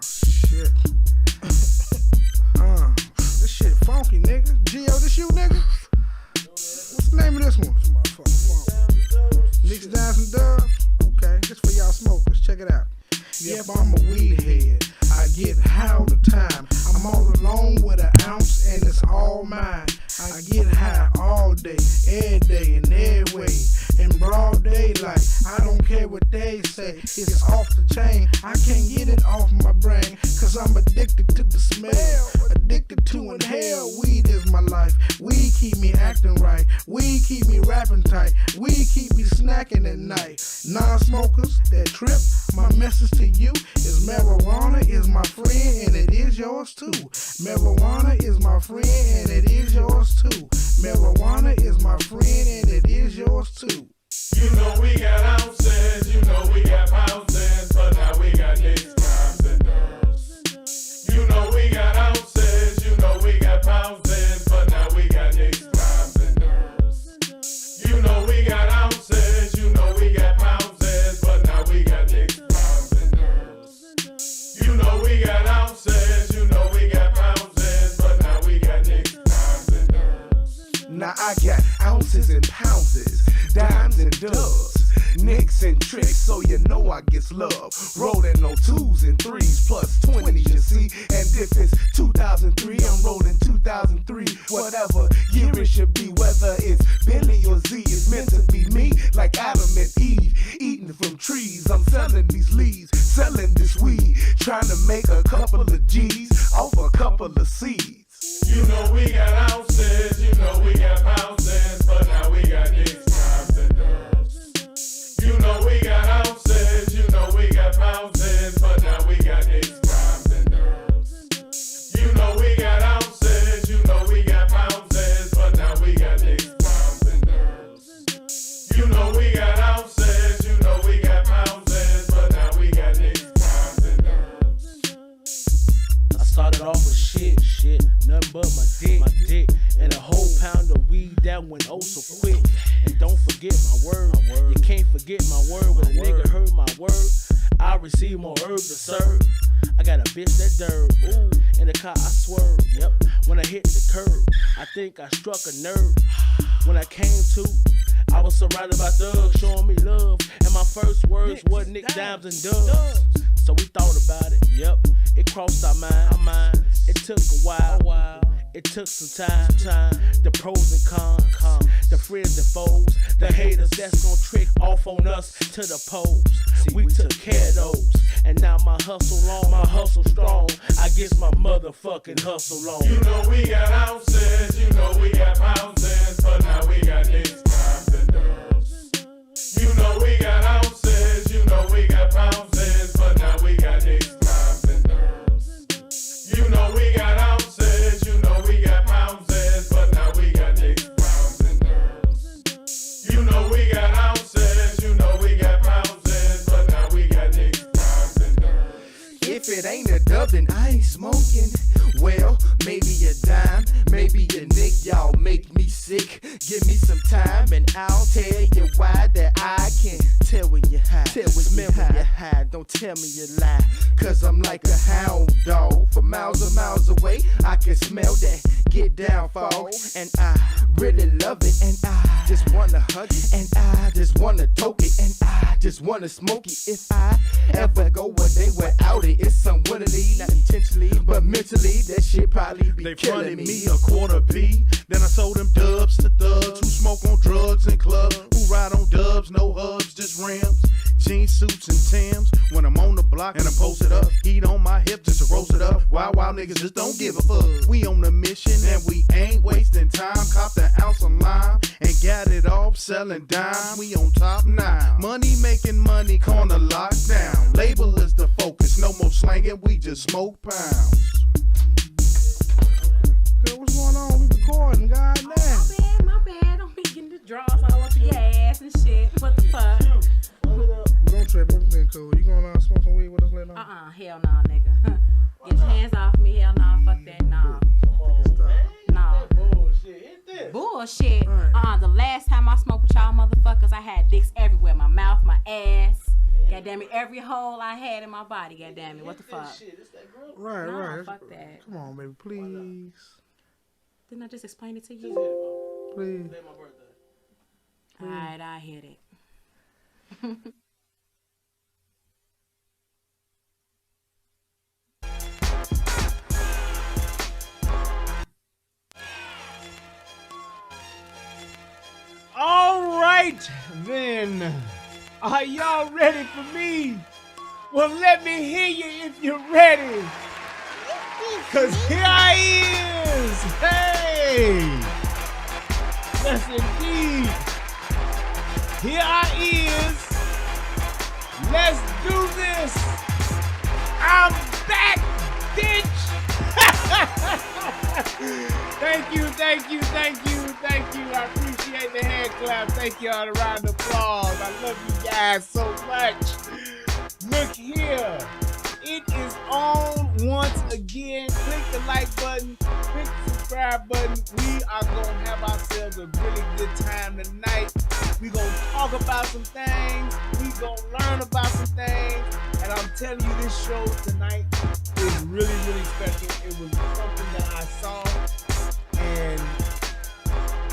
Shit. This shit funky, nigga. Gio, this you, nigga? What's the name of this one? This motherfucker funky. Nicks, dimes, and dubs? Okay, this for y'all smokers. Check it out. Yep, I'm a weed head. I get high all the time. I'm all alone with an ounce and it's all mine. I get high all day, every day and every way. In broad daylight, I don't care what they say. It's off the chain, I can't get it off my brain. Cause I'm addicted to the smell, addicted to inhale. Weed is my life, weed keep me acting right. Weed keep me rapping tight, weed keep me snacking at night. Non-smokers that trip, my message to you is marijuana is my friend and it is yours too. Marijuana is my friend and it is yours too. Marijuana is my friend and it is yours too. You know we got ounces, you know we got pounces, but now we got nicks, dimes, and dubs. You know we got ounces, you know we got pounces, but now we got nicks, dimes, and dubs. You know we got ounces, you know we got pounces, but now we got nicks, dimes, and dubs. You know we got ounces, you know we got pounces, but now we got nicks, dimes, and dubs. Now I got ounces and pounces, dimes and dubs, nicks and tricks, so you know I get love. Rolling on 2s and 3s plus 20s, you see. And if it's 2003, I'm rolling 2003. Whatever year it should be, whether it's Billy or Z, it's meant to be me, like Adam and Eve, eating from trees. I'm selling these leaves, selling this weed, trying to make a couple of G's off a couple of seeds. You know we got ounces, you know we got pounces, but now we got nicks, dimes, and dubs. You know we got ounces, you know we got pounces, but now we got nicks, dimes, and dubs. You know we got ounces, you know we got pounces, but now we got nicks, dimes, and dubs. You know we got ounces, you know we got pounces, but now we got nicks, dimes, and dubs. I started off with shit, nothing but my dick, and a whole pound of weed that went oh so quick. And don't forget my word. You can't forget my word. When a nigga heard my word, I receive more herb to serve. I got a bitch that dirt. Ooh, in the car I swerve. Yep. When I hit the curb, I think I struck a nerve. When I came to, I was surrounded by thugs showing me love, and my first words were Nick, dimes, and dubs. So we thought about it. Yep. It crossed our minds. It took a while. It took some time. The pros and cons, the friends and foes, the haters that's gon' trick off on us to the poles. We took care of those, and now my hustle long, my hustle strong. I guess my motherfucking hustle long. You know we got ounces, you know we got pounces, but now we got nicks, dimes, and dubs. You know we got ounces, you know we got pounces, but now we got nicks, dimes, and dubs. You know we got ounces, you know we got pounces, but now we got nicks, dimes, and dubs. You know we got ounces, you know we got pounces, but now we got nicks, dimes, and dubs. If it ain't a dub, then I ain't smoking. Well, maybe a dime, maybe a nick, y'all make me sick. Give me some time and I'll tell you why that I can tell when you're high. Smell when you're high, don't tell me you lie. Cause I'm like a hound dog, for miles and miles away. I can smell that get down fog, and I really love it. And I just wanna hug it, and I just wanna toke it, and I just wanna smoke it. If I ever go a day without it, it's unwillingly, not intentionally, but mentally, that shit probably be They killing fronted me. me a quarter P, then I sold them dubs to thugs who smoke on drugs and clubs, who ride on dubs, no hubs, just rims, jean suits and Timbs. When I'm on the block and I'm posted up, heat on my hip just to roast it up. Wild niggas just don't give a fuck. We on the mission and we ain't wasting time. Cop the ounce of lime and got it off selling dime. We on top now. Money making money, corner lockdown. Label is the focus, no more slanging, we just smoke pounds. Girl, what's going on? We recording, goddamn. My bad. Don't be getting the draws all up your ass and shit. What the fuck? Don't trip, everything cool. You gonna smoke some weed with us later on? Hell no, nigga. Get your hands off me. Hell no, fuck that. No. Bullshit. The last time I smoked with y'all motherfuckers, I had dicks everywhere. My mouth, my ass, God damn it, every hole I had in my body. God damn it, what the fuck? Right, No, right. fuck that. Come on, baby, please. Didn't I just explain it to you? Please. All right, I hit it. All right, then. Are y'all ready for me? Well, let me hear you if you're ready. Because here I is. Hey. Yes, indeed. Here I is. Let's do this. I'm back, bitch. Thank you. I appreciate the hand clap. Thank you all the round of applause. I love you guys so much. Look here. It is on once again. Click the like button. Click the subscribe button. We are going to have ourselves a really good time tonight. We're going to talk about some things. We're going to learn about some things. And I'm telling you, this show tonight is really, really special. It was something that I saw, and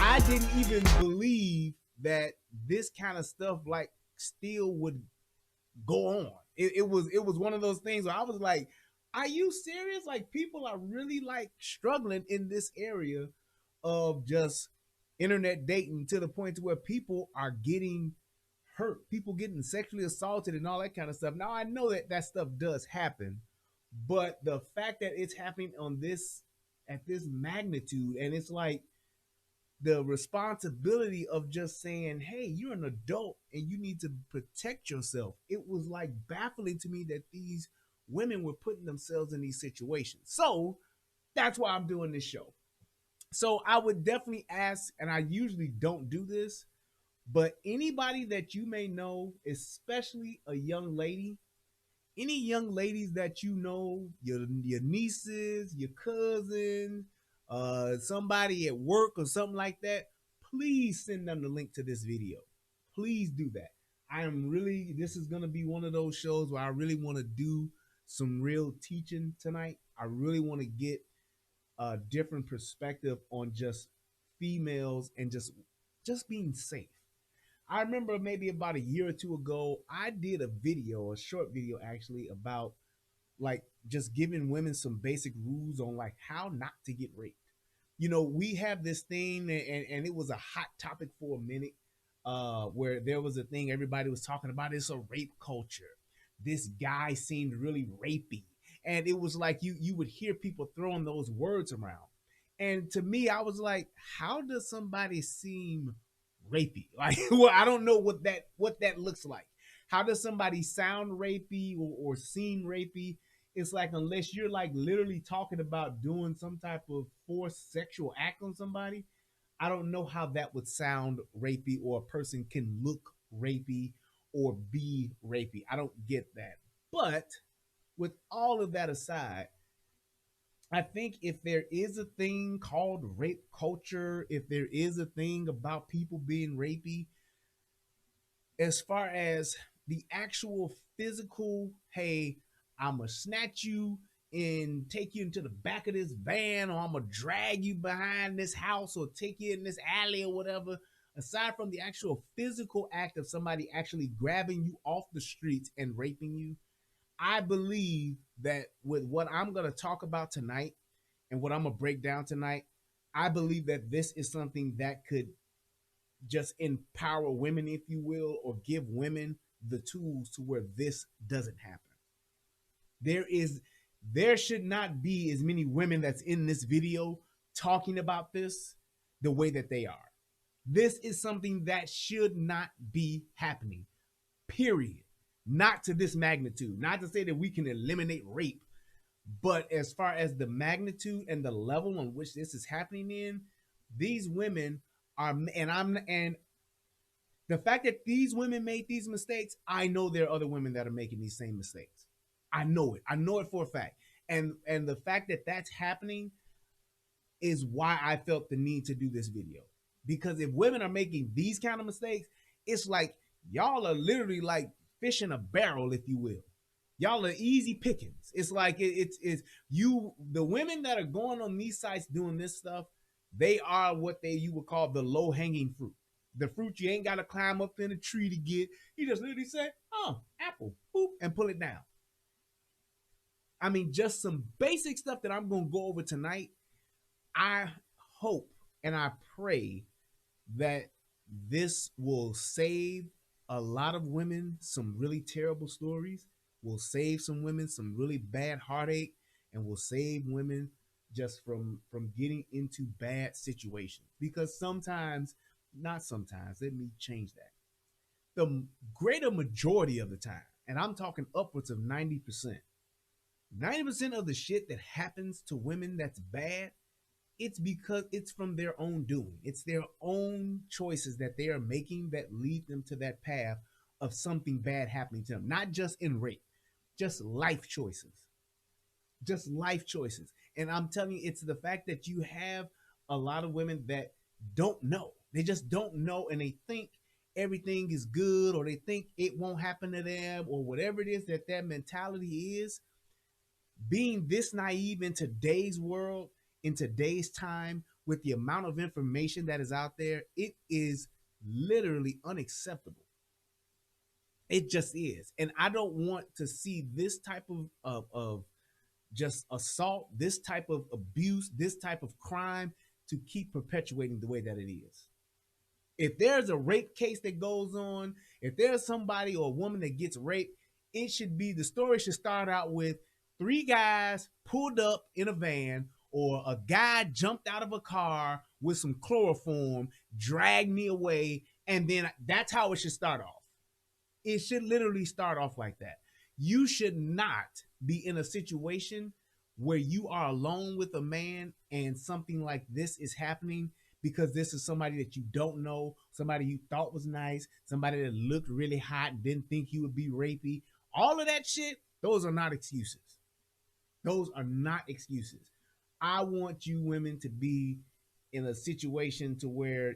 I didn't even believe that this kind of stuff like still would go on. It was one of those things where I was like, are you serious? Like, people are really like struggling in this area of just internet dating to the point to where people are getting hurt, people getting sexually assaulted and all that kind of stuff. Now, I know that that stuff does happen, but the fact that it's happening on this, at this magnitude, and it's like the responsibility of just saying, hey, you're an adult and you need to protect yourself. It was like baffling to me that these women were putting themselves in these situations. So that's why I'm doing this show. So I would definitely ask, and I usually don't do this, but anybody that you may know, especially a young lady, any young ladies that you know, your nieces, your cousins, somebody at work or something like that, please send them the link to this video. Please do that. This is going to be one of those shows where I really want to do some real teaching tonight. I really want to get a different perspective on just females and just being safe. I remember maybe about a year or two ago, I did a short video actually, about like just giving women some basic rules on like how not to get raped. You know, we have this thing, and it was a hot topic for a minute, where there was a thing everybody was talking about. It's a rape culture. This guy seemed really rapey. And it was like you would hear people throwing those words around. And to me, I was like, how does somebody seem rapey? Like, well, I don't know what that looks like. How does somebody sound rapey or seem rapey? It's like, unless you're like literally talking about doing some type of forced sexual act on somebody, I don't know how that would sound rapey, or a person can look rapey or be rapey. I don't get that. But with all of that aside, I think if there is a thing called rape culture, if there is a thing about people being rapey, as far as the actual physical, hey, I'm going to snatch you and take you into the back of this van, or I'm going to drag you behind this house or take you in this alley or whatever, aside from the actual physical act of somebody actually grabbing you off the streets and raping you, I believe that with what I'm going to talk about tonight and what I'm going to break down tonight, I believe that this is something that could just empower women, if you will, or give women the tools to where this doesn't happen. There should not be as many women that's in this video talking about this the way that they are. This is something that should not be happening, period. Not to this magnitude. Not to say that we can eliminate rape, but as far as the magnitude and the level on which this is happening in, these women are, and the fact that these women made these mistakes, I know there are other women that are making these same mistakes. I know it. I know it for a fact. And the fact that that's happening is why I felt the need to do this video. Because if women are making these kind of mistakes, it's like y'all are literally like fish in a barrel, if you will. Y'all are easy pickings. It's like it's you. The women that are going on these sites doing this stuff, they are what you would call the low hanging fruit. The fruit you ain't got to climb up in a tree to get. You just literally say, "Oh, apple," boop, and pull it down. I mean, just some basic stuff that I'm gonna go over tonight. I hope and I pray that this will save a lot of women some really terrible stories, will save some women some really bad heartache, and will save women just from getting into bad situations. Because sometimes, not sometimes, let me change that. The greater majority of the time, and I'm talking upwards of 90%, 90% of the shit that happens to women that's bad, it's because it's from their own doing. It's their own choices that they are making that lead them to that path of something bad happening to them. Not just in rape, just life choices. Just life choices. And I'm telling you, it's the fact that you have a lot of women that don't know. They just don't know, and they think everything is good, or they think it won't happen to them, or whatever it is that their mentality is. Being this naive in today's world, in today's time, with the amount of information that is out there, it is literally unacceptable. It just is. And I don't want to see this type of just assault, this type of abuse, this type of crime to keep perpetuating the way that it is. If there's a rape case that goes on, if there's somebody or a woman that gets raped, it should be, the story should start out with 3 guys pulled up in a van, or a guy jumped out of a car with some chloroform, dragged me away, and then that's how it should start off. It should literally start off like that. You should not be in a situation where you are alone with a man and something like this is happening, because this is somebody that you don't know, somebody you thought was nice, somebody that looked really hot and didn't think you would be rapey. All of that shit, those are not excuses. Those are not excuses. I want you women to be in a situation to where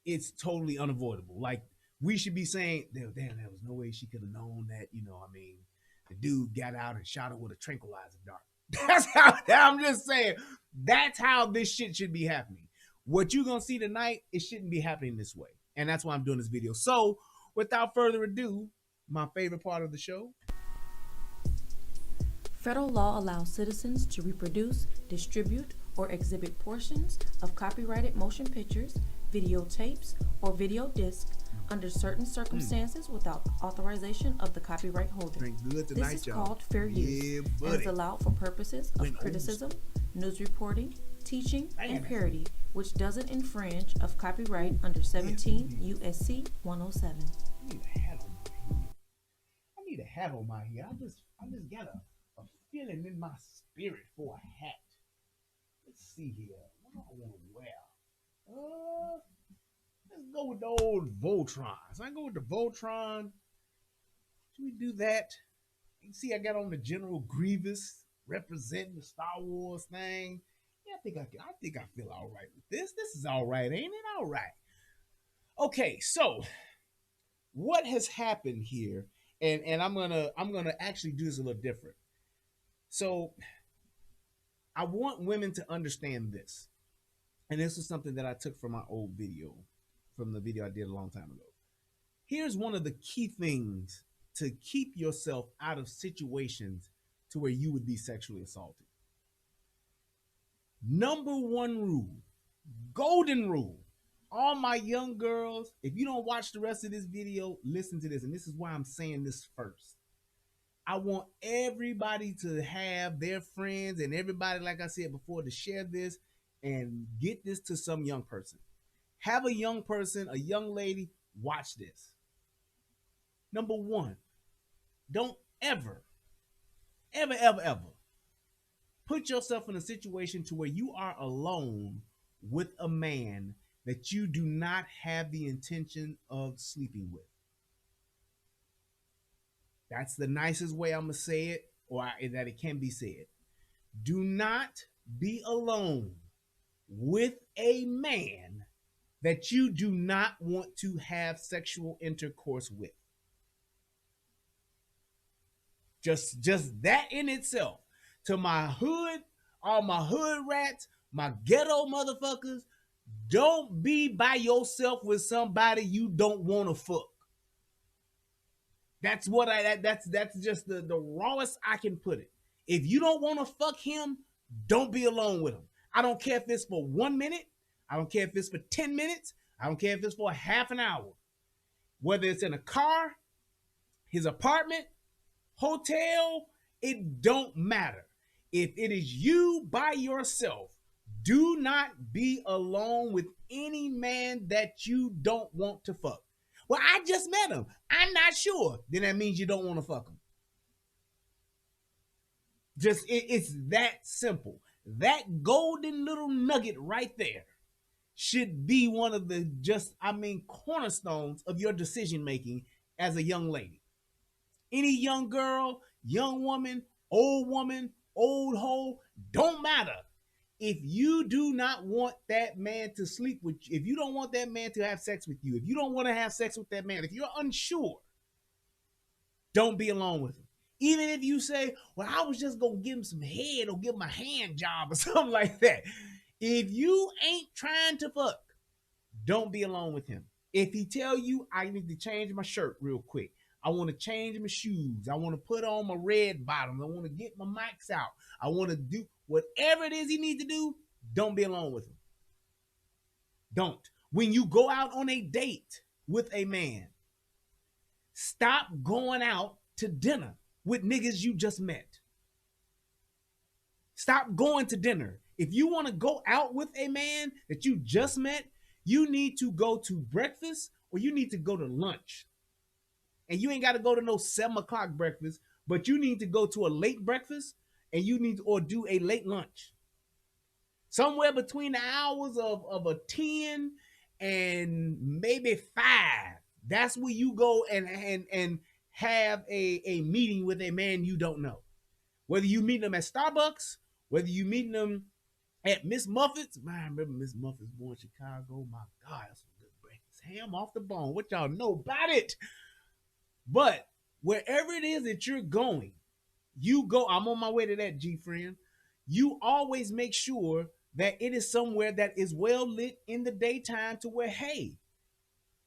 it's totally unavoidable. Like, we should be saying, damn, there was no way she could have known that, the dude got out and shot her with a tranquilizer dart. That's how, I'm just saying, that's how this shit should be happening. What you're going to see tonight, it shouldn't be happening this way. And that's why I'm doing this video. So, without further ado, my favorite part of the show. Federal law allows citizens to reproduce, distribute, or exhibit portions of copyrighted motion pictures, videotapes, or video discs under certain circumstances without authorization of the copyright holder. This is called fair use and is allowed for purposes of criticism, news reporting, teaching, and parody, which doesn't infringe of copyright under 17 U.S.C. 107. I need a hat on my head. I just got a feeling in my spirit for a hat. Let's see here. What do I want to wear? Let's go with the old Voltron. So I go with the Voltron. Should we do that? You can see I got on the General Grievous representing the Star Wars thing. Yeah, I think I feel all right with this. This is all right, ain't it? All right. Okay, so what has happened here? And I'm gonna actually do this a little different. So I want women to understand this. And this is something that I took from my old video, from the video I did a long time ago. Here's one of the key things to keep yourself out of situations to where you would be sexually assaulted. Number 1 rule, golden rule. All my young girls, if you don't watch the rest of this video, listen to this. And this is why I'm saying this first. I want everybody to have their friends and everybody, like I said before, to share this and get this to some young person. Have a young person, a young lady, watch this. Number 1, don't ever put yourself in a situation to where you are alone with a man that you do not have the intention of sleeping with. That's the nicest way I'm going to say it, or that it can be said. Do not be alone with a man that you do not want to have sexual intercourse with. Just that in itself. To my hood, all my hood rats, my ghetto motherfuckers, don't be by yourself with somebody you don't want to fuck. That's what that's just the rawest I can put it. If you don't want to fuck him, don't be alone with him. I don't care if it's for 1 minute. I don't care if it's for 10 minutes. I don't care if it's for half an hour. Whether it's in a car, his apartment, hotel, it don't matter. If it is you by yourself, do not be alone with any man that you don't want to fuck. Well, I just met him. I'm not sure. Then that means you don't want to fuck him. It's that simple. That golden little nugget right there should be one of the cornerstones of your decision making as a young lady. Any young girl, young woman, old hoe, don't matter. If you do not want that man to sleep with you, if you don't want that man to have sex with you, if you don't want to have sex with that man, if you're unsure, don't be alone with him. Even if you say, well, I was just going to give him some head or give him a hand job or something like that. If you ain't trying to fuck, don't be alone with him. If he tell you, I need to change my shirt real quick, I want to change my shoes, I want to put on my red bottoms, I want to get my mics out, I want to do whatever it is he needs to do, don't be alone with him. Don't. When you go out on a date with a man, stop going out to dinner with niggas you just met. Stop going to dinner. If you want to go out with a man that you just met, you need to go to breakfast or you need to go to lunch. And you ain't got to go to no 7 o'clock breakfast, but you need to go to a late breakfast and you need to, or do a late lunch. Somewhere between the hours of a 10 and maybe 5. That's where you go and have a meeting with a man you don't know. Whether you meet them at Starbucks, whether you meet them at Miss Muffet's. Man, I remember Miss Muffet's born in Chicago. My God, that's some good breakfast. Ham off the bone. What y'all know about it? But wherever it is that you're going, you go. I'm on my way to that, G friend. You always make sure that it is somewhere that is well lit in the daytime to where, hey,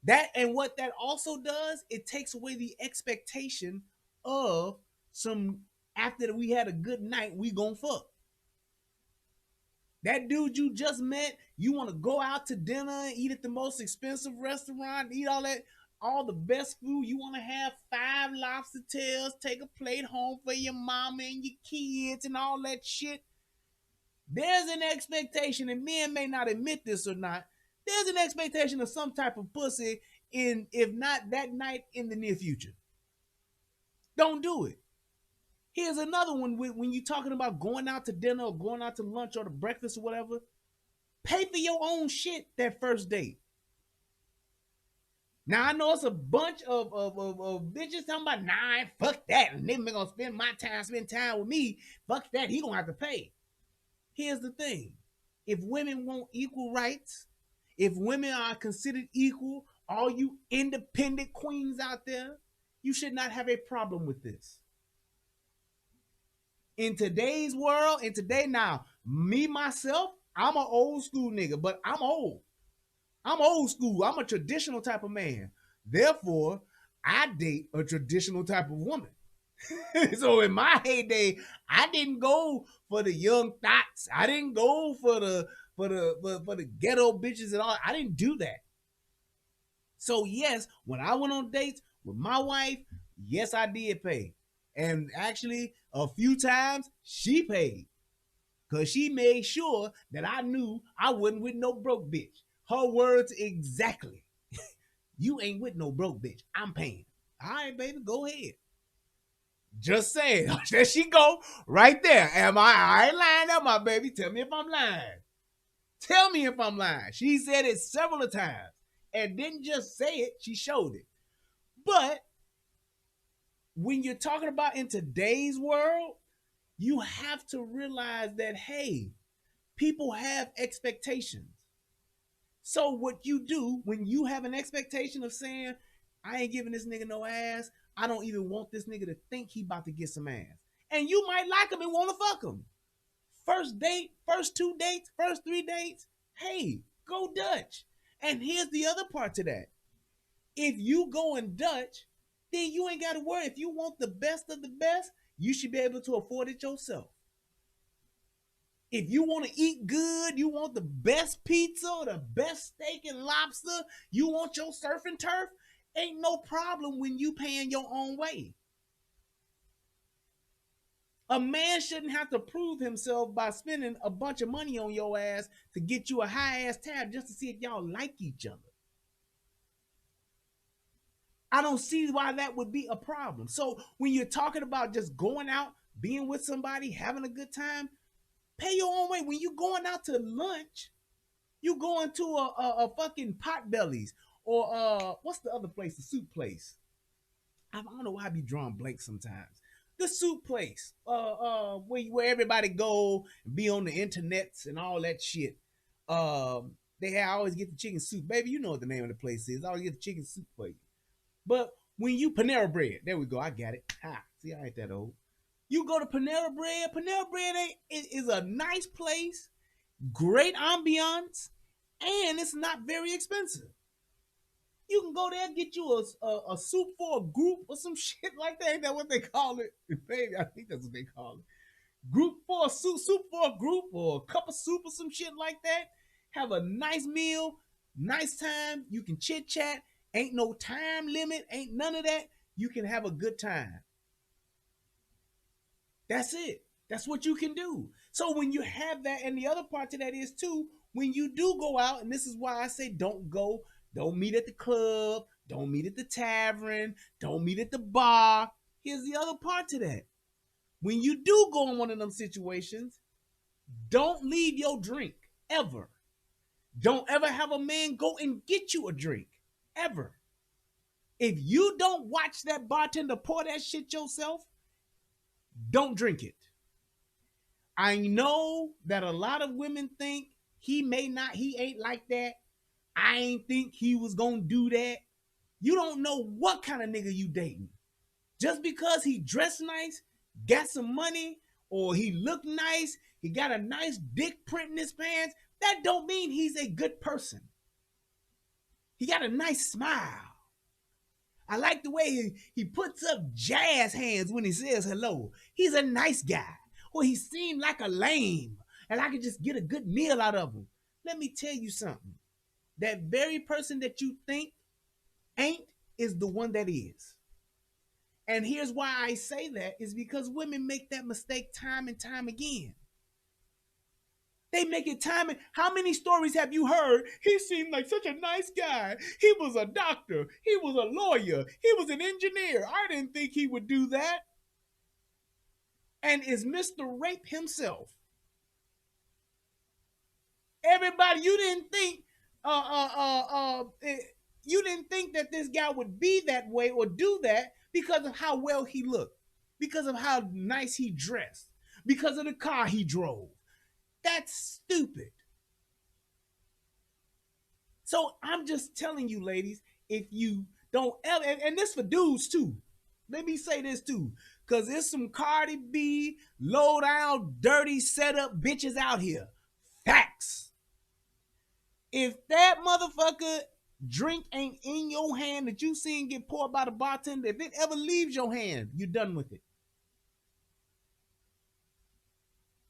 that, and what that also does, it takes away the expectation of some, after we had a good night, we gonna fuck. That dude you just met, you want to go out to dinner, eat at the most expensive restaurant, eat all the best food. You want to have 5 lobster tails, take a plate home for your mama and your kids and all that shit. There's an expectation, and men may not admit this or not, there's an expectation of some type of pussy in, if not that night, in the near future. Don't do it. Here's another one. When you're talking about going out to dinner or going out to lunch or to breakfast or whatever, pay for your own shit that first date. Now, I know it's a bunch of bitches talking about, nah, fuck that. And they're going to spend time with me. Fuck that. He going to have to pay. Here's the thing. If women want equal rights, if women are considered equal, all you independent queens out there, you should not have a problem with this. In today's world, now, me, myself, I'm an old school nigga, but I'm old. I'm old school. I'm a traditional type of man. Therefore, I date a traditional type of woman. So in my heyday, I didn't go for the young thoughts. I didn't go for the ghetto bitches and all. I didn't do that. So yes, when I went on dates with my wife, yes, I did pay. And actually, a few times, she paid. Because she made sure that I knew I wasn't with no broke bitch. Her words exactly. You ain't with no broke bitch. I'm paying. All right, baby, go ahead. Just saying. There she go. Right there. I ain't lying, am I, baby? Tell me if I'm lying. Tell me if I'm lying. She said it several times. And didn't just say it, she showed it. But when you're talking about in today's world, you have to realize that, hey, people have expectations. So what you do when you have an expectation of saying, I ain't giving this nigga no ass, I don't even want this nigga to think he about to get some ass. And you might like him and want to fuck him. First date, first 2 dates, first 3 dates, hey, go Dutch. And here's the other part to that. If you going Dutch, then you ain't got to worry. If you want the best of the best, you should be able to afford it yourself. If you want to eat good, you want the best pizza or the best steak and lobster, you want your surf and turf, ain't no problem when you paying your own way. A man shouldn't have to prove himself by spending a bunch of money on your ass to get you a high-ass tab just to see if y'all like each other. I don't see why that would be a problem. So when you're talking about just going out, being with somebody, having a good time, pay your own way. When you going out to lunch, you going to a fucking Potbellies or what's the other place? The soup place. I don't know why I be drawing blank sometimes. The soup place, where everybody go and be on the internets and all that shit. I always get the chicken soup, baby. You know what the name of the place is. I always get the chicken soup for you. But when you Panera Bread, there we go. I got it. Ha! See, I ain't that old. You go to Panera Bread. Panera Bread is a nice place, great ambiance, and it's not very expensive. You can go there and get you a soup for a group or some shit like that. Ain't that what they call it? Baby, I think that's what they call it. Group for a soup for a group or a cup of soup or some shit like that. Have a nice meal, nice time. You can chit chat. Ain't no time limit. Ain't none of that. You can have a good time. That's it. That's what you can do. So when you have that, and the other part to that is too, when you do go out, and this is why I say don't meet at the club, don't meet at the tavern, don't meet at the bar. Here's the other part to that. When you do go in one of them situations, don't leave your drink, ever. Don't ever have a man go and get you a drink, ever. If you don't watch that bartender pour that shit yourself, don't drink it. I know that a lot of women think he ain't like that. I ain't think he was gonna do that. You don't know what kind of nigga you dating. Just because he dressed nice, got some money, or he looked nice, he got a nice dick print in his pants, that don't mean he's a good person. He got a nice smile. I like the way he puts up jazz hands when he says hello. He's a nice guy. Or he seemed like a lame, and I could just get a good meal out of him. Let me tell you something. That very person that you think ain't is the one that is. And here's why I say that is because women make that mistake time and time again. They make it time. How many stories have you heard? He seemed like such a nice guy. He was a doctor. He was a lawyer. He was an engineer. I didn't think he would do that. And is Mr. Rape himself. Everybody, you didn't think that this guy would be that way or do that because of how well he looked, because of how nice he dressed, because of the car he drove. That's stupid. So I'm just telling you, ladies, if you don't ever, and this for dudes too. Let me say this too, because there's some Cardi B, low down, dirty setup bitches out here. Facts. If that motherfucker drink ain't in your hand that you seen get poured by the bartender, if it ever leaves your hand, you're done with it.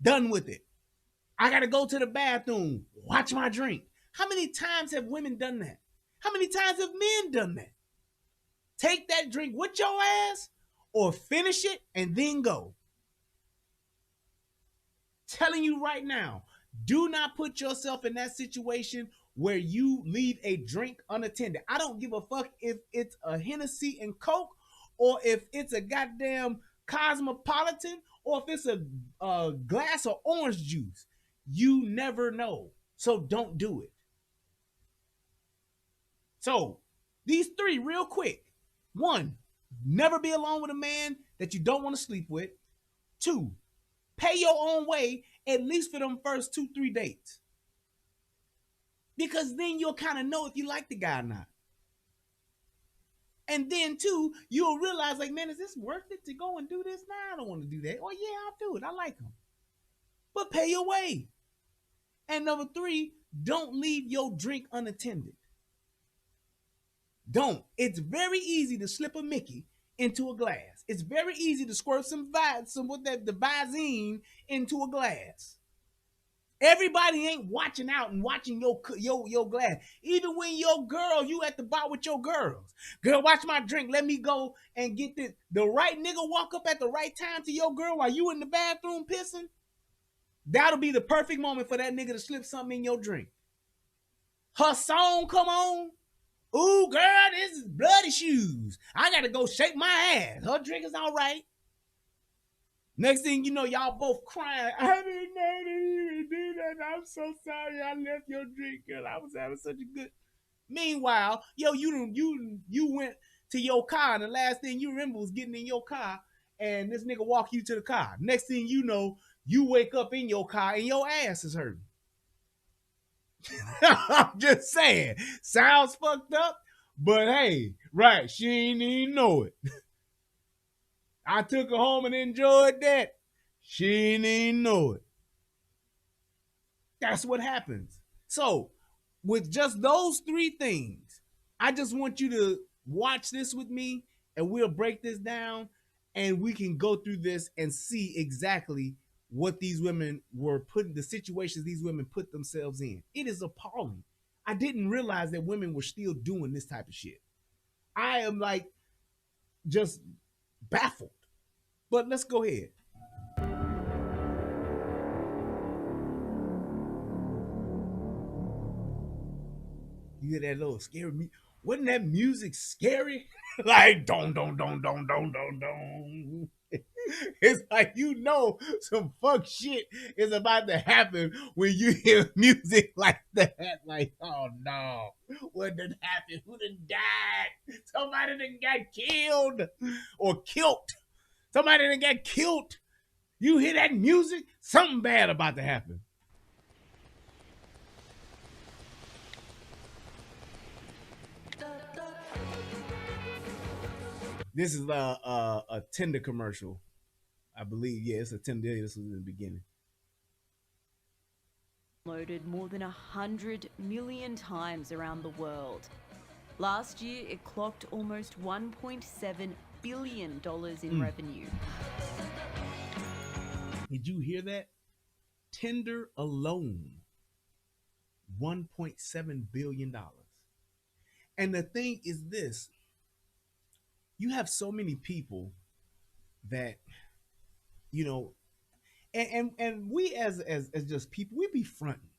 Done with it. I gotta go to the bathroom, watch my drink. How many times have women done that? How many times have men done that? Take that drink with your ass or finish it and then go. Telling you right now, do not put yourself in that situation where you leave a drink unattended. I don't give a fuck if it's a Hennessy and Coke or if it's a goddamn Cosmopolitan or if it's a glass of orange juice. You never know. So don't do it. So these three real quick. 1, never be alone with a man that you don't want to sleep with. 2, pay your own way at least for them first 2-3 dates. Because then you'll kind of know if you like the guy or not. And then too, you'll realize like, man, is this worth it to go and do this? Nah, I don't want to do that. Oh yeah, I'll do it. I like them. But pay your way. And number 3, don't leave your drink unattended. Don't. It's very easy to slip a Mickey into a glass. It's very easy to squirt the Visine into a glass. Everybody ain't watching out and watching your glass. Even when your girl, you at the bar with your girls. Girl, watch my drink. Let me go and get this. The right nigga walk up at the right time to your girl while you in the bathroom pissing. That'll be the perfect moment for that nigga to slip something in your drink. Her song come on. Ooh, girl, this is Bloody Shoes. I gotta go shake my ass. Her drink is all right. Next thing you know, y'all both crying. I didn't know that you would do that. I'm so sorry I left your drink, girl. I was having such a good. Meanwhile, yo, you went to your car, and the last thing you remember was getting in your car, and this nigga walk you to the car. Next thing you know, you wake up in your car and your ass is hurting. I'm just saying. Sounds fucked up, but hey, right, she ain't even know it. I took her home and enjoyed that. She ain't even know it. That's what happens. So, with just those 3 things, I just want you to watch this with me, and we'll break this down, and we can go through this and see exactly what these women were put, the situations these women put themselves in. It is appalling. I didn't realize that women were still doing this type of shit. I am like just baffled. But let's go ahead. You hear that little scary music? Wasn't that music scary? Like, don. It's like, you know, some fuck shit is about to happen when you hear music like that. Like, oh no, what done happened? Who done died? Somebody done got killed or killed. Somebody done got killed. You hear that music? Something bad about to happen. This is a Tinder commercial. I believe, yeah, it's a Tinder. This was in the beginning. Downloaded more than 100 million times around the world. Last year, it clocked almost $1.7 billion in revenue. Did you hear that? Tinder alone, $1.7 billion. And the thing is this, you have so many people that, you know, and we as just people, we be fronting.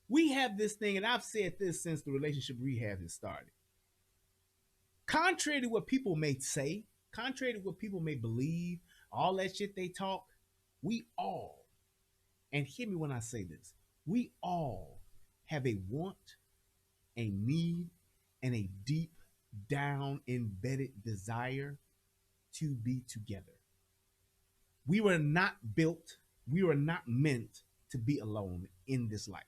We have this thing, and I've said this since the relationship rehab has started. Contrary to what people may say, contrary to what people may believe, all that shit they talk, we all, and hear me when I say this, we all have a want, a need, and a deep down embedded desire to be together. We were not built, we were not meant to be alone in this life.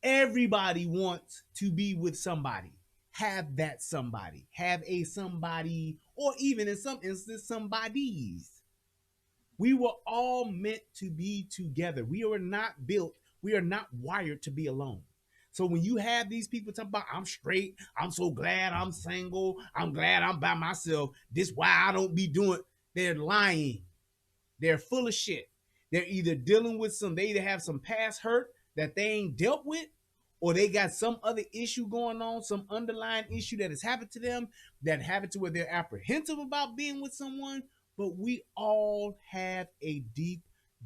Everybody wants to be with somebody, have that somebody, have a somebody, or even in some instances, somebodies. We were all meant to be together. We are not built, we are not wired to be alone. So when you have these people talking about, I'm straight, I'm so glad I'm single, I'm glad I'm by myself, this why I don't be doing, they're lying. They're full of shit. They're either dealing with they either have some past hurt that they ain't dealt with, or they got some other issue going on, some underlying issue that has happened to them, that happened to where they're apprehensive about being with someone. But we all have a deep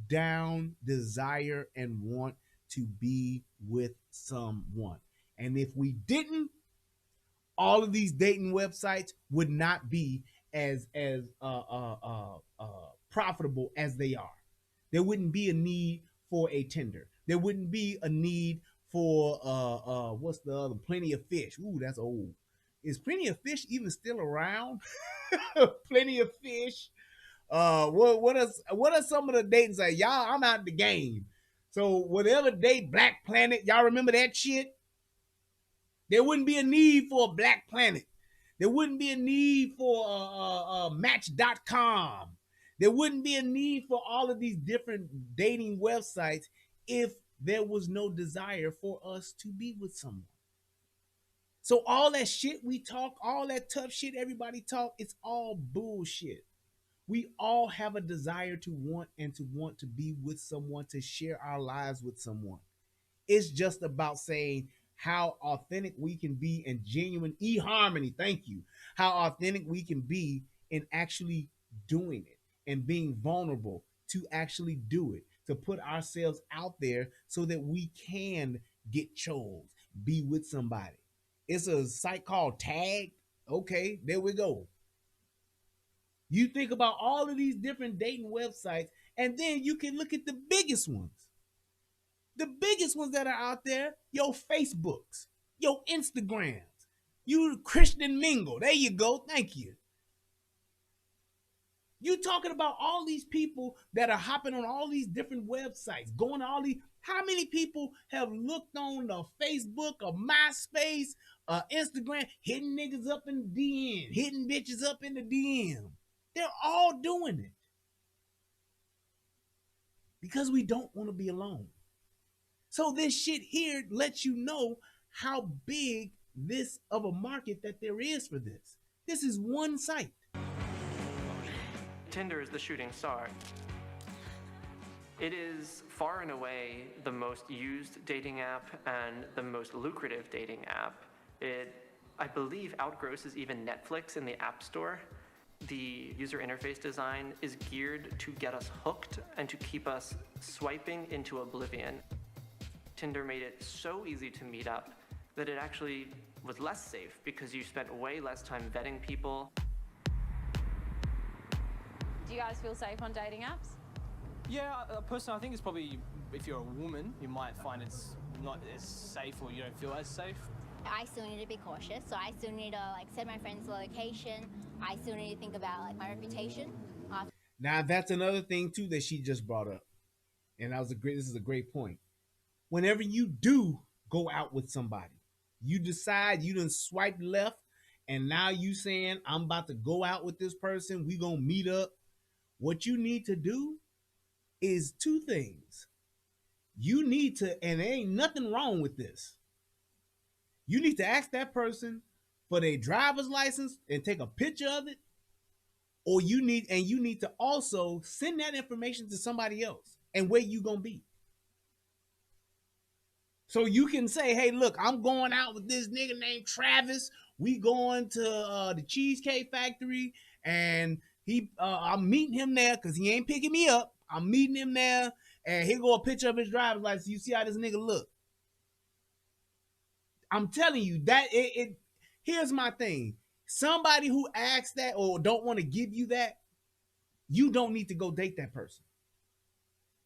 down desire and want to be with someone. And if we didn't, all of these dating websites would not be as profitable as they are. There wouldn't be a need for a Tinder. There wouldn't be a need for what's the other? Plenty of Fish. Ooh, that's old. Is Plenty of Fish even still around? Plenty of Fish. What are some of the dating sites? Y'all, I'm out the game. So whatever date, Black Planet, y'all remember that shit? There wouldn't be a need for a Black Planet. There wouldn't be a need for Match.com. There wouldn't be a need for all of these different dating websites if there was no desire for us to be with someone. So all that shit we talk, all that tough shit everybody talk, it's all bullshit. We all have a desire to want to be with someone, to share our lives with someone. It's just about saying how authentic we can be and genuine eHarmony. Thank you. How authentic we can be in actually doing it and being vulnerable to actually do it, to put ourselves out there so that we can get chose, be with somebody. It's a site called Tag. Okay, there we go. You think about all of these different dating websites, and then you can look at the biggest ones. The biggest ones that are out there, your Facebooks, your Instagrams, you Christian Mingle. There you go. Thank you. You talking about all these people that are hopping on all these different websites, going to all these. How many people have looked on the Facebook or MySpace, Instagram, hitting niggas up in the DM, hitting bitches up in the DM? They're all doing it because we don't want to be alone. So this shit here lets you know how big this of a market that there is for this. This is one site. Tinder is the shooting star. It is far and away the most used dating app and the most lucrative dating app. It, I believe, outgrosses even Netflix in the App Store. The user interface design is geared to get us hooked and to keep us swiping into oblivion. Tinder made it so easy to meet up that it actually was less safe because you spent way less time vetting people. Do you guys feel safe on dating apps? Yeah, personally, I think it's probably, if you're a woman, you might find it's not as safe or you don't feel as safe. I still need to be cautious, so I still need to set my friend's location. I still need to think about my reputation. Now that's another thing too that she just brought up, and this is a great point. Whenever you do go out with somebody, you decide you done swipe left, and now you saying I'm about to go out with this person. We gonna meet up. What you need to do is two things. You need to, and there ain't nothing wrong with this. You need to ask that person for their driver's license and take a picture of it, or you need to also send that information to somebody else and where you gonna be. So you can say, hey, look, I'm going out with this nigga named Travis. We going to the Cheesecake Factory, and I'm meeting him there because he ain't picking me up. I'm meeting him there, and here go a picture of his driver's license. You see how this nigga look. I'm telling you that here's my thing. Somebody who asks that or don't want to give you that, you don't need to go date that person.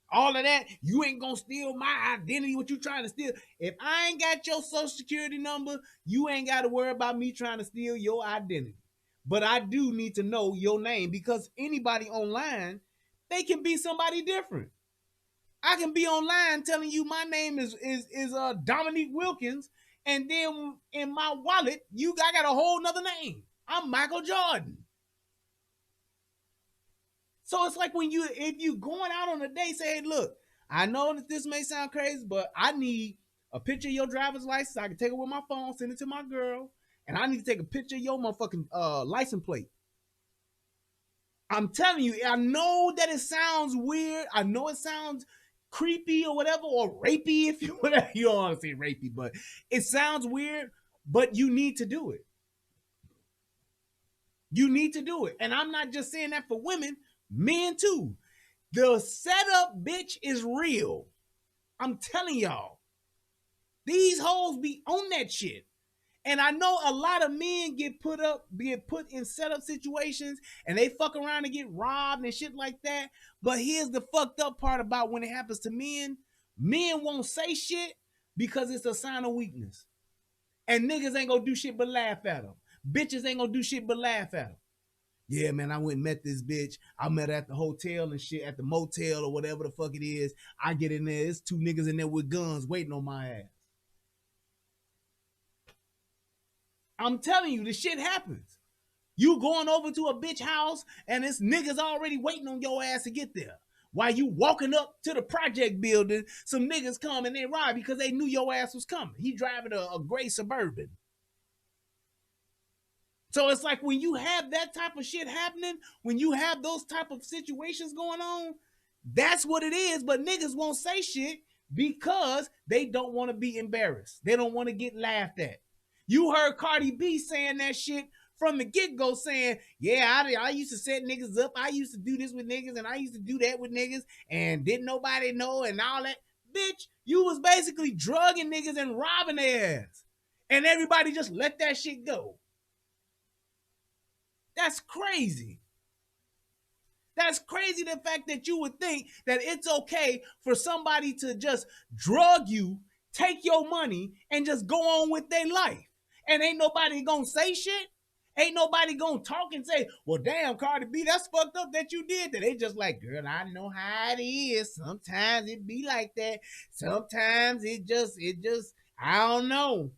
All of that, you ain't gonna steal my identity. What you trying to steal? If I ain't got your social security number, you ain't got to worry about me trying to steal your identity. But I do need to know your name, because anybody online, they can be somebody different. I can be online telling you my name is Dominique Wilkins, and then in my wallet, I got a whole nother name. I'm Michael Jordan. So it's like if you going out on a date, say, hey, look, I know that this may sound crazy, but I need a picture of your driver's license. I can take it with my phone, send it to my girl, and I need to take a picture of your motherfucking license plate. I'm telling you, I know that it sounds weird. I know it sounds creepy or whatever, or rapey, if you whatever you don't want to say rapey, but it sounds weird, but you need to do it. You need to do it. And I'm not just saying that for women, men too. The setup, bitch, is real. I'm telling y'all. These hoes be on that shit. And I know a lot of men get put in setup situations and they fuck around and get robbed and shit like that. But here's the fucked up part about when it happens to men. Men won't say shit because it's a sign of weakness. And niggas ain't gonna do shit but laugh at them. Bitches ain't gonna do shit but laugh at them. Yeah, man, I went and met this bitch. I met her at the hotel and shit, at the motel or whatever the fuck it is. I get in there, there's two niggas in there with guns waiting on my ass. I'm telling you, this shit happens. You going over to a bitch house and this niggas already waiting on your ass to get there. While you walking up to the project building, some niggas come and they ride because they knew your ass was coming. He driving a gray Suburban. So it's like when you have that type of shit happening, when you have those type of situations going on, that's what it is. But niggas won't say shit because they don't want to be embarrassed. They don't want to get laughed at. You heard Cardi B saying that shit from the get-go, saying, yeah, I used to set niggas up. I used to do this with niggas, and I used to do that with niggas, and didn't nobody know, and all that. Bitch, you was basically drugging niggas and robbing their ass. And everybody just let that shit go. That's crazy. That's crazy, the fact that you would think that it's okay for somebody to just drug you, take your money, and just go on with their life. And ain't nobody gonna say shit. Ain't nobody gonna talk and say, well, damn, Cardi B, that's fucked up that you did that. They just like, girl, I know how it is. Sometimes it be like that. Sometimes it just, I don't know.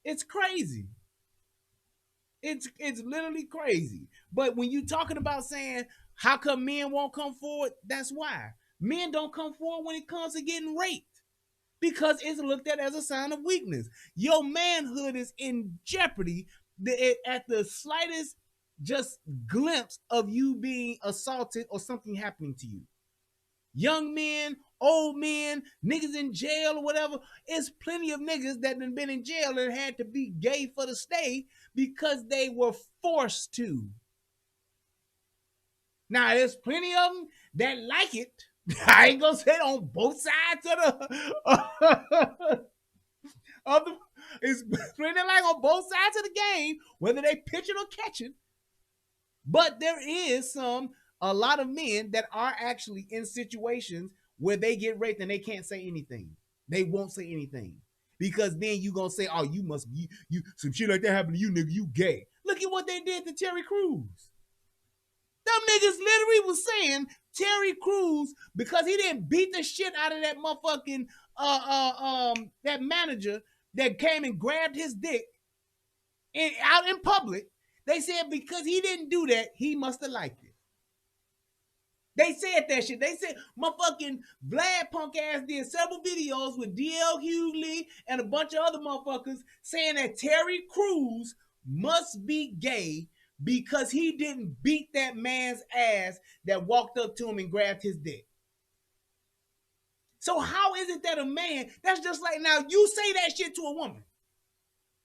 It's crazy. It's literally crazy. But when you talking about saying, how come men won't come forward? That's why. Men don't come forward when it comes to getting raped. Because it's looked at as a sign of weakness. Your manhood is in jeopardy at the slightest just glimpse of you being assaulted or something happening to you. Young men, old men, niggas in jail or whatever. It's plenty of niggas that have been in jail and had to be gay for the stay because they were forced to. Now, there's plenty of them that like it. I ain't gonna say it on both sides of the it's plenty like on both sides of the game, whether they pitch it or catch it. But there is a lot of men that are actually in situations where they get raped and they can't say anything. They won't say anything. Because then you gonna say, oh, you must be, you some shit like that happened to you, nigga, you gay. Look at what they did to Terry Crews. Them niggas literally was saying Terry Crews, because he didn't beat the shit out of that motherfucking that manager that came and grabbed his dick out in public. They said because he didn't do that, he must have liked it. They said that shit. They said motherfucking Vlad punk ass did several videos with DL Hughley and a bunch of other motherfuckers saying that Terry Crews must be gay because he didn't beat that man's ass that walked up to him and grabbed his dick. So how is it that a man, that's just like, now you say that shit to a woman.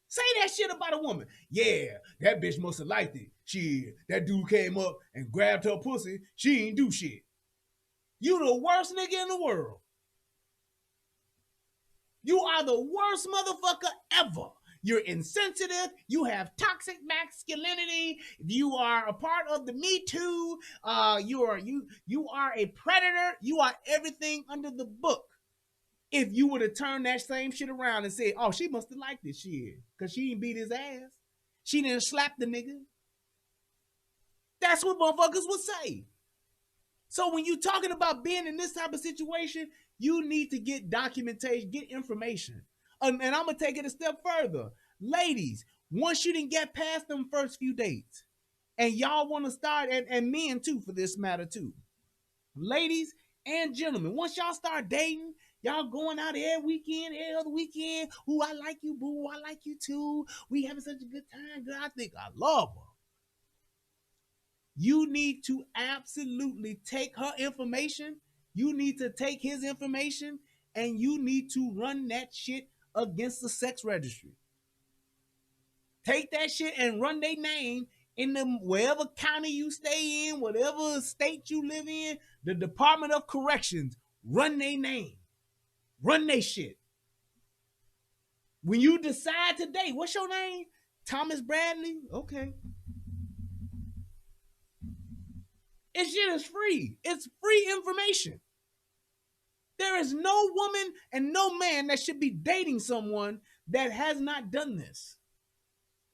Say that shit about a woman. Yeah, that bitch must have liked it. Shit, that dude came up and grabbed her pussy. She ain't do shit. You the worst nigga in the world. You are the worst motherfucker ever. You're insensitive. You have toxic masculinity. You are a part of the Me Too. You are a predator. You are everything under the book. If you would have turned that same shit around and said, oh, she must have liked this shit because she didn't beat his ass. She didn't slap the nigga. That's what motherfuckers would say. So when you're talking about being in this type of situation, you need to get documentation, get information. And I'm going to take it a step further. Ladies, once you didn't get past them first few dates, and y'all want to start, and men too for this matter too. Ladies and gentlemen, once y'all start dating, y'all going out every weekend, every other weekend. Ooh, I like you, boo. I like you too. We having such a good time, girl. I think I love her. You need to absolutely take her information. You need to take his information, and you need to run that shit against the sex registry. Take that shit and run their name in the wherever county you stay in, whatever state you live in, the Department of Corrections, run their name. Run their shit. When you decide today, what's your name? Thomas Bradley? Okay. It shit is free. It's free information. There is no woman and no man that should be dating someone that has not done this.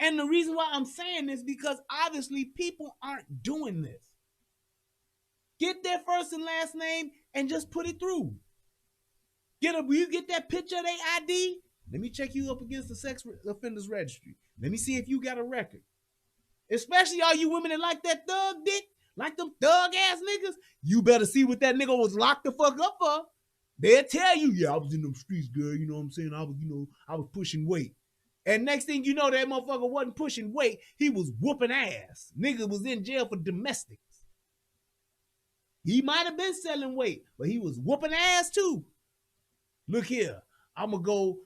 And the reason why I'm saying this, because obviously people aren't doing this. Get their first and last name and just put it through. You get that picture of their ID, Let me check you up against the sex offenders registry. Let me see if you got a record. Especially all you women that like that thug dick, like them thug ass niggas. You better see what that nigga was locked the fuck up for. They'll tell you, yeah, I was in them streets, girl. You know what I'm saying? I was pushing weight. And next thing you know, that motherfucker wasn't pushing weight. He was whooping ass. Nigga was in jail for domestics. He might have been selling weight, but he was whooping ass too. Look here, I'm gonna go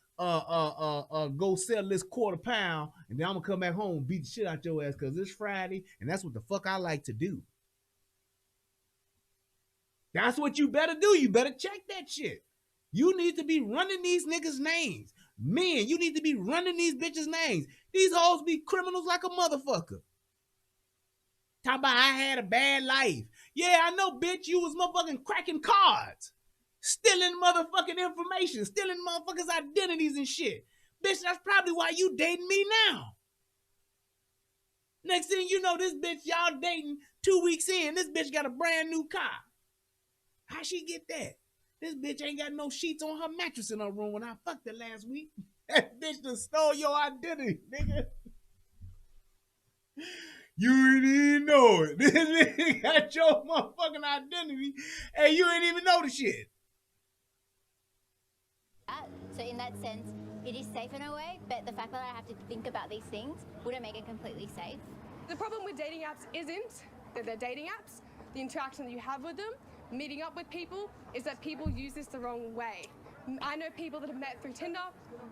sell this quarter pound, and then I'm gonna come back home and beat the shit out your ass because it's Friday, and that's what the fuck I like to do. That's what you better do. You better check that shit. You need to be running these niggas' names. Men, you need to be running these bitches' names. These hoes be criminals like a motherfucker. Talk about I had a bad life. Yeah, I know, bitch. You was motherfucking cracking cards. Stealing motherfucking information. Stealing motherfuckers' identities and shit. Bitch, that's probably why you dating me now. Next thing you know, this bitch, y'all dating 2 weeks in. This bitch got a brand new car. How she get that? This bitch ain't got no sheets on her mattress in her room when I fucked her last week. That bitch done stole your identity, nigga. You ain't even know it. This nigga got your motherfucking identity and you ain't even know the shit. So in that sense, it is safe in a way, but the fact that I have to think about these things wouldn't make it completely safe. The problem with dating apps isn't that they're dating apps. The interaction that you have with them, meeting up with people, is that people use this the wrong way. I know people that have met through Tinder,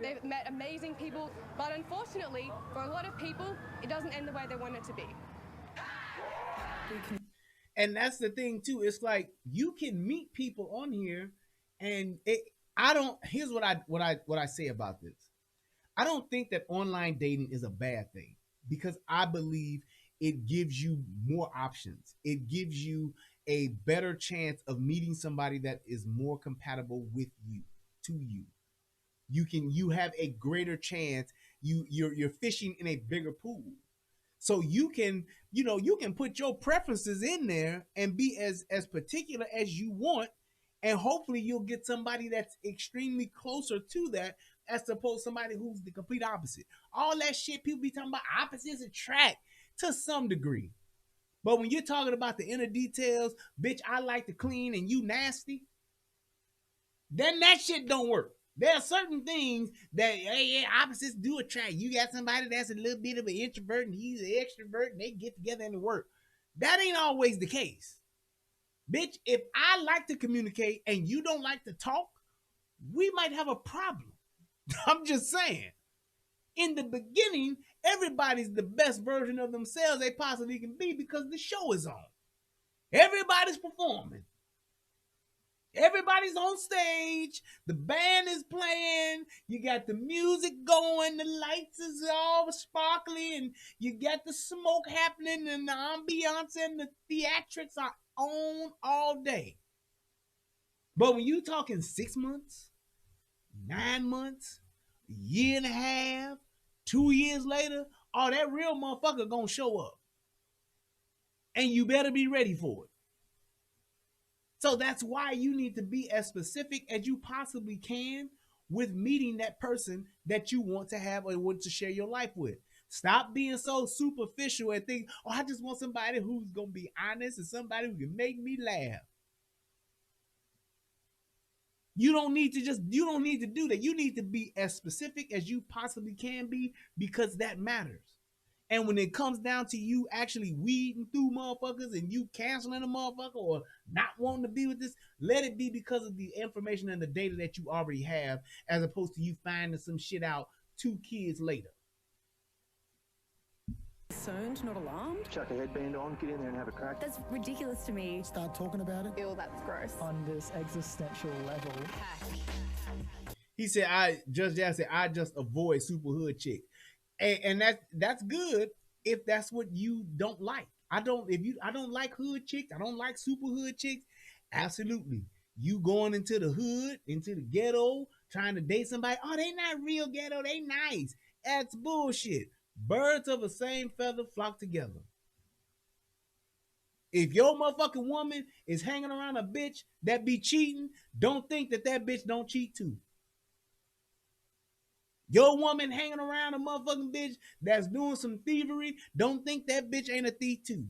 they've met amazing people, but unfortunately, for a lot of people, it doesn't end the way they want it to be. And that's the thing too. It's like you can meet people on here, and here's what I say about this. I don't think that online dating is a bad thing because I believe it gives you more options. It gives you a better chance of meeting somebody that is more compatible with you, to you. You have a greater chance. You're fishing in a bigger pool. So you can put your preferences in there and be as particular as you want, and hopefully you'll get somebody that's extremely closer to that as opposed to somebody who's the complete opposite. All that shit people be talking about, opposites attract to some degree. But when you're talking about the inner details, bitch, I like to clean and you nasty, then that shit don't work. There are certain things that opposites do attract. You got somebody that's a little bit of an introvert and he's an extrovert and they get together and work. That ain't always the case. Bitch, if I like to communicate and you don't like to talk, we might have a problem. I'm just saying. In the beginning, everybody's the best version of themselves they possibly can be because the show is on. Everybody's performing. Everybody's on stage. The band is playing. You got the music going. The lights is all sparkly. And you got the smoke happening. And the ambiance and the theatrics are on all day. But when you talking 6 months, 9 months, a year and a half, 2 years later, that real motherfucker gonna show up. And you better be ready for it. So that's why you need to be as specific as you possibly can with meeting that person that you want to have or want to share your life with. Stop being so superficial and think, I just want somebody who's going to be honest and somebody who can make me laugh. You don't need to do that. You need to be as specific as you possibly can be because that matters. And when it comes down to you actually weeding through motherfuckers and you canceling a motherfucker or not wanting to be with this, let it be because of the information and the data that you already have, as opposed to you finding some shit out 2 kids later. Concerned, not alarmed. Chuck a headband on, get in there and have a crack. That's ridiculous to me. Start talking about it. Ew, that's gross. On this existential level. He said, I just avoid super hood chick. And that's good if that's what you don't like. I don't like hood chicks. I don't like super hood chicks. Absolutely. You going into the hood, into the ghetto, trying to date somebody. They not real ghetto. They nice. That's bullshit. Birds of the same feather flock together. If your motherfucking woman is hanging around a bitch that be cheating, don't think that bitch don't cheat too. Your woman hanging around a motherfucking bitch that's doing some thievery, don't think that bitch ain't a thief too.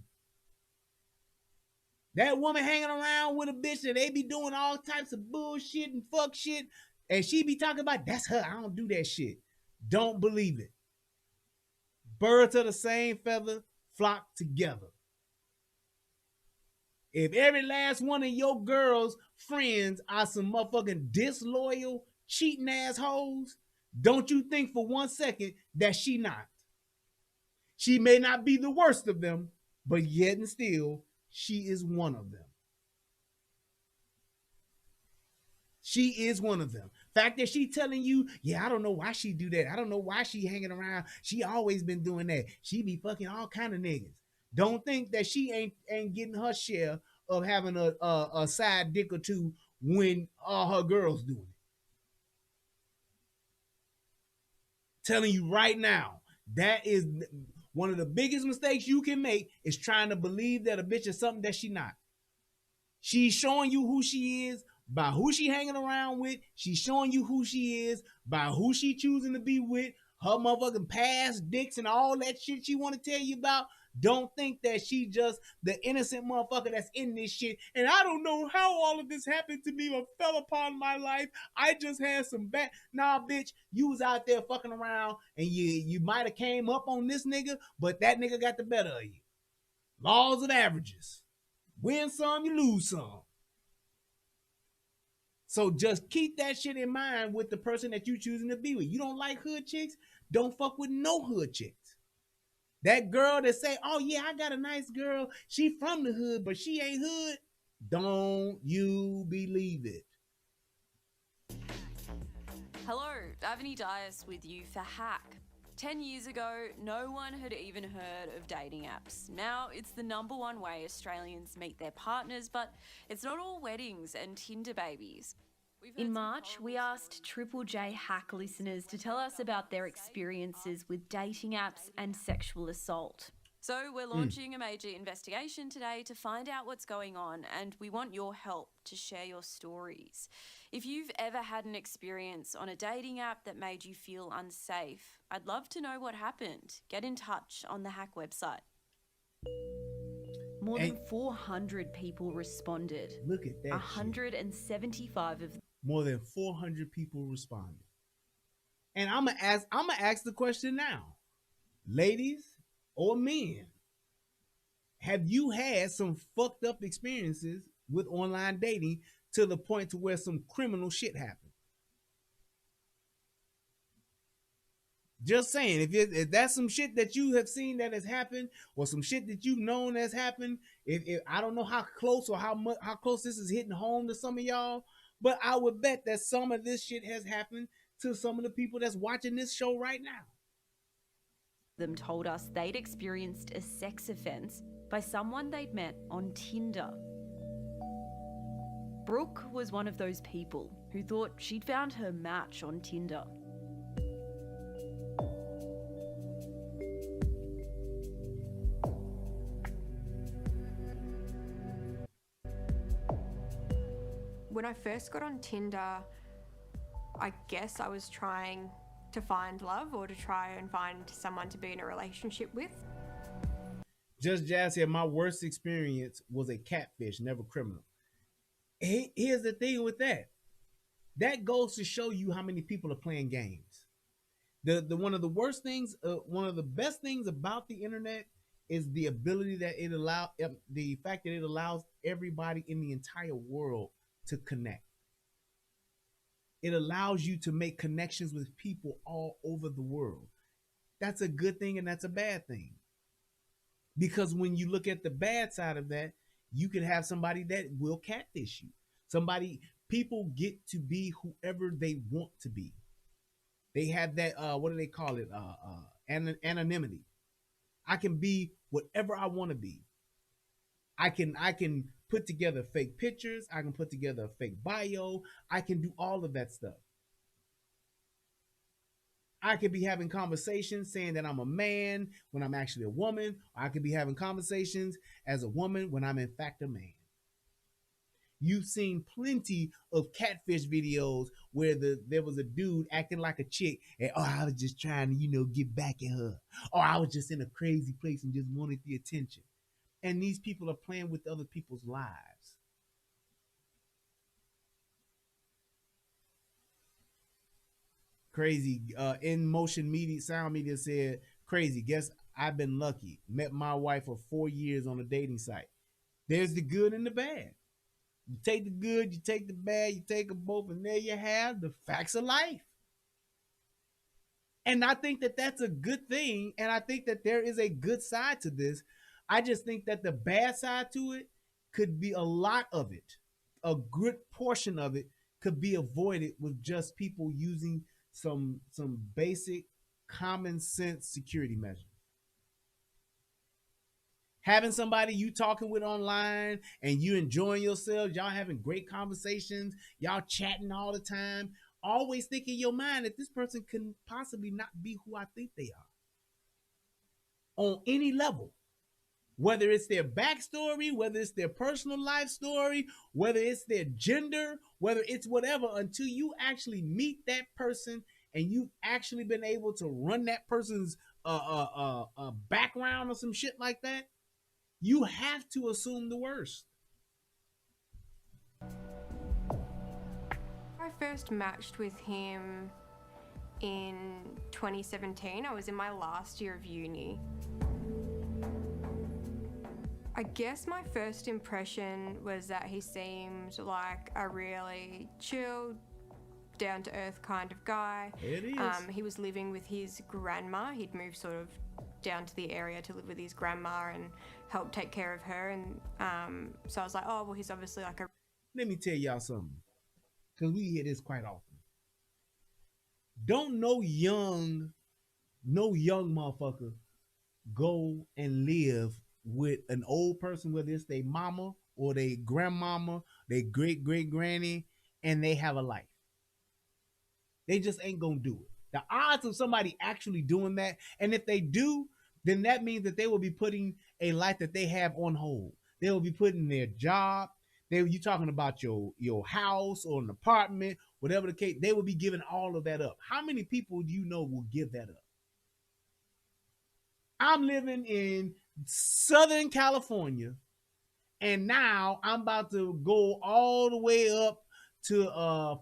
That woman hanging around with a bitch that they be doing all types of bullshit and fuck shit, and she be talking about, that's her, I don't do that shit. Don't believe it. Birds of the same feather flock together. If every last one of your girls' friends are some motherfucking disloyal, cheating assholes, don't you think for 1 second that she not. She may not be the worst of them, but yet and still, she is one of them. She is one of them. Fact that she telling you, yeah, I don't know why she do that. I don't know why she hanging around. She always been doing that. She be fucking all kind of niggas. Don't think that she ain't getting her share of having a side dick or two when all her girls doing it. Telling you right now, that is one of the biggest mistakes you can make, is trying to believe that a bitch is something that she not. She's showing you who she is by who she hanging around with. She's showing you who she is by who she choosing to be with. Her motherfucking past dicks and all that shit she want to tell you about. Don't think that she just the innocent motherfucker that's in this shit. And I don't know how all of this happened to me or fell upon my life. I just had some bad. Nah, bitch, you was out there fucking around and you might have came up on this nigga, but that nigga got the better of you. Laws of averages. Win some, you lose some. So just keep that shit in mind with the person that you choosing to be with. You don't like hood chicks? Don't fuck with no hood chicks. That girl that say, oh yeah, I got a nice girl. She from the hood, but she ain't hood. Don't you believe it. Hello, Avani Dias with you for Hack. 10 years ago, no one had even heard of dating apps. Now it's the #1 way Australians meet their partners, but it's not all weddings and Tinder babies. In March, we asked Triple J Hack listeners to tell us about their experiences with dating apps and sexual assault. So we're launching a major investigation today to find out what's going on, and we want your help to share your stories. If you've ever had an experience on a dating app that made you feel unsafe, I'd love to know what happened. Get in touch on the Hack website. More than 400 people responded. Look at that 175 of them. More than 400 people responded. And I'm gonna ask the question now. Ladies or men, have you had some fucked up experiences with online dating to the point to where some criminal shit happened? Just saying, if that's some shit that you have seen that has happened, or some shit that you've known has happened, if I don't know how close or how close this is hitting home to some of y'all, but I would bet that some of this shit has happened to some of the people that's watching this show right now. Them told us they'd experienced a sex offence by someone they'd met on Tinder. Brooke was one of those people who thought she'd found her match on Tinder. When I first got on Tinder, I guess I was trying to find love or to try and find someone to be in a relationship with. Just Jazz said, my worst experience was a catfish, never criminal. Here's the thing with that. That goes to show you how many people are playing games. The one of the worst things, one of the best things about the internet is the ability that the fact that it allows everybody in the entire world to connect. It allows you to make connections with people all over the world. That's a good thing and that's a bad thing. Because when you look at the bad side of that, you can have somebody that will catfish you. People get to be whoever they want to be. They have that, what do they call it? Anonymity. I can be whatever I want to be. I can put together fake pictures. I can put together a fake bio. I can do all of that stuff. I could be having conversations saying that I'm a man when I'm actually a woman. Or I could be having conversations as a woman when I'm in fact a man. You've seen plenty of catfish videos where there was a dude acting like a chick and, oh, I was just trying to, get back at her. Or I was just in a crazy place and just wanted the attention. And these people are playing with other people's lives. Crazy. In motion media, sound media said, crazy. Guess I've been lucky. Met my wife for 4 years on a dating site. There's the good and the bad. You take the good, you take the bad, you take them both, and there you have the facts of life. And I think that that's a good thing, and I think that there is a good side to this. I just think that the bad side to it could be a lot of it. A good portion of it could be avoided with just people using some basic common sense security measures. Having somebody you talking with online and you enjoying yourselves, y'all having great conversations, y'all chatting all the time, always think in your mind that this person can possibly not be who I think they are. On any level. Whether it's their backstory, whether it's their personal life story, whether it's their gender, whether it's whatever, until you actually meet that person and you've actually been able to run that person's background or some shit like that, you have to assume the worst. I first matched with him in 2017. I was in my last year of uni. I guess my first impression was that he seemed like a really chill, down-to-earth kind of guy. It is. He was living with his grandma. He'd moved sort of down to the area to live with his grandma and help take care of her. And so I was like, oh, well, he's obviously like a... Let me tell y'all something, because we hear this quite often. Don't no young motherfucker go and live with an old person, whether it's their mama or their grandmama, their great-great-granny, and they have a life. They just ain't gonna do it. The odds of somebody actually doing that, and if they do, then that means that they will be putting a life that they have on hold. They will be putting their job. You talking about your house or an apartment, whatever the case, they will be giving all of that up. How many people do you know will give that up? I'm living in Southern California, and now I'm about to go all the way up to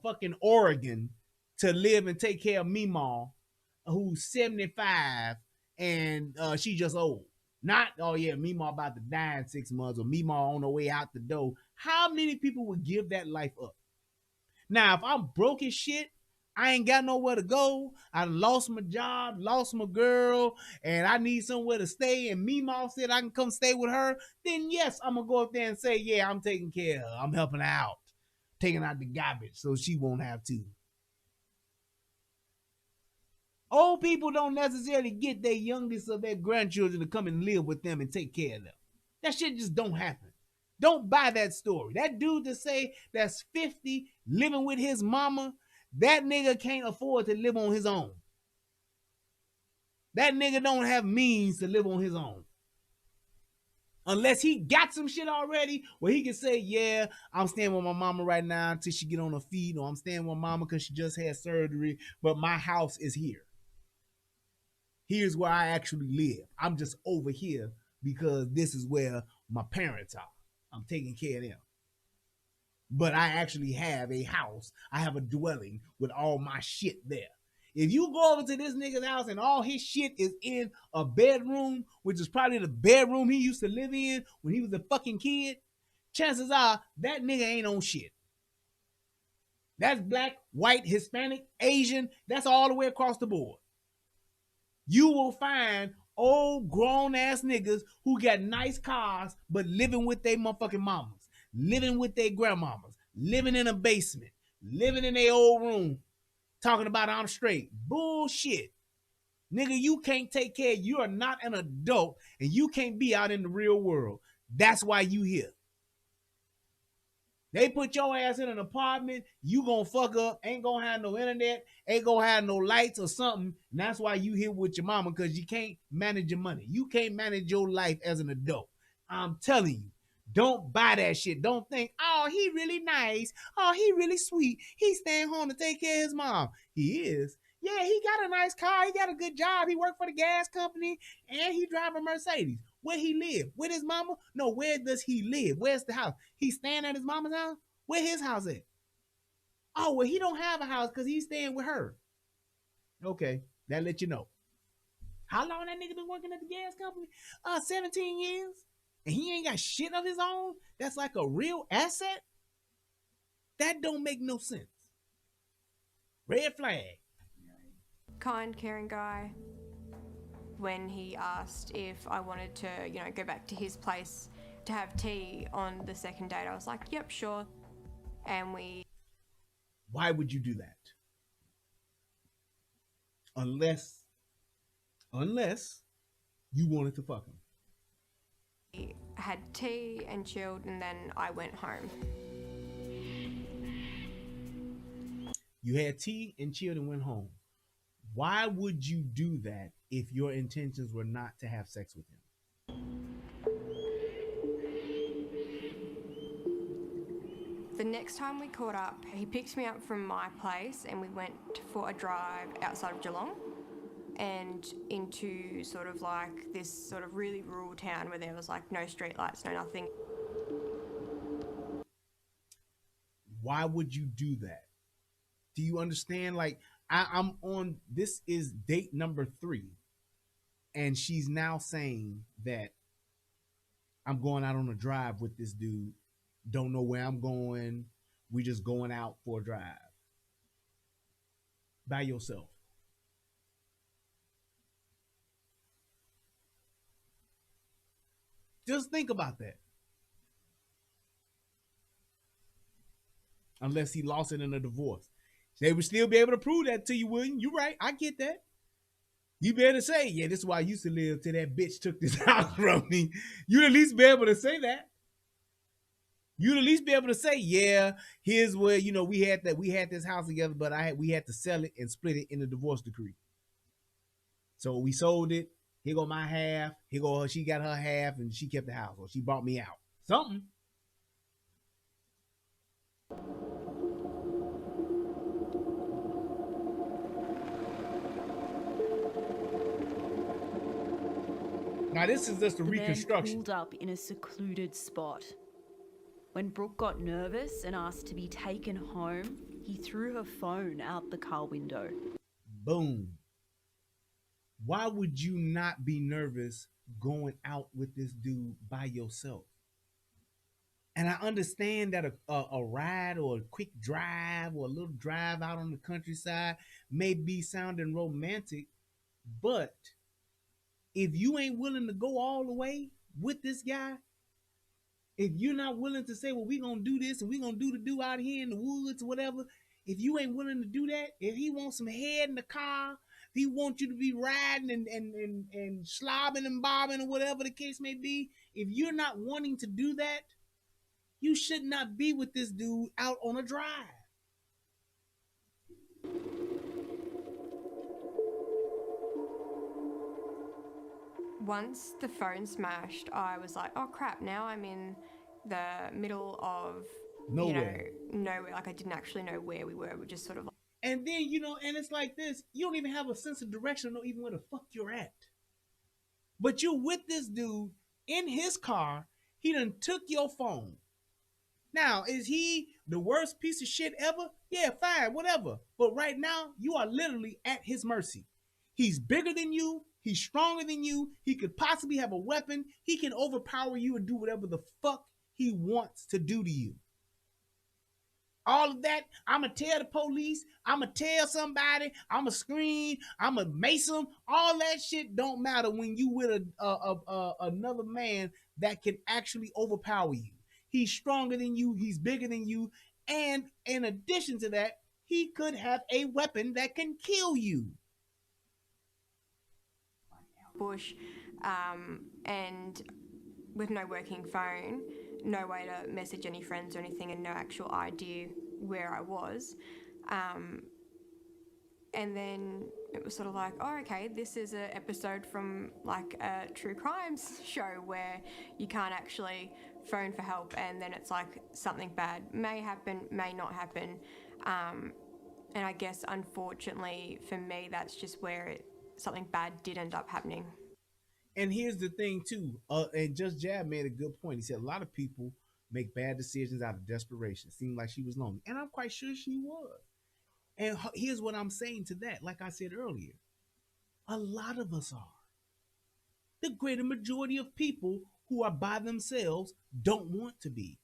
fucking Oregon to live and take care of Meemaw, who's 75 and she just old. Not, oh yeah, Meemaw about to die in 6 months or Meemaw on her way out the door. How many people would give that life up? Now, if I'm broke as shit, I ain't got nowhere to go, I lost my job, lost my girl, and I need somewhere to stay, and Meemaw said I can come stay with her, then yes, I'm going to go up there and say, yeah, I'm taking care of her. I'm helping her out, taking out the garbage so she won't have to. Old people don't necessarily get their youngest or their grandchildren to come and live with them and take care of them. That shit just don't happen. Don't buy that story. That dude to say that's 50 living with his mama, that nigga can't afford to live on his own. That nigga don't have means to live on his own. Unless he got some shit already where he can say, yeah, I'm staying with my mama right now until she get on her feet, or I'm staying with mama because she just had surgery, but my house is here. Here's where I actually live. I'm just over here because this is where my parents are. I'm taking care of them. But I actually have a house. I have a dwelling with all my shit there. If you go over to this nigga's house and all his shit is in a bedroom, which is probably the bedroom he used to live in when he was a fucking kid, chances are that nigga ain't on shit. That's black, white, Hispanic, Asian. That's all the way across the board. You will find old grown-ass niggas who got nice cars but living with their motherfucking mamas, living with their grandmamas, living in a basement, living in their old room, talking about I'm straight. Bullshit. Nigga, you can't take care. You are not an adult and you can't be out in the real world. That's why you here. They put your ass in an apartment, you gonna fuck up, ain't gonna have no internet, ain't gonna have no lights or something, and that's why you here with your mama, because you can't manage your money. You can't manage your life as an adult. I'm telling you, Don't buy that shit. Don't think, oh, he really nice. Oh, he really sweet. He's staying home to take care of his mom. He is. Yeah, he got a nice car. He got a good job. He worked for the gas company, and he drive a Mercedes. Where he live? With his mama? No, where does he live? Where's the house? He's staying at his mama's house? Where his house at? Oh, well, he don't have a house because he's staying with her. Okay, that let you know. How long that nigga been working at the gas company? 17 years. And he ain't got shit of his own? That's like a real asset? That don't make no sense. Red flag. Kind, caring guy. When he asked if I wanted to, go back to his place to have tea on the second date, I was like, yep, sure. And we... Why would you do that? Unless you wanted to fuck him. We had tea and chilled, and then I went home. You had tea and chilled and went home. Why would you do that if your intentions were not to have sex with him? The next time we caught up, he picked me up from my place and we went for a drive outside of Geelong and into sort of like this sort of really rural town where there was like no street lights, no nothing. Why would you do that? Do you understand? Like, I'm on, this is date number 3. And she's now saying that I'm going out on a drive with this dude. Don't know where I'm going. We just going out for a drive. By yourself. Just think about that. Unless he lost it in a divorce. They would still be able to prove that to you, wouldn't you? Right. I get that. You better say, yeah, this is why I used to live till that bitch took this house from me. You'd at least be able to say that. You'd at least be able to say, yeah, here's where, we had this house together, but we had to sell it and split it in the divorce decree. So we sold it. Here go my half. Here go her. She got her half and she kept the house, or she bought me out. Something. Now this is just a reconstruction. Man pulled up in a secluded spot. When Brooke got nervous and asked to be taken home, he threw her phone out the car window. Boom. Why would you not be nervous going out with this dude by yourself? And I understand that a ride or a quick drive or a little drive out on the countryside may be sounding romantic, but if you ain't willing to go all the way with this guy, if you're not willing to say, well, we're going to do this and we're going to do out here in the woods or whatever, if you ain't willing to do that, if he wants some head in the car, if he wants you to be riding and slobbing and bobbing or whatever the case may be, if you're not wanting to do that, you should not be with this dude out on a drive. Once the phone smashed, I was like, oh crap, now I'm in the middle of nowhere. Nowhere. Like I didn't actually know where we were. We just sort of. And then, and it's like this, you don't even have a sense of direction, or even where the fuck you're at. But you're with this dude in his car. He done took your phone. Now, is he the worst piece of shit ever? Yeah, fine, whatever. But right now, you are literally at his mercy. He's bigger than you. He's stronger than you. He could possibly have a weapon. He can overpower you and do whatever the fuck he wants to do to you. All of that, I'ma tell the police, I'ma tell somebody, I'ma scream, I'ma mace them. All that shit don't matter when you with another man that can actually overpower you. He's stronger than you. He's bigger than you. And in addition to that, he could have a weapon that can kill you. Bush, and with no working phone, no way to message any friends or anything, and no actual idea where I was. And then it was sort of like, oh, okay, this is an episode from like a true crimes show where you can't actually phone for help, and then it's like something bad may happen, may not happen. And I guess, unfortunately, for me, that's just where something bad did end up happening. And here's the thing, too. And Just Jab made a good point. He said a lot of people make bad decisions out of desperation. Seemed like she was lonely. And I'm quite sure she was. And here's what I'm saying to that. Like I said earlier, a lot of us are. The greater majority of people who are by themselves don't want to be.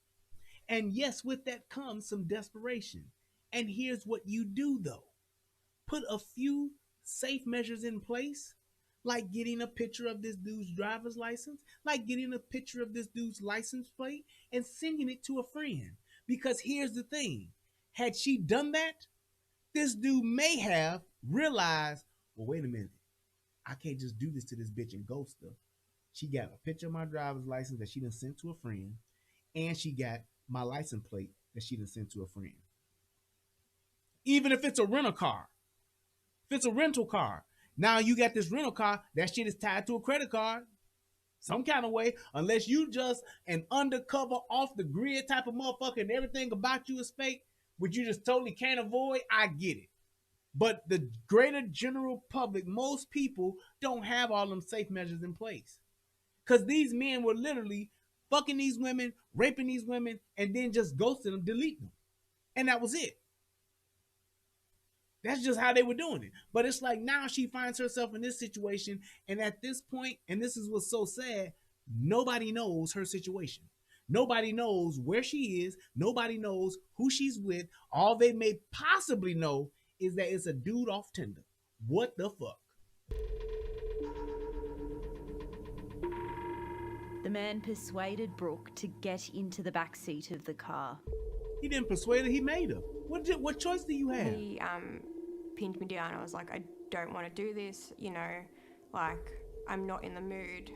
And yes, with that comes some desperation. And here's what you do, though. Put a few safe measures in place, like getting a picture of this dude's driver's license, like getting a picture of this dude's license plate and sending it to a friend. Because here's the thing. Had she done that, this dude may have realized, well, wait a minute. I can't just do this to this bitch and ghost her. She got a picture of my driver's license that she done sent to a friend, and she got my license plate that she done sent to a friend. Even if it's a rental car. If it's a rental car, now you got this rental car, that shit is tied to a credit card. Some kind of way, unless you just an undercover, off the grid type of motherfucker and everything about you is fake, which you just totally can't avoid, I get it. But the greater general public, most people don't have all them safe measures in place. Because these men were literally fucking these women, raping these women, and then just ghosting them, deleting them. And that was it. That's just how they were doing it. But it's like now she finds herself in this situation, and at this point, and this is what's so sad, nobody knows her situation. Nobody knows where she is. Nobody knows who she's with. All they may possibly know is that it's a dude off Tinder. What the fuck? The man persuaded Brooke to get into the back seat of the car. He didn't persuade her, he made her. What choice do you have? He pinned me down. I was like, I don't want to do this, you know, like, I'm not in the mood.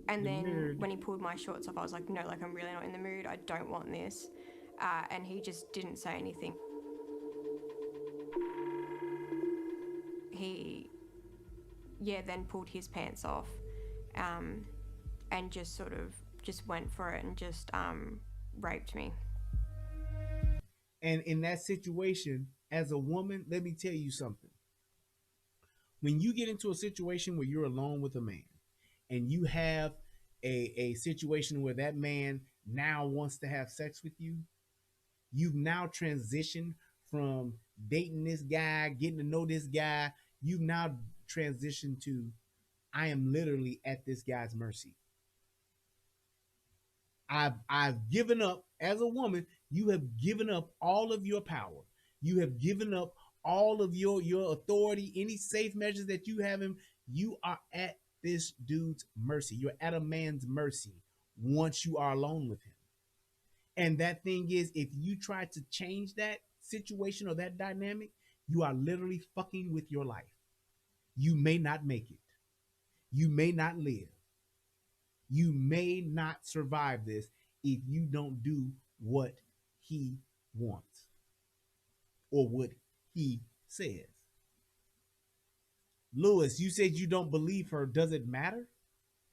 And then when he pulled my shorts off, I was like, no, like, I'm really not in the mood. I don't want this. And he just didn't say anything. He, then pulled his pants off and just sort of just went for it and just raped me. And in that situation, as a woman, let me tell you something. When you get into a situation where you're alone with a man and you have a situation where that man now wants to have sex with you, you've now transitioned from dating this guy, getting to know this guy. You've now transitioned to, I am literally at this guy's mercy. I've given up, as a woman, you have given up all of your power. You have given up all of your authority, any safe measures that you have him. You are at this dude's mercy. You're at a man's mercy once you are alone with him. And that thing is, if you try to change that situation or that dynamic, you are literally fucking with your life. You may not make it. You may not live. You may not survive this if you don't do what he wants or what he says. Lewis, you said you don't believe her. Does it matter?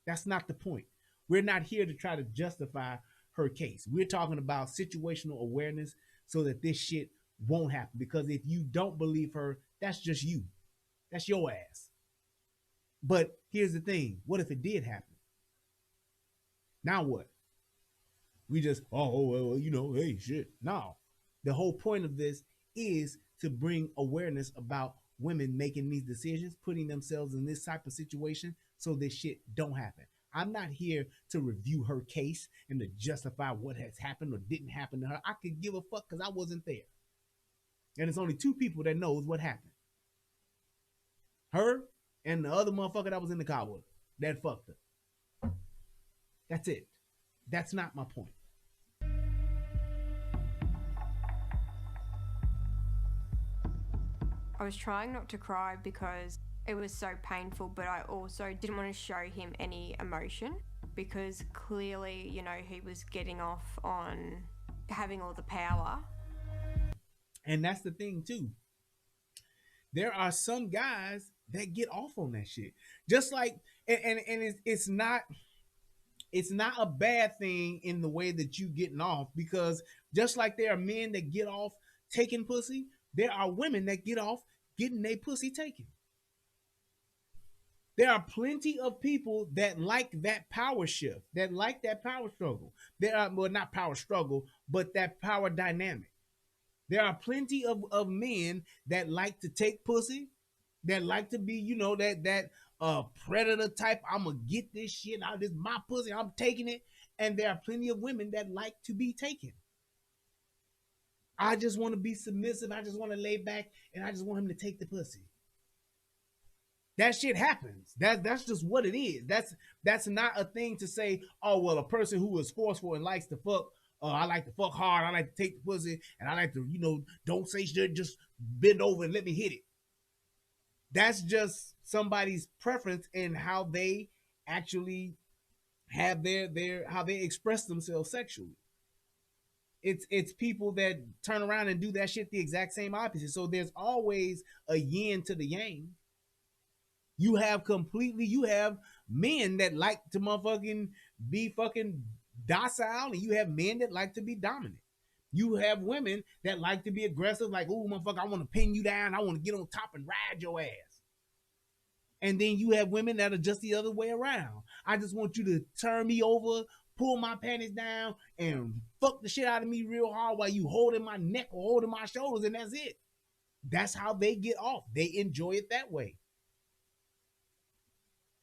That's not the point. We're not here to try to justify her case. We're talking about situational awareness so that this shit won't happen. Because if you don't believe her, that's just you. That's your ass. But here's the thing. What if it did happen? Now what? We just, well, you know, hey, shit. No. The whole point of this is to bring awareness about women making these decisions, putting themselves in this type of situation so this shit don't happen. I'm not here to review her case and to justify what has happened or didn't happen to her. I could give a fuck because I wasn't there. And it's only two people that knows what happened. Her and the other motherfucker that was in the car with her that fucked her. That's it. That's not my point. I was trying not to cry because it was so painful, but I also didn't want to show him any emotion because clearly, you know, he was getting off on having all the power. And that's the thing too. there are some guys that get off on that shit. Just like, and it's not a bad thing in the way that you getting off, because just like there are men that get off taking pussy, there are women that get off getting their pussy taken. There are plenty of people that like that power shift, that like that power struggle. There are, well, not power struggle, but that power dynamic. There are plenty of men that like to take pussy, that like to be, you know, that predator type. I'm gonna get this shit out. This my pussy. I'm taking it. And there are plenty of women that like to be taken. I just want to be submissive. I just want to lay back, and I just want him to take the pussy. That shit happens. That's just what it is. That's not a thing to say, oh, well, a person who is forceful and likes to fuck, I like to fuck hard, I like to take the pussy, and I like to, you know, don't say shit, just bend over and let me hit it. That's just somebody's preference in how they actually have their how they express themselves sexually. It's people that turn around and do that shit the exact same opposite. So there's always a yin to the yang. You have men that like to motherfucking be fucking docile, and you have men that like to be dominant. You have women that like to be aggressive, like, oh, motherfucker, I want to pin you down. I want to get on top and ride your ass. And then you have women that are just the other way around. I just want you to turn me over, pull my panties down, and fuck the shit out of me real hard while you holding my neck or holding my shoulders, and that's it. That's how they get off. They enjoy it that way.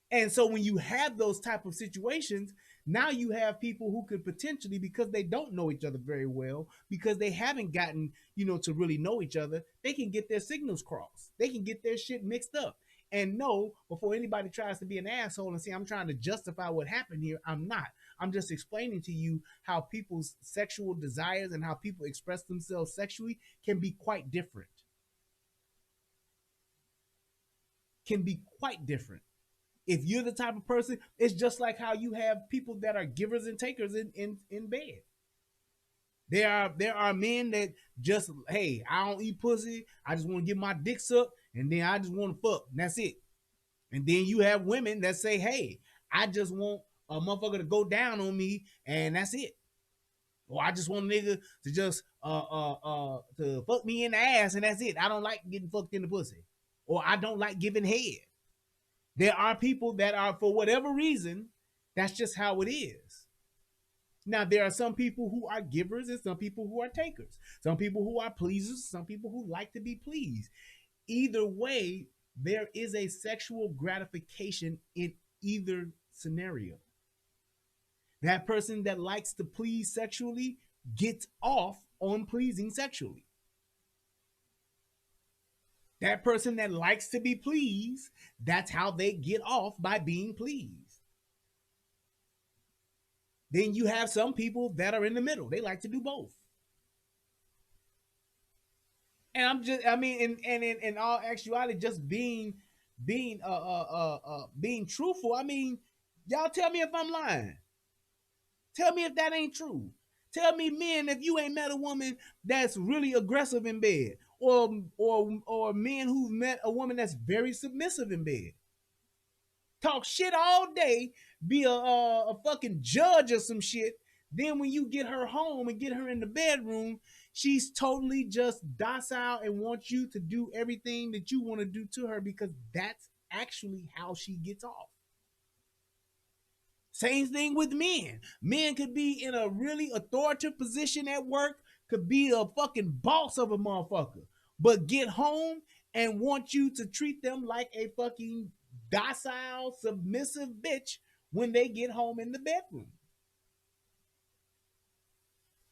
And so when you have those type of situations, now you have people who could potentially, because they don't know each other very well, because they haven't gotten, you know, to really know each other, they can get their signals crossed. They can get their shit mixed up. And no, before anybody tries to be an asshole and say, I'm trying to justify what happened here, I'm not. I'm just explaining to you how people's sexual desires and how people express themselves sexually can be quite different. Can be quite different. If you're the type of person, it's just like how you have people that are givers and takers in bed. There are men that just, hey, I don't eat pussy. I just want to get my dick sucked, and then I just want to fuck, and that's it. And then you have women that say, hey, I just want a motherfucker to go down on me, and that's it. Or I just want a nigga to just to fuck me in the ass, and that's it. I don't like getting fucked in the pussy. Or I don't like giving head. There are people that are, for whatever reason, that's just how it is. Now, there are some people who are givers and some people who are takers. Some people who are pleasers, some people who like to be pleased. Either way, there is a sexual gratification in either scenario. That person that likes to please sexually gets off on pleasing sexually. That person that likes to be pleased, that's how they get off, by being pleased. Then you have some people that are in the middle. They like to do both. And in all actuality, just being truthful. I mean, y'all tell me if I'm lying. Tell me if that ain't true. Tell me, men, if you ain't met a woman that's really aggressive in bed, or men who've met a woman that's very submissive in bed. Talk shit all day, be a fucking judge or some shit. Then when you get her home and get her in the bedroom, she's totally just docile and wants you to do everything that you want to do to her, because that's actually how she gets off. Same thing with men. Men could be in a really authoritative position at work, could be a fucking boss of a motherfucker, but get home and want you to treat them like a fucking docile, submissive bitch when they get home in the bedroom.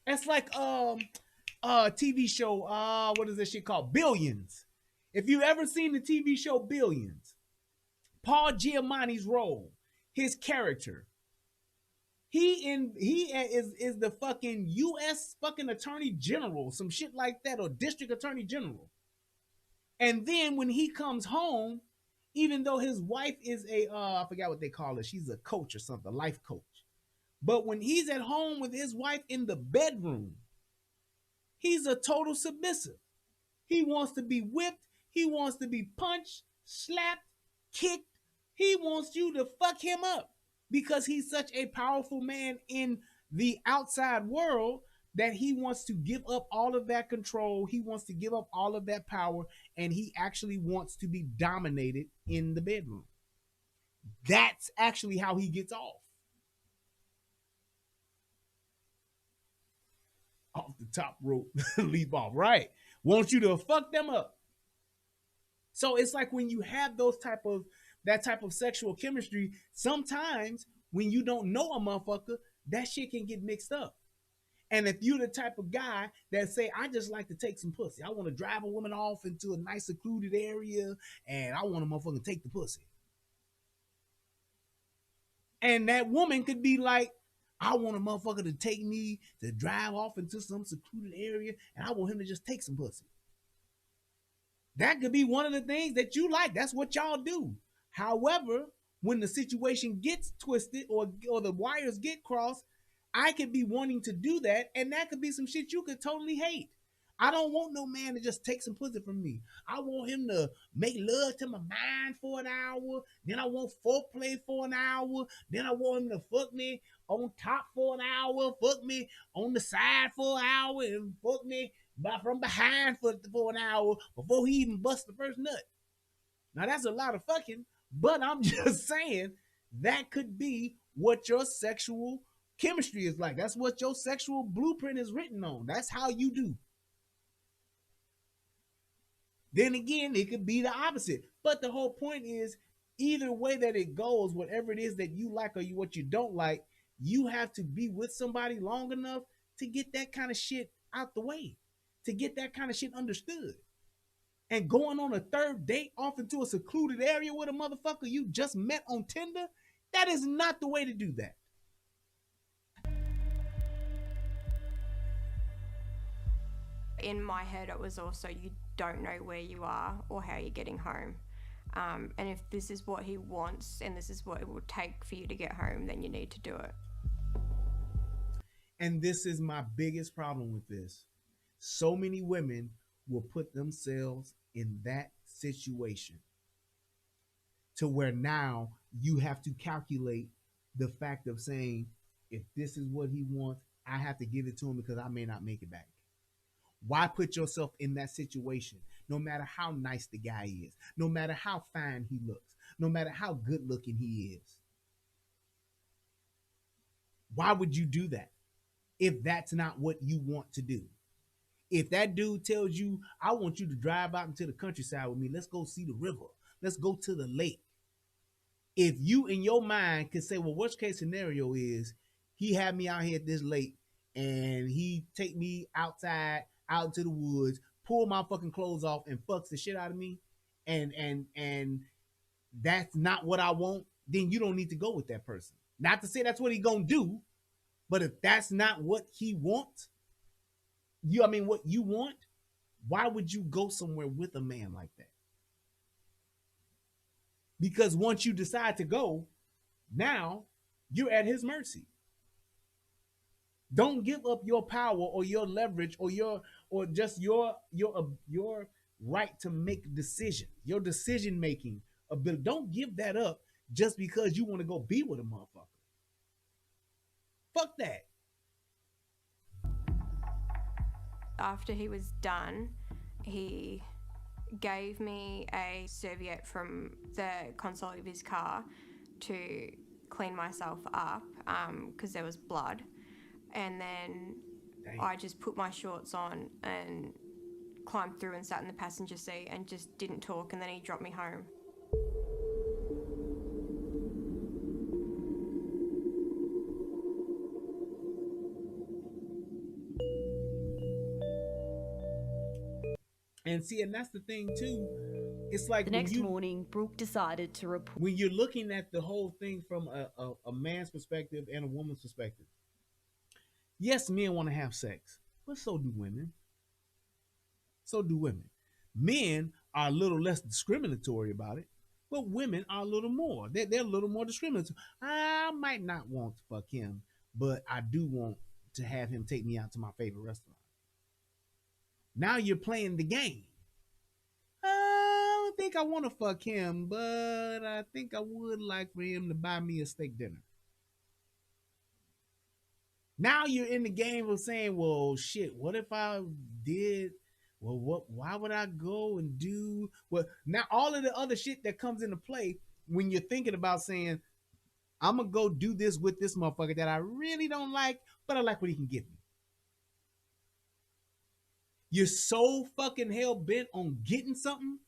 That's like TV show, what is this shit called? Billions. If you ever seen the TV show Billions, Paul Giamatti's role, his character, he is the fucking U.S. fucking Attorney General, some shit like that, or District Attorney General. And then when he comes home, even though his wife is I forgot what they call her, she's a coach or something, a life coach. But when he's at home with his wife in the bedroom, he's a total submissive. He wants to be whipped. He wants to be punched, slapped, kicked. He wants you to fuck him up because he's such a powerful man in the outside world that he wants to give up all of that control. He wants to give up all of that power, and he actually wants to be dominated in the bedroom. That's actually how he gets off. Off the top rope, leap off, right? Wants you to fuck them up. So it's like when you have that type of sexual chemistry, sometimes when you don't know a motherfucker, that shit can get mixed up. And if you're the type of guy that say, I just like to take some pussy, I want to drive a woman off into a nice secluded area and I want a motherfucker to take the pussy. And that woman could be like, I want a motherfucker to take me to drive off into some secluded area and I want him to just take some pussy. That could be one of the things that you like. That's what y'all do. However, when the situation gets twisted or the wires get crossed, I could be wanting to do that, and that could be some shit you could totally hate. I don't want no man to just take some pussy from me. I want him to make love to my mind for an hour. Then I want foreplay for an hour. Then I want him to fuck me on top for an hour, fuck me on the side for an hour, and fuck me from behind for an hour before he even busts the first nut. Now that's a lot of fucking, but I'm just saying that could be what your sexual chemistry is like. That's what your sexual blueprint is written on. That's how you do. Then again, it could be the opposite. But the whole point is, either way that it goes, whatever it is that you like or what you don't like, you have to be with somebody long enough to get that kind of shit out the way, to get that kind of shit understood. And going on a third date off into a secluded area with a motherfucker you just met on Tinder, that is not the way to do that. In my head, it was also, you don't know where you are or how you're getting home. And if this is what he wants and this is what it will take for you to get home, then you need to do it. And this is my biggest problem with this. So many women will put themselves in that situation to where now you have to calculate the fact of saying, if this is what he wants, I have to give it to him because I may not make it back. Why put yourself in that situation? No matter how nice the guy is, no matter how fine he looks, no matter how good looking he is. Why would you do that if that's not what you want to do? If that dude tells you, I want you to drive out into the countryside with me, let's go see the river, let's go to the lake. If you in your mind could say, well, worst case scenario is he had me out here at this lake and he take me outside, out to the woods, pull my fucking clothes off and fucks the shit out of me, and that's not what I want, then you don't need to go with that person. Not to say that's what he gonna do, but if that's not what he wants, what you want, why would you go somewhere with a man like that? Because once you decide to go, now you're at his mercy. Don't give up your power or your leverage or your right to make decisions, your decision making ability. Don't give that up just because you want to go be with a motherfucker. Fuck that. After he was done, he gave me a serviette from the console of his car to clean myself up because there was blood. And then I just put my shorts on and climbed through and sat in the passenger seat and just didn't talk, and then he dropped me home. And see, and that's the thing too. It's like the next morning, Brooke decided to report. When you're looking at the whole thing from a man's perspective and a woman's perspective, yes, men want to have sex, but so do women. So do women. Men are a little less discriminatory about it, but women are a little more. They're a little more discriminatory. I might not want to fuck him, but I do want to have him take me out to my favorite restaurant. Now you're playing the game. don't think I want to fuck him, but I think I would like for him to buy me a steak dinner. Now you're in the game of saying, well, shit, what if I did? Well, why would I go and do? Well, now all of the other shit that comes into play when you're thinking about saying, I'm going to go do this with this motherfucker that I really don't like, but I like what he can give me. You're so fucking hell bent on getting something.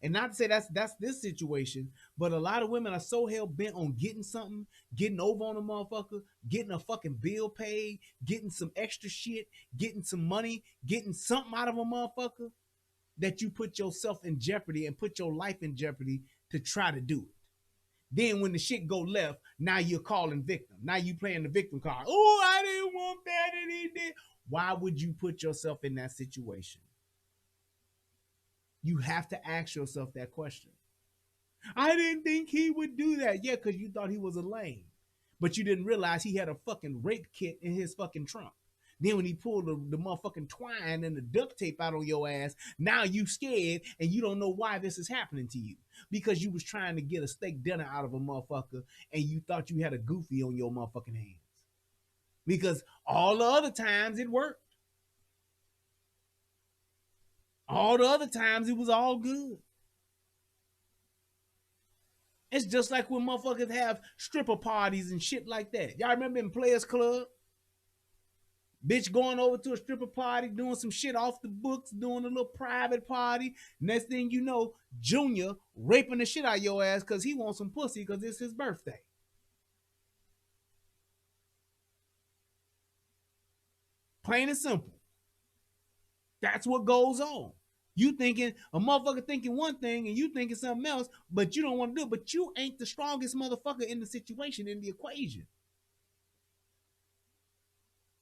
And not to say that's this situation, but a lot of women are so hell bent on getting something, getting over on a motherfucker, getting a fucking bill paid, getting some extra shit, getting some money, getting something out of a motherfucker, that you put yourself in jeopardy and put your life in jeopardy to try to do it. Then when the shit go left, now you're calling victim. Now you playing the victim card. Oh, I didn't want that and he did. Why would you put yourself in that situation? You have to ask yourself that question. I didn't think he would do that. Yeah, because you thought he was a lame. But you didn't realize he had a fucking rape kit in his fucking trunk. Then when he pulled the motherfucking twine and the duct tape out on your ass, now you scared and you don't know why this is happening to you. Because you was trying to get a steak dinner out of a motherfucker and you thought you had a goofy on your motherfucking hands. Because all the other times it worked. All the other times it was all good. It's just like when motherfuckers have stripper parties and shit like that. Y'all remember in Players Club? Bitch going over to a stripper party, doing some shit off the books, doing a little private party. Next thing you know, Junior raping the shit out of your ass because he wants some pussy because it's his birthday. Plain and simple. That's what goes on. You thinking, a motherfucker thinking one thing and you thinking something else, but you don't want to do it. But you ain't the strongest motherfucker in the situation, in the equation.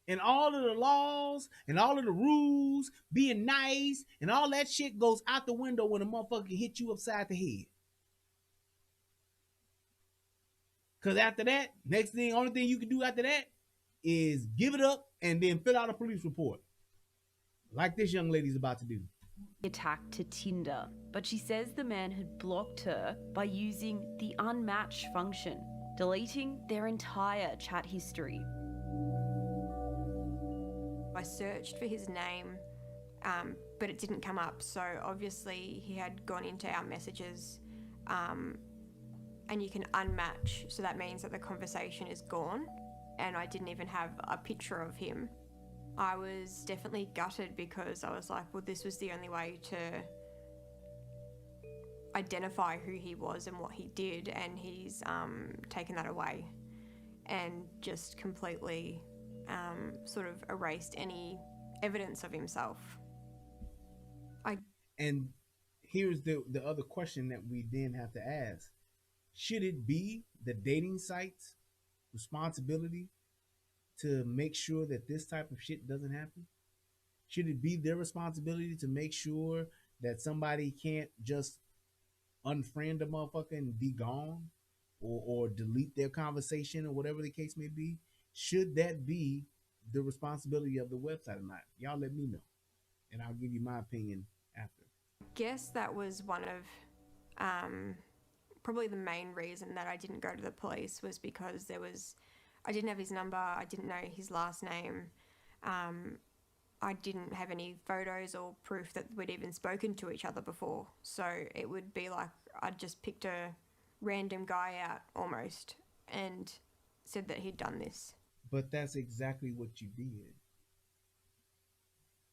And all of the laws and all of the rules, being nice and all that shit goes out the window when a motherfucker hit you upside the head. Because after that, only thing you can do after that is give it up and then fill out a police report. Like this young lady's about to do. Attack to Tinder, but she says the man had blocked her by using the unmatch function, deleting their entire chat history. I searched for his name, but it didn't come up. So obviously he had gone into our messages, and you can unmatch. So that means that the conversation is gone, and I didn't even have a picture of him. I was definitely gutted because I was like, well, this was the only way to identify who he was and what he did, and he's taken that away and just completely sort of erased any evidence of himself. And here's the other question that we then have to ask. Should it be the dating site's responsibility to make sure that this type of shit doesn't happen? Should it be their responsibility to make sure that somebody can't just unfriend a motherfucker and be gone or delete their conversation or whatever the case may be? Should that be the responsibility of the website or not? Y'all let me know, and I'll give you my opinion after. I guess that was one of probably the main reason that I didn't go to the police, was because I didn't have his number, I didn't know his last name, I didn't have any photos or proof that we'd even spoken to each other before. So it would be like I'd just picked a random guy out almost and said that he'd done this. But that's exactly what you did.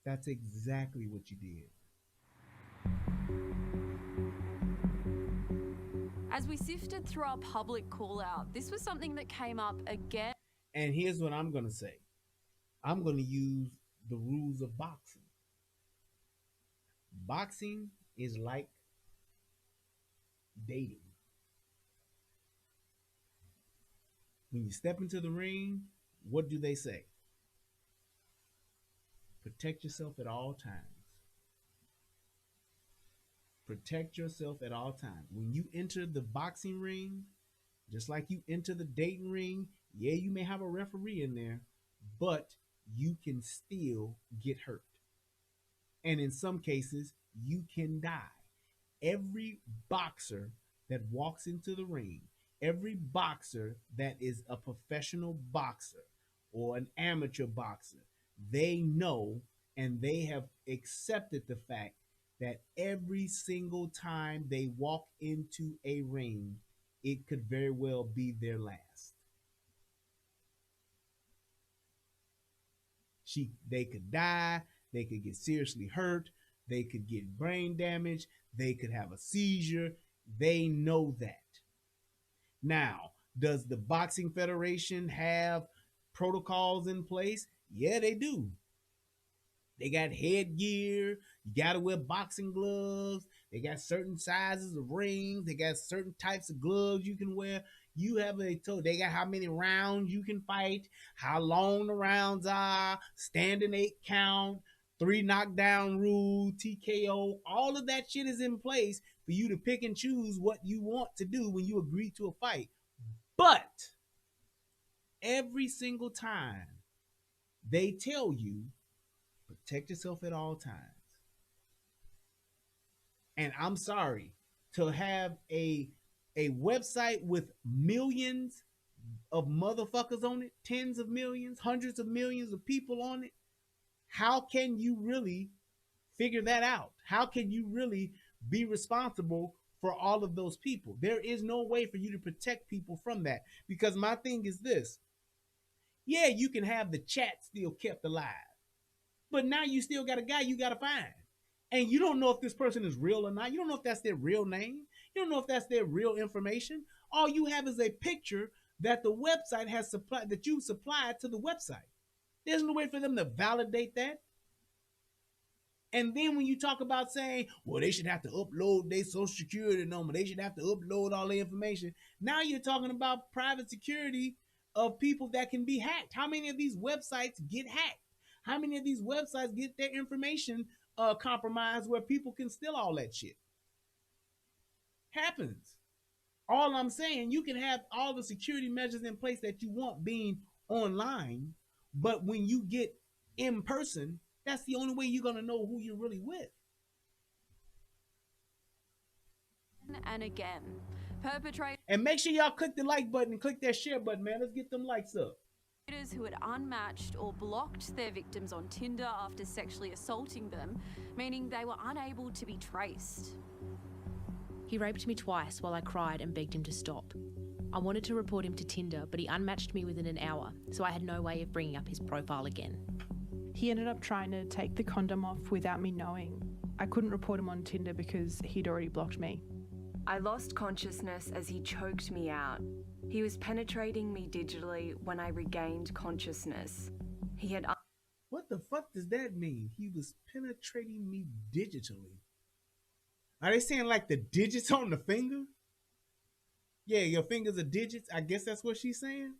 That's exactly what you did. As we sifted through our public call out, this was something that came up again. And here's what I'm going to say. I'm going to use the rules of boxing. Boxing is like dating. When you step into the ring, what do they say? Protect yourself at all times. Protect yourself at all times. When you enter the boxing ring, just like you enter the dating ring, yeah, you may have a referee in there, but you can still get hurt. And in some cases, you can die. every boxer that walks into the ring, every boxer that is a professional boxer or an amateur boxer, they know and they have accepted the fact that every single time they walk into a ring, it could very well be their last. They could die, they could get seriously hurt, they could get brain damage, they could have a seizure. They know that. Now, does the Boxing Federation have protocols in place? Yeah, they do. They got headgear. You got to wear boxing gloves. They got certain sizes of rings. They got certain types of gloves you can wear. You have they got how many rounds you can fight, how long the rounds are, standing 8 count, 3 knockdown rule, TKO. All of that shit is in place for you to pick and choose what you want to do when you agree to a fight. But every single time they tell you, protect yourself at all times. And I'm sorry, to have a website with millions of motherfuckers on it, tens of millions, hundreds of millions of people on it, how can you really figure that out? How can you really be responsible for all of those people? There is no way for you to protect people from that. Because my thing is this. Yeah, you can have the chat still kept alive. But now you still got a guy you got to find. And you don't know if this person is real or not. You don't know if that's their real name. You don't know if that's their real information. All you have is a picture that the website has supplied, that you supplied to the website. There's no way for them to validate that. And then when you talk about saying, well, they should have to upload their social security number, they should have to upload all the information. Now you're talking about private security of people that can be hacked. How many of these websites get hacked? How many of these websites get their information compromised where people can steal all that shit? Happens. All I'm saying, you can have all the security measures in place that you want being online, but when you get in person, that's the only way you're going to know who you're really with. And again, perpetrators And make sure y'all click the like button and click that share button, man. Let's get them likes up. who had unmatched or blocked their victims on Tinder after sexually assaulting them, meaning they were unable to be traced. He raped me twice while I cried and begged him to stop. I wanted to report him to Tinder, but he unmatched me within an hour, so I had no way of bringing up his profile again. He ended up trying to take the condom off without me knowing. I couldn't report him on Tinder because he'd already blocked me. I lost consciousness as he choked me out. He was penetrating me digitally when I regained consciousness. He had... What the fuck does that mean? He was penetrating me digitally. Are they saying like the digits on the finger? Yeah, your fingers are digits. I guess that's what she's saying.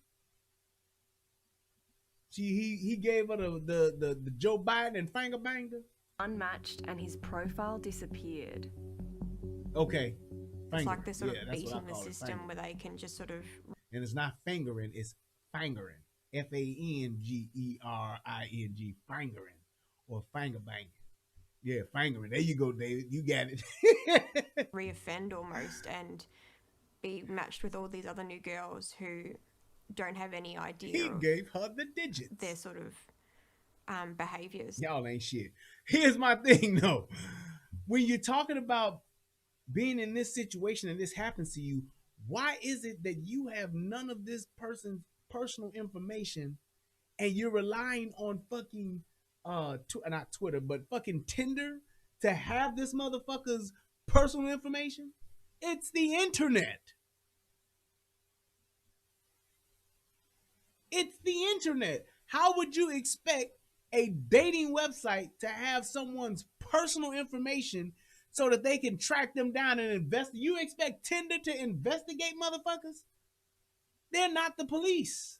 He gave her the Joe Biden finger banger. Unmatched and his profile disappeared. Okay. It's Finger. like they're sort Yeah, of that's what I beating the call it, system finger. where they can just sort of... And it's not fingering, it's fingering. Fangering. Fingering. Or finger banging. Yeah, fingering. There you go, David. You got it. reoffend almost and be matched with all these other new girls who don't have any idea He of gave her the digits. their sort of behaviors. Y'all ain't shit. Here's my thing, though. When you're talking about being in this situation and this happens to you, why is it that you have none of this person's personal information and you're relying on fucking not Twitter, but fucking Tinder to have this motherfucker's personal information? It's the internet. It's the internet. How would you expect a dating website to have someone's personal information so that they can track them down and investigate? You expect Tinder to investigate motherfuckers? They're not the police.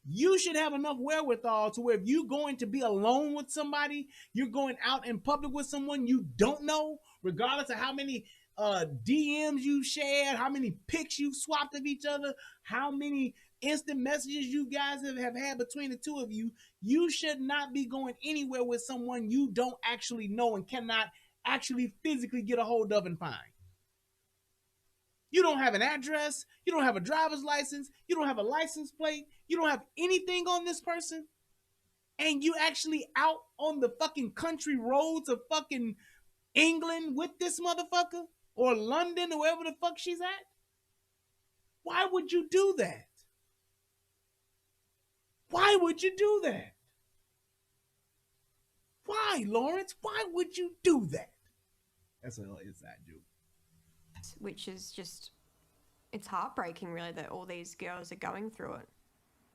You should have enough wherewithal to where if you're going to be alone with somebody, you're going out in public with someone you don't know, regardless of how many DMs you shared, how many pics you swapped of each other, how many instant messages you guys have had between the two of you, you should not be going anywhere with someone you don't actually know and cannot actually physically get a hold of and find. You don't have an address, you don't have a driver's license, you don't have a license plate, you don't have anything on this person, and you actually out on the fucking country roads of fucking England with this motherfucker, or London, or wherever the fuck she's at. Why would you do that? Why would you do that? Why, Lawrence? Why would you do that? That's an inside joke. Which is just, it's heartbreaking really that all these girls are going through it.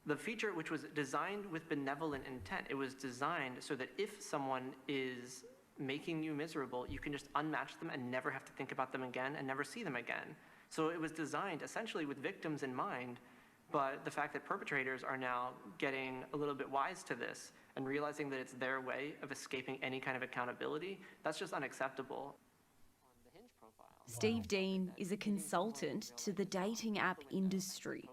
The feature, which was designed with benevolent intent, it was designed so that if someone is making you miserable, you can just unmatch them and never have to think about them again and never see them again. So it was designed essentially with victims in mind, but the fact that perpetrators are now getting a little bit wise to this and realizing that it's their way of escaping any kind of accountability, that's just unacceptable. Steve Dean is a consultant to the dating app industry.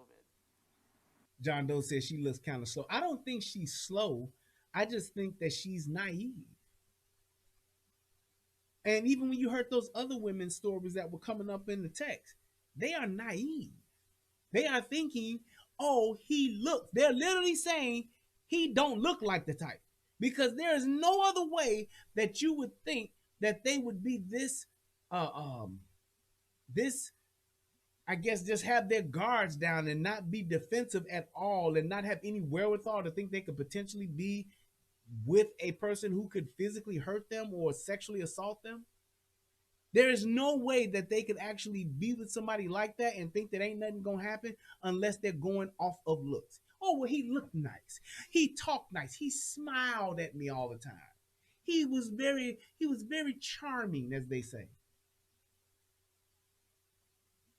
John Doe says she looks kind of slow. I don't think she's slow. I just think that she's naive. And even when you heard those other women's stories that were coming up in the text, they are naive. They are thinking, oh, he looks. They're literally saying he don't look like the type. Because there is no other way that you would think that they would be this, I guess, just have their guards down and not be defensive at all and not have any wherewithal to think they could potentially be with a person who could physically hurt them or sexually assault them. There is no way that they could actually be with somebody like that and think that ain't nothing gonna happen unless they're going off of looks. Oh, well, he looked nice. He talked nice. He smiled at me all the time. He was very charming, as they say.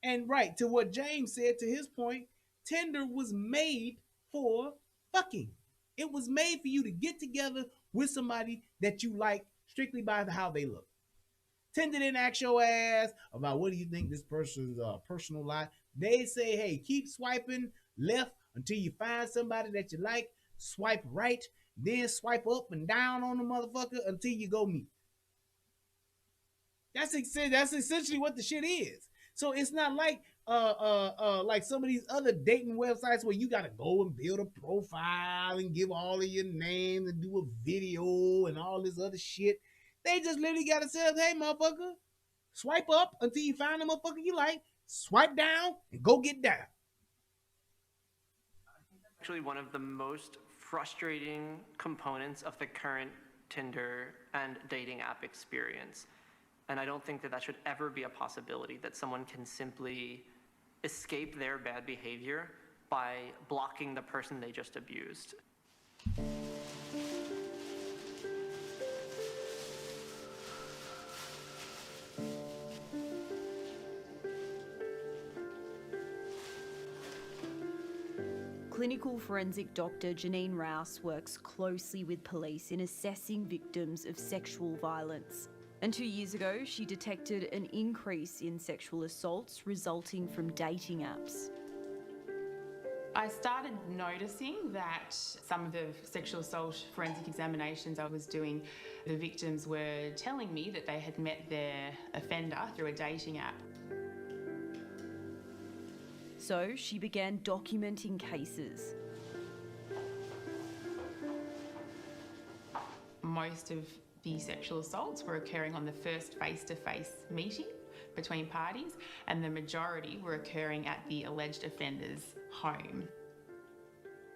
And right, to what James said, to his point, Tinder was made for fucking. It was made for you to get together with somebody that you like strictly by how they look. Tinder didn't ask your ass about what do you think this person's personal life. They say, hey, keep swiping left until you find somebody that you like. Swipe right, then swipe up and down on the motherfucker until you go meet. That's essentially what the shit is. So it's not like some of these other dating websites where you gotta go and build a profile and give all of your names and do a video and all this other shit. They just literally gotta say, hey, motherfucker, swipe up until you find the motherfucker you like, swipe down and go get down. Actually, one of the most frustrating components of the current Tinder and dating app experience. And I don't think that that should ever be a possibility, that someone can simply escape their bad behavior by blocking the person they just abused. Clinical forensic doctor Janine Rouse works closely with police in assessing victims of sexual violence. And 2 years ago, she detected an increase in sexual assaults resulting from dating apps. I started noticing that some of the sexual assault forensic examinations I was doing, the victims were telling me that they had met their offender through a dating app. So she began documenting cases. Most of the sexual assaults were occurring on the first face-to-face meeting between parties, and the majority were occurring at the alleged offender's home.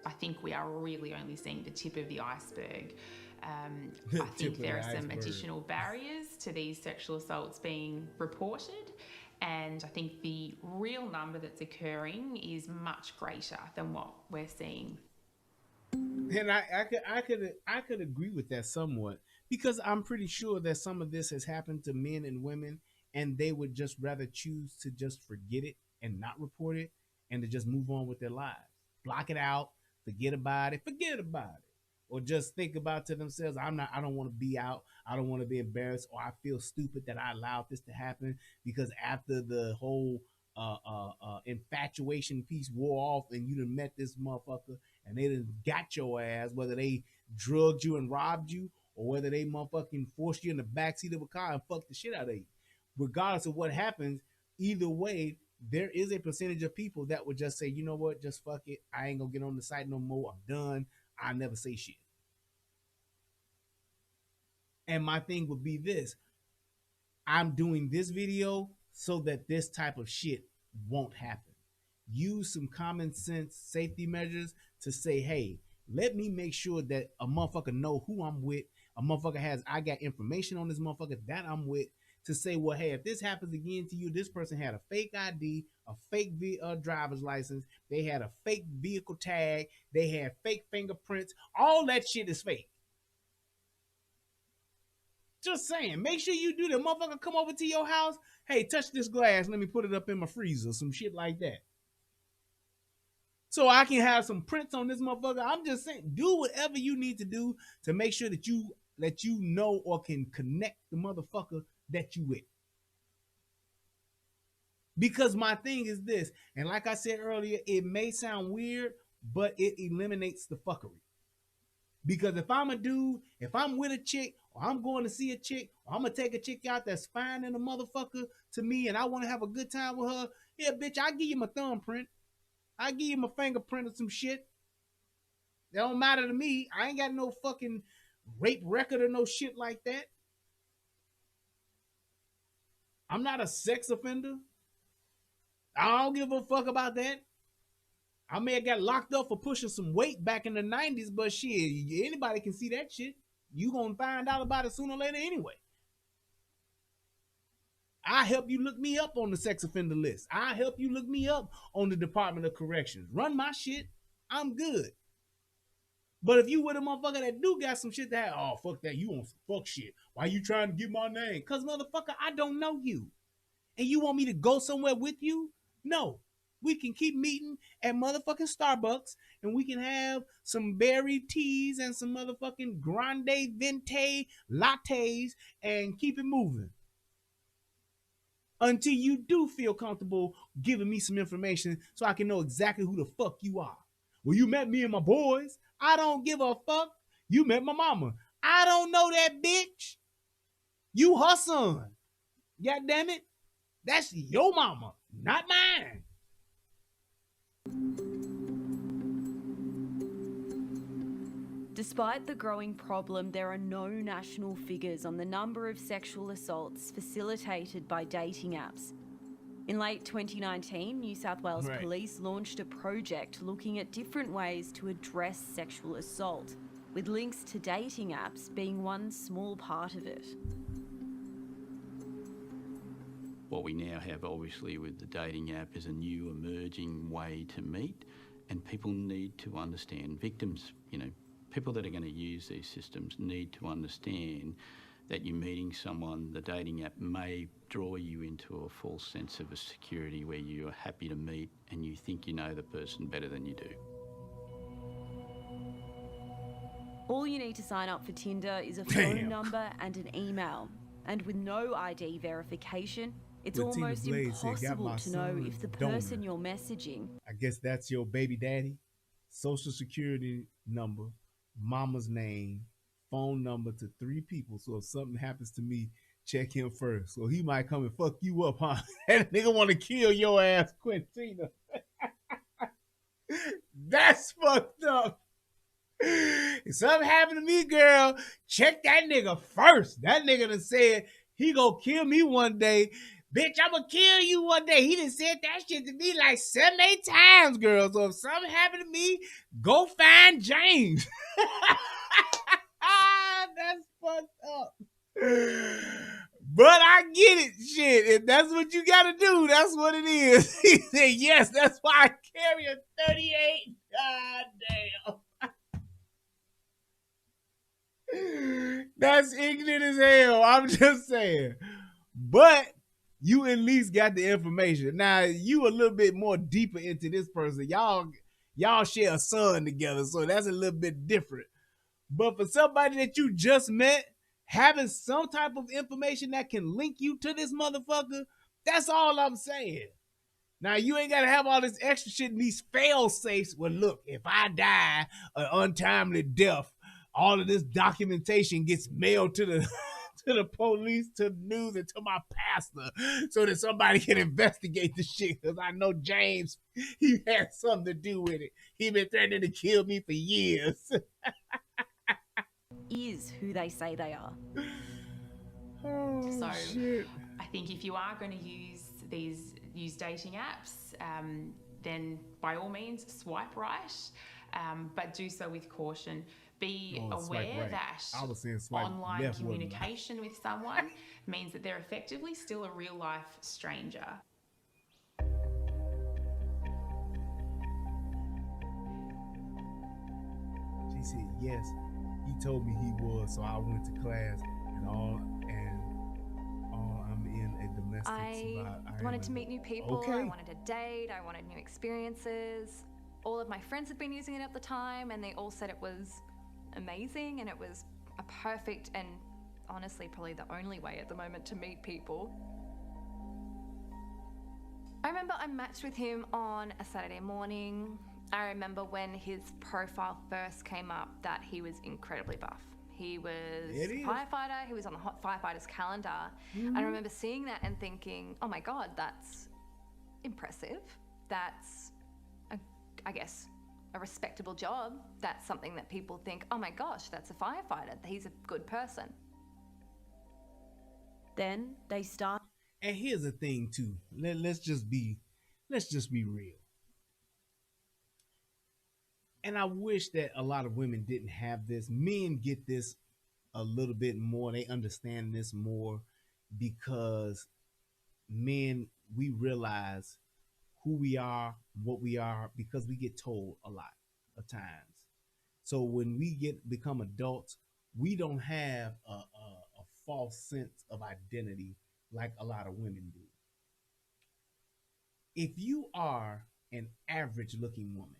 I think we are really only seeing the tip of the iceberg. I think there are some additional barriers to these sexual assaults being reported, and I think the real number that's occurring is much greater than what we're seeing. And I could agree with that somewhat, because I'm pretty sure that some of this has happened to men and women, and they would just rather choose to just forget it and not report it and to just move on with their lives. Block it out, forget about it, or just think about to themselves, I don't want to be out, I don't want to be embarrassed, or I feel stupid that I allowed this to happen, because after the whole infatuation piece wore off and you done met this motherfucker and they done got your ass, whether they drugged you and robbed you or whether they motherfucking force you in the backseat of a car and fuck the shit out of you. Regardless of what happens, either way, there is a percentage of people that would just say, you know what, just fuck it. I ain't gonna get on the site no more. I'm done. I never say shit. And my thing would be this. I'm doing this video so that this type of shit won't happen. Use some common sense safety measures to say, hey, let me make sure that a motherfucker know who I'm with. A motherfucker I got information on this motherfucker that I'm with, to say, well, hey, if this happens again to you, this person had a fake ID, a fake driver's license, they had a fake vehicle tag, they had fake fingerprints. All that shit is fake. Just saying, make sure you do that. Motherfucker come over to your house, hey, touch this glass, let me put it up in my freezer, some shit like that. So I can have some prints on this motherfucker. I'm just saying, do whatever you need to do to make sure that you know or can connect the motherfucker that you with. Because my thing is this, and like I said earlier, it may sound weird, but it eliminates the fuckery. Because if I'm a dude, if I'm with a chick, or I'm going to see a chick, or I'm going to take a chick out that's fine and a motherfucker to me, and I want to have a good time with her, yeah, bitch, I'll give you my thumbprint. I'll give you my fingerprint or some shit. That don't matter to me. I ain't got no fucking rape record or no shit like that. I'm not a sex offender. I don't give a fuck about that. I may have got locked up for pushing some weight back in the 90s, but shit, anybody can see that shit. You gonna find out about it sooner or later anyway. I help you look me up on the sex offender list. I help you look me up on the Department of Corrections. Run my shit. I'm good. But if you with a motherfucker that do got some shit that, oh, fuck that, you on some fuck shit. Why you trying to get my name? Because, motherfucker, I don't know you. And you want me to go somewhere with you? No. We can keep meeting at motherfucking Starbucks, and we can have some berry teas and some motherfucking grande venti lattes and keep it moving. Until you do feel comfortable giving me some information so I can know exactly who the fuck you are. Well, you met me and my boys. I don't give a fuck. You met my mama. I don't know that bitch. You her son. God damn it. That's your mama, not mine. Despite the growing problem, there are no national figures on the number of sexual assaults facilitated by dating apps. In late 2019, New South Wales Police launched a project looking at different ways to address sexual assault, with links to dating apps being one small part of it. What we now have, obviously, with the dating app is a new emerging way to meet, and people need to understand, victims, people that are going to use these systems need to understand that you're meeting someone, the dating app may draw you into a false sense of a security where you're happy to meet and you think you know the person better than you do. All you need to sign up for Tinder is a phone number and an email. And with no ID verification, it's almost impossible to know if the person you're messaging... I guess that's your baby daddy, social security number, mama's name, phone number to 3 people. So if something happens to me, check him first. So he might come and fuck you up, huh? That nigga want to kill your ass, Quintina. That's fucked up. If something happened to me, girl, check that nigga first. That nigga done said he gonna kill me one day. Bitch, I'm gonna kill you one day. He done said that shit to me like 7, 8 times, girl. So if something happened to me, go find James. That's fucked up. But I get it, shit. If that's what you gotta do, that's what it is. He said, yes, that's why I carry a 38. God damn. That's ignorant as hell. I'm just saying. But you at least got the information. Now, you a little bit more deeper into this person. Y'all share a son together, so that's a little bit different. But for somebody that you just met, having some type of information that can link you to this motherfucker, that's all I'm saying. Now, you ain't got to have all this extra shit in these fail safes. Well, look, if I die an untimely death, all of this documentation gets mailed to the to the police, to the news, and to my pastor, so that somebody can investigate the shit. Because I know James, he had something to do with it. He been threatening to kill me for years. Is who they say they are. Oh, So shit. I think if you are going to use dating apps, then by all means swipe right, but do so with caution. Be Swipe aware right. that I was saying swipe online left, communication with someone means that they're effectively still a real life stranger. She said yes. He told me he was, so I went to class and all I'm in a domestic. I wanted to meet new people. Okay. I wanted to date. I wanted new experiences. All of my friends had been using it at the time, and they all said it was amazing and it was a perfect and honestly probably the only way at the moment to meet people. I remember I matched with him on a Saturday morning. I remember when his profile first came up that he was incredibly buff. He was a firefighter. He was on the hot firefighters calendar. I remember seeing that and thinking, oh my God, that's impressive. That's, I guess, a respectable job. That's something that people think, oh my gosh, that's a firefighter. He's a good person. Then they start. And here's the thing too. Let's just be real. And I wish that a lot of women didn't have this. Men get this a little bit more. They understand this more because men, we realize who we are, what we are, because we get told a lot of times. So when we become adults, we don't have a false sense of identity like a lot of women do. If you are an average looking woman,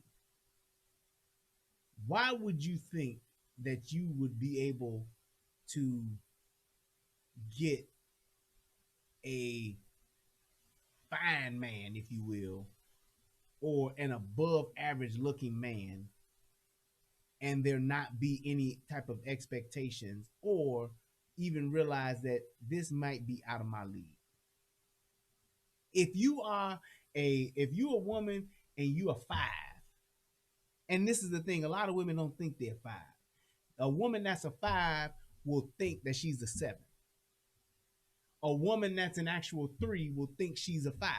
why would you think that you would be able to get a fine man, if you will, or an above average looking man, and there not be any type of expectations, or even realize that this might be out of my league? If you are a woman and you are 5, and this is the thing, a lot of women don't think they're 5. A woman that's a 5 will think that she's a 7. A woman that's an actual 3 will think she's a 5.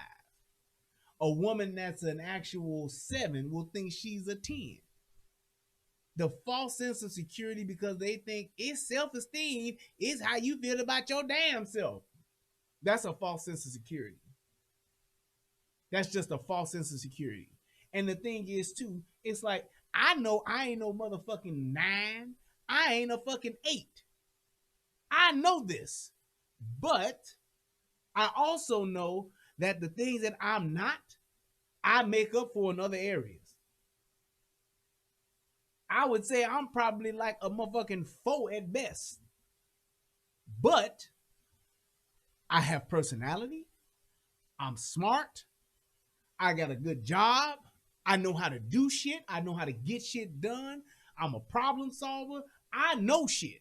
A woman that's an actual 7 will think she's a 10. The false sense of security, because they think it's self-esteem, is how you feel about your damn self. That's a false sense of security. That's just a false sense of security. And the thing is too, it's like, I know I ain't no motherfucking 9. I ain't a fucking 8. I know this. But I also know that the things that I'm not, I make up for in other areas. I would say I'm probably like a motherfucking 4 at best. But I have personality. I'm smart. I got a good job. I know how to do shit. I know how to get shit done. I'm a problem solver. I know shit.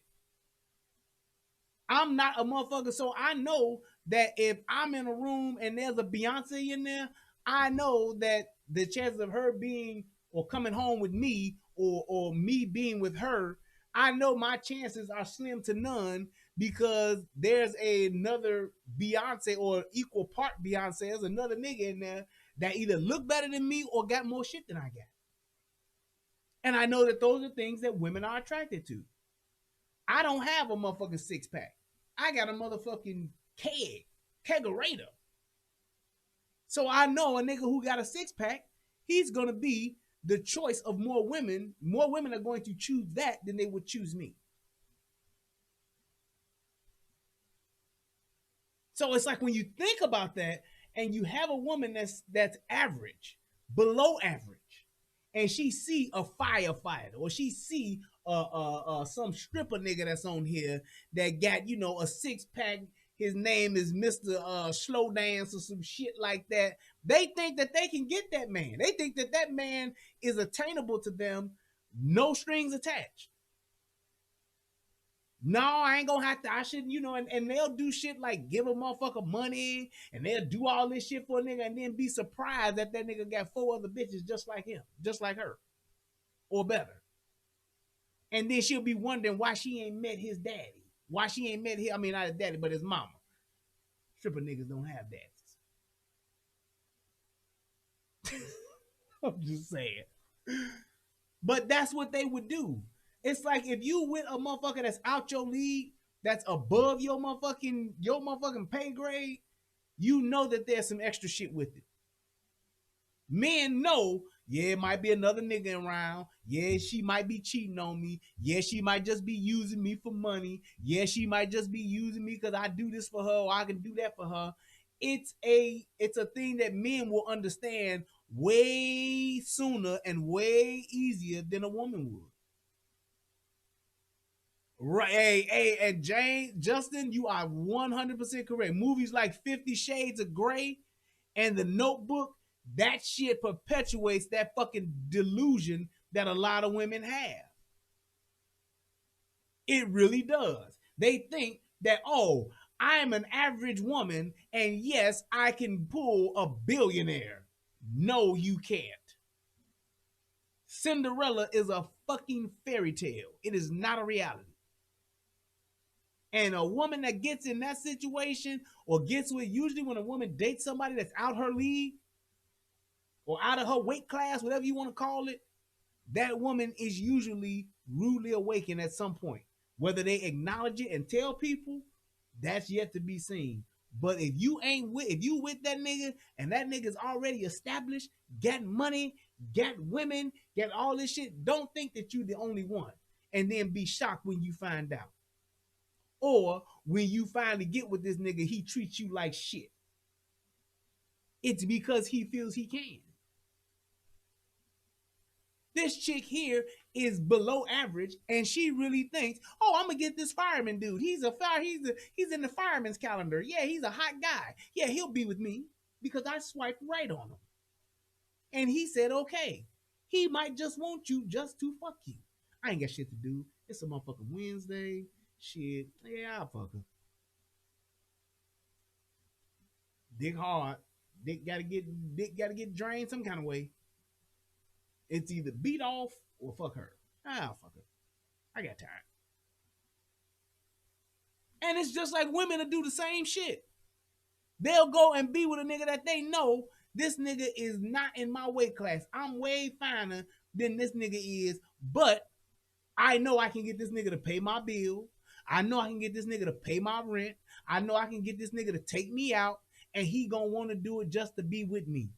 I'm not a motherfucker, so I know that if I'm in a room and there's a Beyonce in there, I know that the chances of her being or coming home with me or me being with her, I know my chances are slim to none because there's another Beyonce or equal part Beyonce. There's another nigga in there that either look better than me or got more shit than I got. And I know that those are things that women are attracted to. I don't have a motherfucking 6-pack. I got a motherfucking kegerator. So I know a nigga who got a 6-pack, he's going to be the choice of more women. More women are going to choose that than they would choose me. So it's like when you think about that and you have a woman that's average, below average, and she see a firefighter or she see some stripper nigga that's on here that got, you know, a 6-pack, his name is Mr. Slow Dance or some shit like that, they think that they can get that man. They think that that man is attainable to them, no strings attached. No, I ain't gonna have to. I shouldn't, you know, and they'll do shit like give a motherfucker money and they'll do all this shit for a nigga and then be surprised that nigga got 4 other bitches just like him, just like her, or better. And then she'll be wondering why she ain't met his daddy. Why she ain't met his, I mean, not his daddy, but his mama. Stripper niggas don't have daddies. I'm just saying. But that's what they would do. It's like if you with a motherfucker that's out your league, that's above your motherfucking pay grade, you know that there's some extra shit with it. Men know, yeah, it might be another nigga around. Yeah, she might be cheating on me. Yeah, she might just be using me for money. Yeah, she might just be using me because I do this for her or I can do that for her. It's a thing that men will understand way sooner and way easier than a woman would. Right, hey, and Justin, you are 100% correct. Movies like 50 Shades of Grey and The Notebook, that shit perpetuates that fucking delusion that a lot of women have. It really does. They think that, oh, I am an average woman, and yes, I can pull a billionaire. No, you can't. Cinderella is a fucking fairy tale. It is not a reality. And a woman that gets in that situation or gets with, usually when a woman dates somebody that's out her league or out of her weight class, whatever you want to call it, that woman is usually rudely awakened at some point. Whether they acknowledge it and tell people, that's yet to be seen. But if you with that nigga and that nigga's already established, got money, got women, got all this shit, don't think that you're the only one. And then be shocked when you find out. Or when you finally get with this nigga, he treats you like shit. It's because he feels he can. This chick here is below average, and she really thinks, oh, I'm gonna get this fireman dude. He's in the fireman's calendar. Yeah, he's a hot guy. Yeah, he'll be with me because I swiped right on him. And he said, okay. He might just want you just to fuck you. I ain't got shit to do. It's a motherfucking Wednesday. Shit, yeah, I'll fuck her. Dick hard. Dick gotta get drained some kind of way. It's either beat off or fuck her. I'll fuck her. I got time. And it's just like women to do the same shit. They'll go and be with a nigga that they know this nigga is not in my weight class. I'm way finer than this nigga is, but I know I can get this nigga to pay my bill. I know I can get this nigga to pay my rent. I know I can get this nigga to take me out, and he gonna want to do it just to be with me.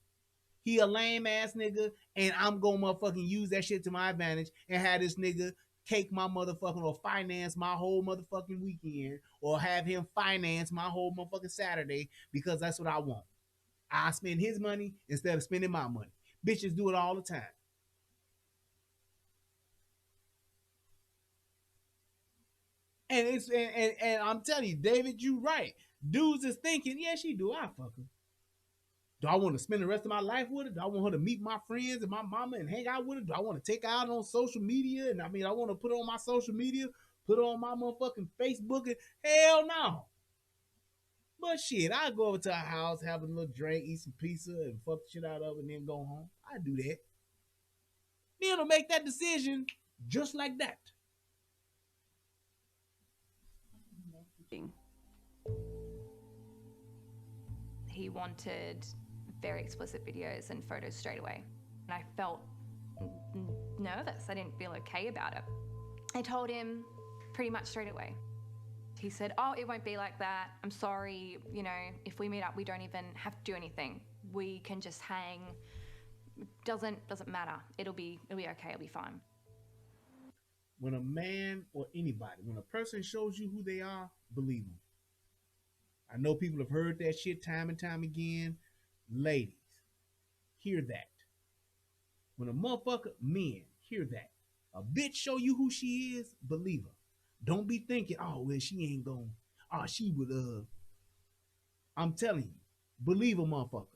He a lame ass nigga, and I'm gonna motherfucking use that shit to my advantage and have this nigga cake my motherfucking or finance my whole motherfucking weekend or have him finance my whole motherfucking Saturday because that's what I want. I spend his money instead of spending my money. Bitches do it all the time. And I'm telling you, David, you right. Dudes is thinking, yeah, she do. I fuck her. Do I want to spend the rest of my life with her? Do I want her to meet my friends and my mama and hang out with her? Do I want to take her out on social media? And I mean, I want to put her on my social media, put her on my motherfucking Facebook. And hell no. But shit, I go over to her house, have a little drink, eat some pizza, and fuck the shit out of her, and then go home. I do that. Men will make that decision just like that. He wanted very explicit videos and photos straight away. And I felt nervous. I didn't feel okay about it. I told him pretty much straight away. He said, oh, it won't be like that. I'm sorry, you know, if we meet up, we don't even have to do anything. We can just hang. Doesn't matter. It'll be okay, it'll be fine. When a man or anybody, when a person shows you who they are, believe them. I know people have heard that shit time and time again. Ladies, hear that. When a motherfucker, men, hear that. A bitch show you who she is, believe her. Don't be thinking, oh, well, she ain't going. Oh, she would, I'm telling you, believe a motherfucker.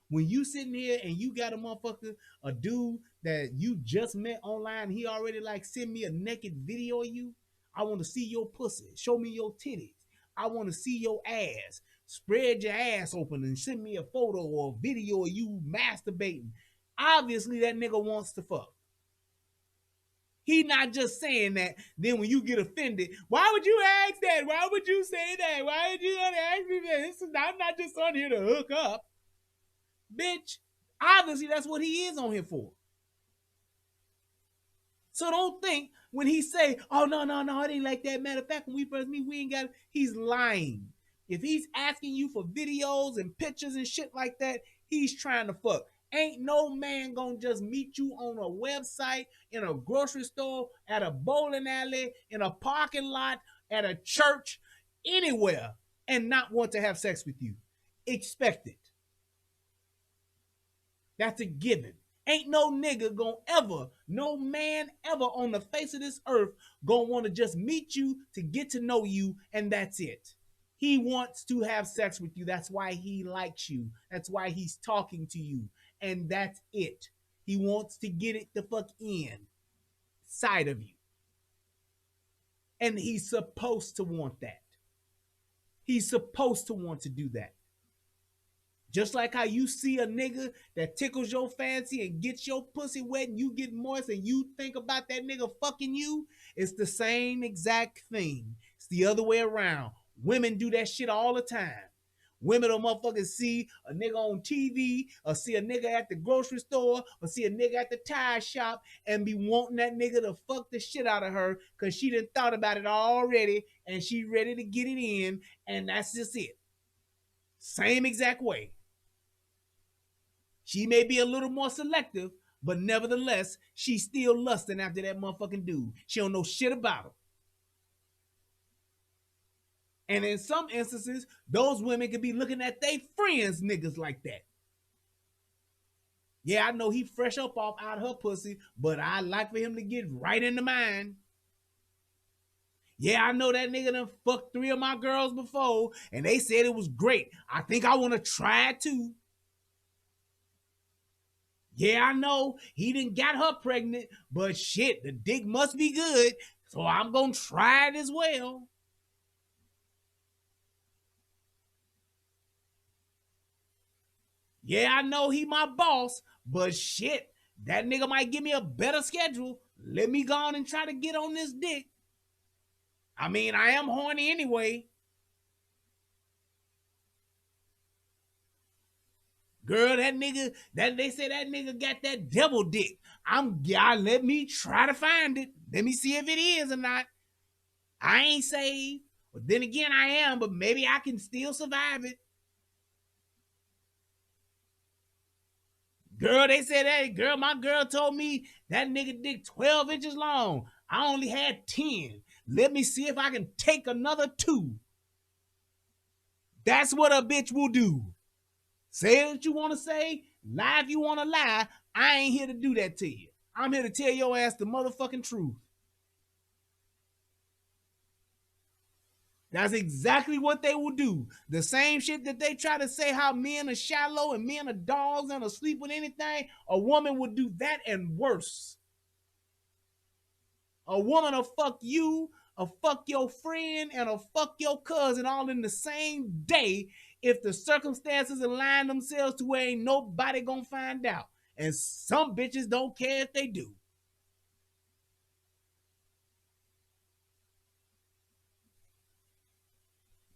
When you sitting here and you got a motherfucker, a dude that you just met online, he already like send me a naked video of you. I want to see your pussy. Show me your titties. I want to see your ass. Spread your ass open and send me a photo or a video of you masturbating. Obviously, that nigga wants to fuck. He not just saying that. Then when you get offended, why would you ask that? Why would you say that? Why would you ask me that? I'm not just on here to hook up. Bitch, obviously that's what he is on here for. So don't think when he say, oh, no, it ain't like that. Matter of fact, when we first meet, we ain't got it. He's lying. If he's asking you for videos and pictures and shit like that, he's trying to fuck. Ain't no man gonna just meet you on a website, in a grocery store, at a bowling alley, in a parking lot, at a church, anywhere, and not want to have sex with you. Expect it. That's a given. Ain't no nigga gonna ever, no man ever on the face of this earth gonna want to just meet you to get to know you, and that's it. He wants to have sex with you. That's why he likes you. That's why he's talking to you. And that's it. He wants to get it the fuck inside of you. And he's supposed to want that. He's supposed to want to do that. Just like how you see a nigga that tickles your fancy and gets your pussy wet and you get moist and you think about that nigga fucking you, it's the same exact thing. It's the other way around. Women do that shit all the time. Women will motherfuckers see a nigga on TV or see a nigga at the grocery store or see a nigga at the tire shop and be wanting that nigga to fuck the shit out of her because she done thought about it already and she ready to get it in, and that's just it. Same exact way. She may be a little more selective, but nevertheless, she's still lusting after that motherfucking dude. She don't know shit about him. And in some instances, those women could be looking at their friends' niggas like that. Yeah, I know he fresh up off out of her pussy, but I like for him to get right into mine. Yeah, I know that nigga done fucked 3 of my girls before, and they said it was great. I think I want to try it too. Yeah, I know he done got her pregnant, but shit, the dick must be good, so I'm gonna try it as well. Yeah, I know he my boss, but shit, that nigga might give me a better schedule. Let me go on and try to get on this dick. I mean, I am horny anyway. Girl, that nigga, they say that nigga got that devil dick. Let me try to find it. Let me see if it is or not. I ain't saved. But then again, I am, but maybe I can still survive it. Girl, they said that. Girl, my girl told me that nigga dick 12 inches long. I only had 10. Let me see if I can take another 2. That's what a bitch will do. Say what you want to say, lie if you want to lie. I ain't here to do that to you. I'm here to tell your ass the motherfucking truth. That's exactly what they will do. The same shit that they try to say how men are shallow and men are dogs and are sleep with anything, a woman would do that and worse. A woman will fuck you, or fuck your friend, and will fuck your cousin all in the same day if the circumstances align themselves to where ain't nobody gonna find out. And some bitches don't care if they do.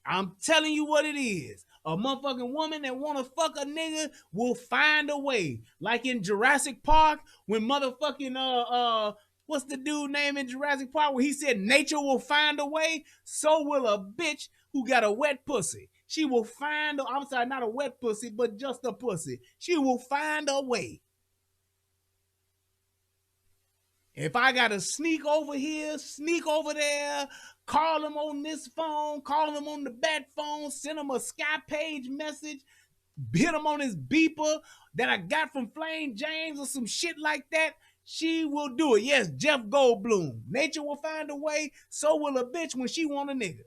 I'm telling you what it is. A motherfucking woman that want to fuck a nigga will find a way. Like in Jurassic Park, when motherfucking, what's the dude name in Jurassic Park where he said nature will find a way? So will a bitch who got a wet pussy. She will find, I'm sorry, not a wet pussy, but just a pussy. She will find a way. If I got to sneak over here, sneak over there, call him on this phone, call him on the bat phone, send him a Sky Page message, hit him on his beeper that I got from Flame James or some shit like that, she will do it. Yes, Jeff Goldblum. Nature will find a way, so will a bitch when she want a nigga.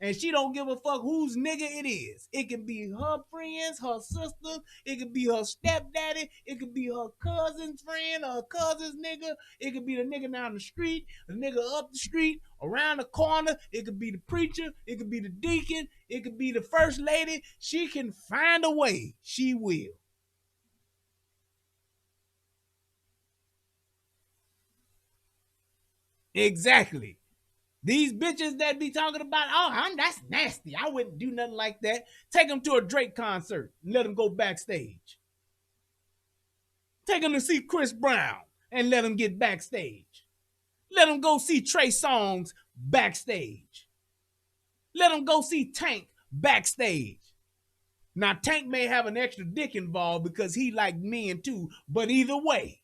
And she don't give a fuck whose nigga it is. It can be her friends, her sisters, it could be her stepdaddy, it could be her cousin's friend, her cousin's nigga, it could be the nigga down the street, the nigga up the street, around the corner, it could be the preacher, it could be the deacon, it could be the first lady. She can find a way. She will. Exactly. These bitches that be talking about, that's nasty. I wouldn't do nothing like that. Take them to a Drake concert and let them go backstage. Take them to see Chris Brown and let them get backstage. Let them go see Trey Songz backstage. Let them go see Tank backstage. Now, Tank may have an extra dick involved because he like men too, but either way,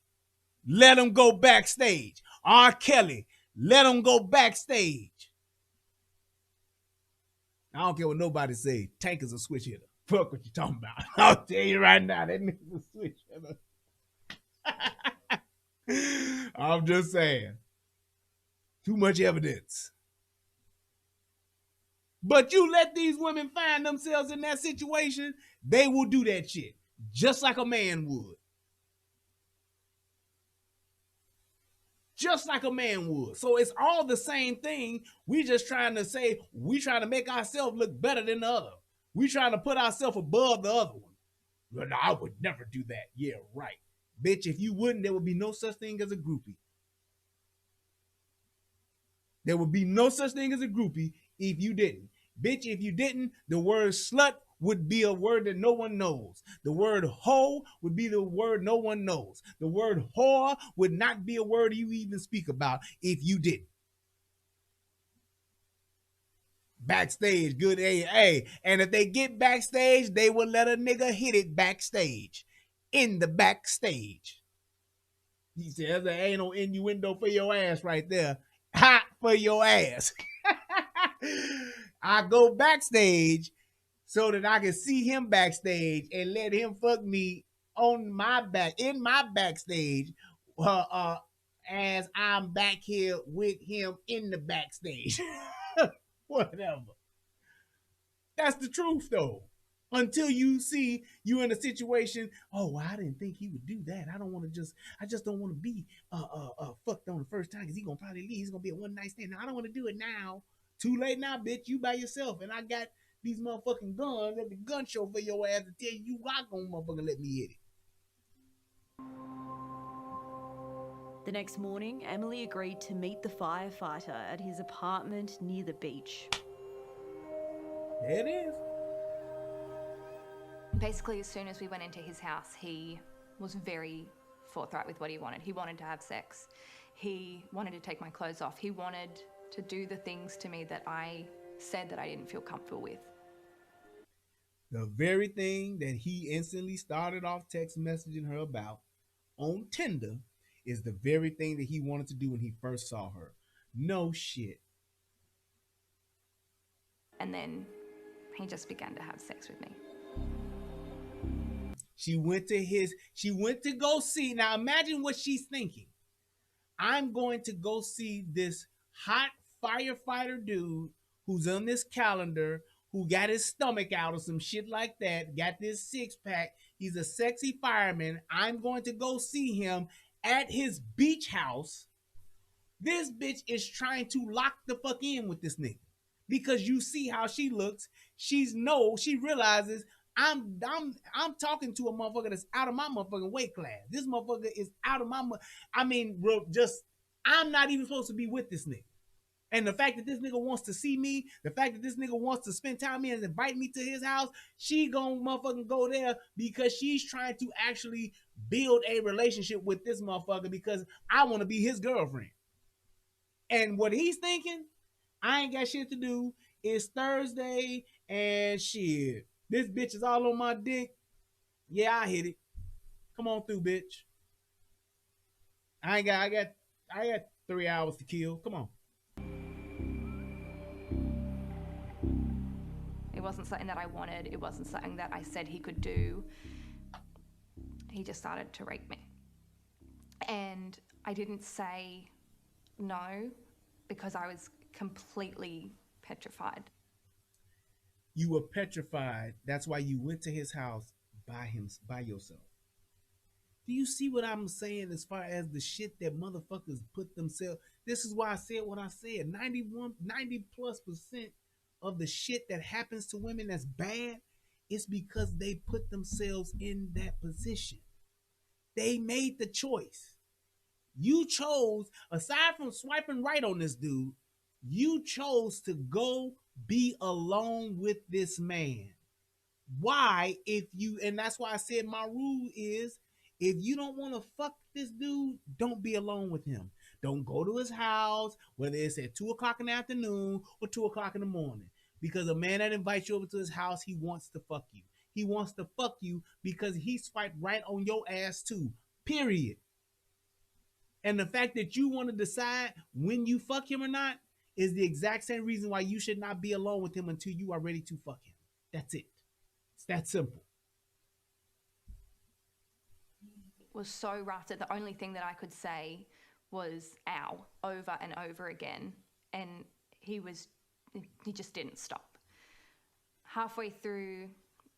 let them go backstage. R. Kelly, let him go backstage. I don't care what nobody say. Tank is a switch hitter. Fuck what you talking about. I'll tell you right now, that nigga's a switch hitter. I'm just saying. Too much evidence. But you let these women find themselves in that situation, they will do that shit. Just like a man would. Just like a man would. So it's all the same thing. We just trying to say, we trying to make ourselves look better than the other. We trying to put ourselves above the other one. Well, no, I would never do that. Yeah, right. Bitch, if you wouldn't, there would be no such thing as a groupie. There would be no such thing as a groupie if you didn't. Bitch, if you didn't, the word slut would be a word that no one knows. The word hoe would be the word no one knows. The word whore would not be a word you even speak about if you didn't. Backstage, good AA. And if they get backstage, they will let a nigga hit it backstage. In the backstage. He says there ain't no innuendo for your ass right there. Hot for your ass. I go backstage so that I can see him backstage and let him fuck me on my back, in my backstage, as I'm back here with him in the backstage. Whatever. That's the truth, though. Until you see you in a situation, oh, I didn't think he would do that. I just don't want to be fucked on the first time because he's gonna probably leave. It's gonna be a one night stand. Now, I don't want to do it now. Too late now, bitch. You by yourself, and I got these motherfucking guns at the gun show for your ass to tell you I gonna motherfucking let me hit it. The next morning, Emily agreed to meet the firefighter at his apartment near the beach. There it is. Basically, as soon as we went into his house, he was very forthright with what he wanted. He wanted to have sex. He wanted to take my clothes off. He wanted to do the things to me that I said that I didn't feel comfortable with. The very thing that he instantly started off text messaging her about on Tinder is the very thing that he wanted to do when he first saw her. No shit. And then he just began to have sex with me. She went to go see. Now imagine what she's thinking. I'm going to go see this hot firefighter dude who's on this calendar, who got his stomach out or some shit like that, got this six pack. He's a sexy fireman. I'm going to go see him at his beach house. This bitch is trying to lock the fuck in with this nigga because you see how she looks. She realizes I'm talking to a motherfucker that's out of my motherfucking weight class. This motherfucker is out of my, I'm not even supposed to be with this nigga. And the fact that this nigga wants to see me, the fact that this nigga wants to spend time with me and invite me to his house, she gonna motherfucking go there because she's trying to actually build a relationship with this motherfucker because I want to be his girlfriend. And what he's thinking, I ain't got shit to do. It's Thursday and shit. This bitch is all on my dick. Yeah, I hit it. Come on through, bitch. I got 3 hours to kill. Come on. It wasn't something that I wanted. It wasn't something that I said he could do. He just started to rape me. And I didn't say no because I was completely petrified. You were petrified. That's why you went to his house by yourself. Do you see what I'm saying as far as the shit that motherfuckers put themselves? This is why I said what I said. 90+% of the shit that happens to women that's bad is because they put themselves in that position. They made the choice. You chose, aside from swiping right on this dude, you chose to go be alone with this man. Why? And that's why I said my rule is, if you don't want to fuck this dude, don't be alone with him. Don't go to his house, whether it's at 2 o'clock in the afternoon or 2 o'clock in the morning. Because a man that invites you over to his house, he wants to fuck you. He wants to fuck you because he swiped right on your ass too. Period. And the fact that you want to decide when you fuck him or not is the exact same reason why you should not be alone with him until you are ready to fuck him. That's it. It's that simple. Was so rough that the only thing that I could say was ow over and over again, and he just didn't stop. Halfway through,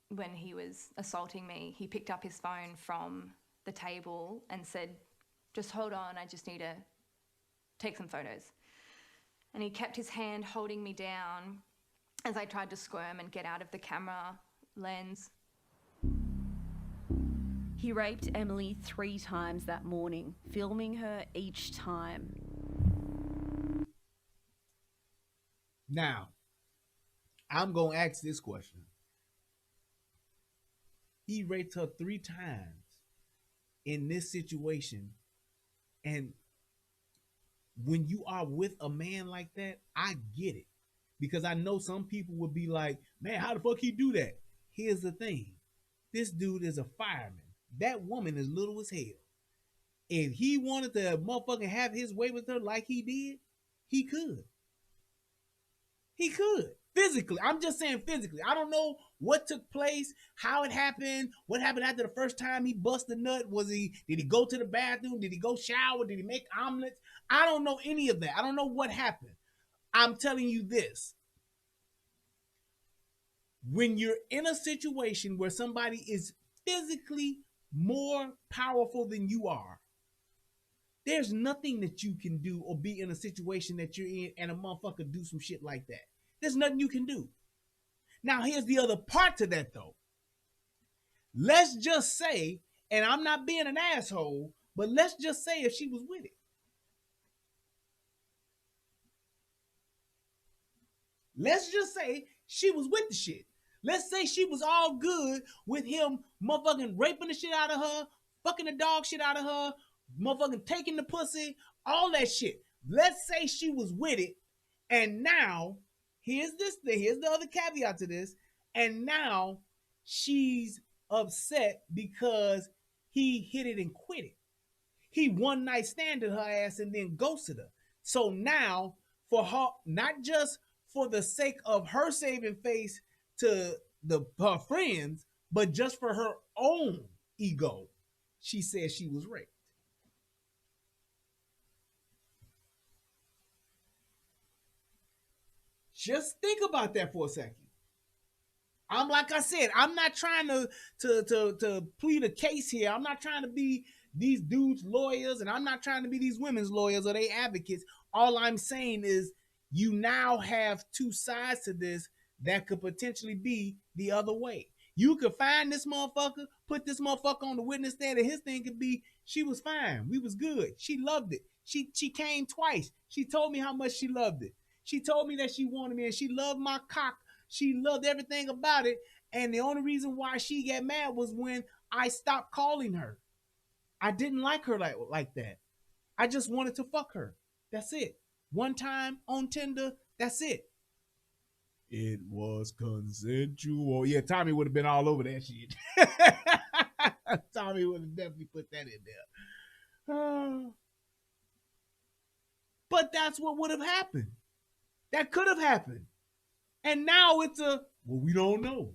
when he was assaulting me, he picked up his phone from the table and said, "Just hold on, I just need to take some photos." And he kept his hand holding me down as I tried to squirm and get out of the camera lens. He raped Emily 3 times that morning, filming her each time. Now, I'm going to ask this question. He raped her 3 times in this situation. And when you are with a man like that, I get it. Because I know some people would be like, man, how the fuck he do that? Here's the thing. This dude is a fireman. That woman is little as hell. If he wanted to motherfucking have his way with her like he did, he could. He could. Physically. I'm just saying physically. I don't know what took place, how it happened, what happened after the first time he busted a nut. Did he go to the bathroom? Did he go shower? Did he make omelets? I don't know any of that. I don't know what happened. I'm telling you this. When you're in a situation where somebody is physically more powerful than you are, there's nothing that you can do or be in a situation that you're in and a motherfucker do some shit like that. There's nothing you can do. Now, here's the other part to that, though. Let's just say, and I'm not being an asshole, but let's just say if she was with it. Let's just say she was with the shit. Let's say she was all good with him motherfucking raping the shit out of her, fucking the dog shit out of her, motherfucking taking the pussy, all that shit. Let's say she was with it, and now, here's this thing, here's the other caveat to this, and now she's upset because he hit it and quit it. He one night standed her ass and then ghosted her. So now, for her, not just for the sake of her saving face to her friends, but just for her own ego, she said she was raped. Just think about that for a second. Like I said, I'm not trying to plead a case here. I'm not trying to be these dudes' lawyers, and I'm not trying to be these women's lawyers or they advocates. All I'm saying is you now have 2 sides to this that could potentially be the other way. You could find this motherfucker, put this motherfucker on the witness stand, and his thing could be, she was fine. We was good. She loved it. She came twice. She told me how much she loved it. She told me that she wanted me, and she loved my cock. She loved everything about it. And the only reason why she got mad was when I stopped calling her. I didn't like her like that. I just wanted to fuck her. That's it. One time on Tinder, that's it. It was consensual. Yeah, Tommy would have been all over that shit. Tommy would have definitely put that in there. But that's what would have happened. That could have happened. And now it's we don't know.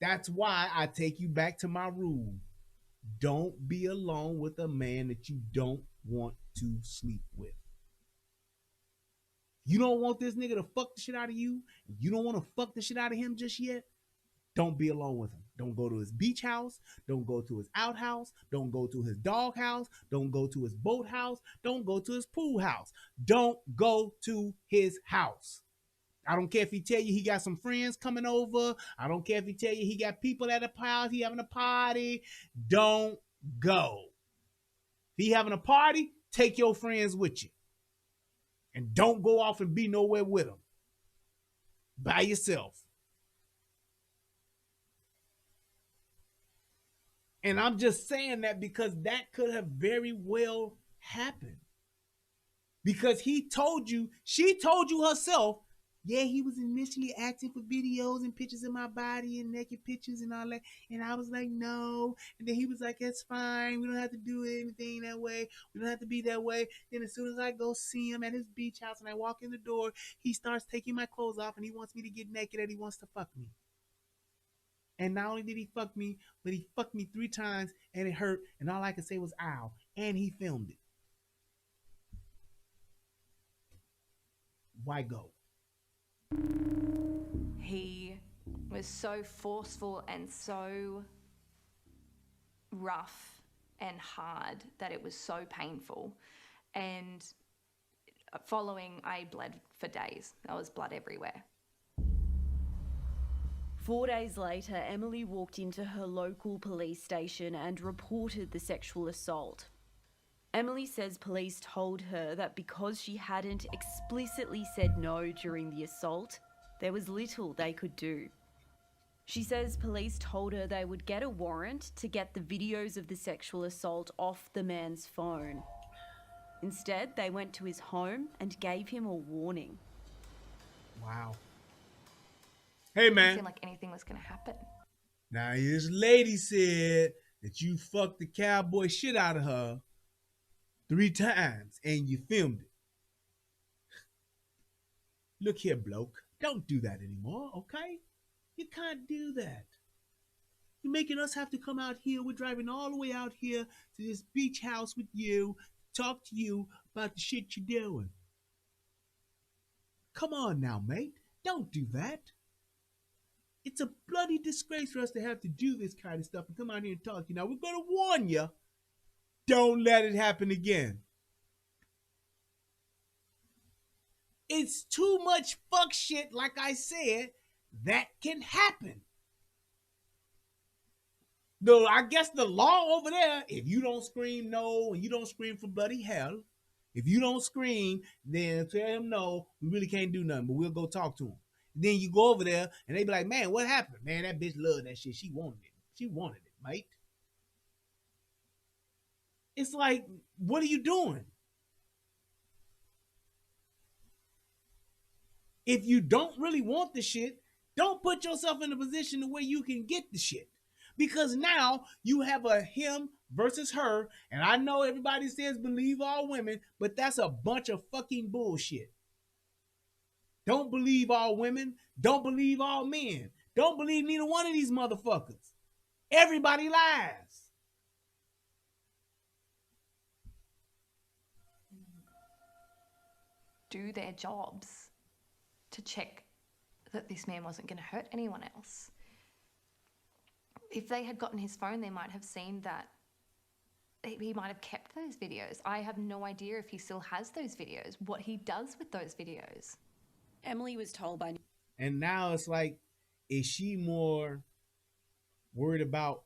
That's why I take you back to my rule. Don't be alone with a man that you don't want to sleep with. You don't want this nigga to fuck the shit out of you. You don't want to fuck the shit out of him just yet. Don't be alone with him. Don't go to his beach house. Don't go to his outhouse. Don't go to his dog house. Don't go to his boat house. Don't go to his pool house. Don't go to his house. I don't care if he tell you he got some friends coming over. I don't care if he tell you he got people at a house, he having a party. Don't go. If he having a party, take your friends with you. And don't go off and be nowhere with them. By yourself. And I'm just saying that because that could have very well happened. Because he told you, she told you herself, yeah, he was initially asking for videos and pictures of my body and naked pictures and all that. And I was like, no. And then he was like, it's fine. We don't have to do anything that way. We don't have to be that way. Then as soon as I go see him at his beach house and I walk in the door, he starts taking my clothes off and he wants me to get naked and he wants to fuck me. And not only did he fuck me, but he fucked me 3 times and it hurt. And all I could say was, ow. And he filmed it. Why go? He was so forceful and so rough and hard that it was so painful. And following, I bled for days. There was blood everywhere. 4 days later, Emily walked into her local police station and reported the sexual assault. Emily says police told her that because she hadn't explicitly said no during the assault, there was little they could do. She says police told her they would get a warrant to get the videos of the sexual assault off the man's phone. Instead, they went to his home and gave him a warning. Wow. Hey, man. It seemed like anything was going to happen. Now, this lady said that you fucked the cowboy shit out of her 3 times and you filmed it. Look here, bloke. Don't do that anymore, okay? You can't do that. You're making us have to come out here. We're driving all the way out here to this beach house with you, talk to you about the shit you're doing. Come on now, mate. Don't do that. It's a bloody disgrace for us to have to do this kind of stuff and come out here and talk to you. Now, we're going to warn you. Don't let it happen again. It's too much fuck shit, like I said, that can happen. Though I guess the law over there, if you don't scream no and you don't scream for bloody hell, if you don't scream, then tell him no, we really can't do nothing, but we'll go talk to him. Then you go over there and they be like, man, what happened? Man, that bitch loved that shit. She wanted it. She wanted it, mate. It's like, what are you doing? If you don't really want the shit, don't put yourself in a position to where you can get the shit. Because now you have a him versus her. And I know everybody says believe all women, but that's a bunch of fucking bullshit. Don't believe all women. Don't believe all men. Don't believe neither one of these motherfuckers. Everybody lies. Do their jobs to check that this man wasn't going to hurt anyone else. If they had gotten his phone, they might have seen that he might have kept those videos. I have no idea if he still has those videos, what he does with those videos. Emily was told by... And now it's like, is she more worried about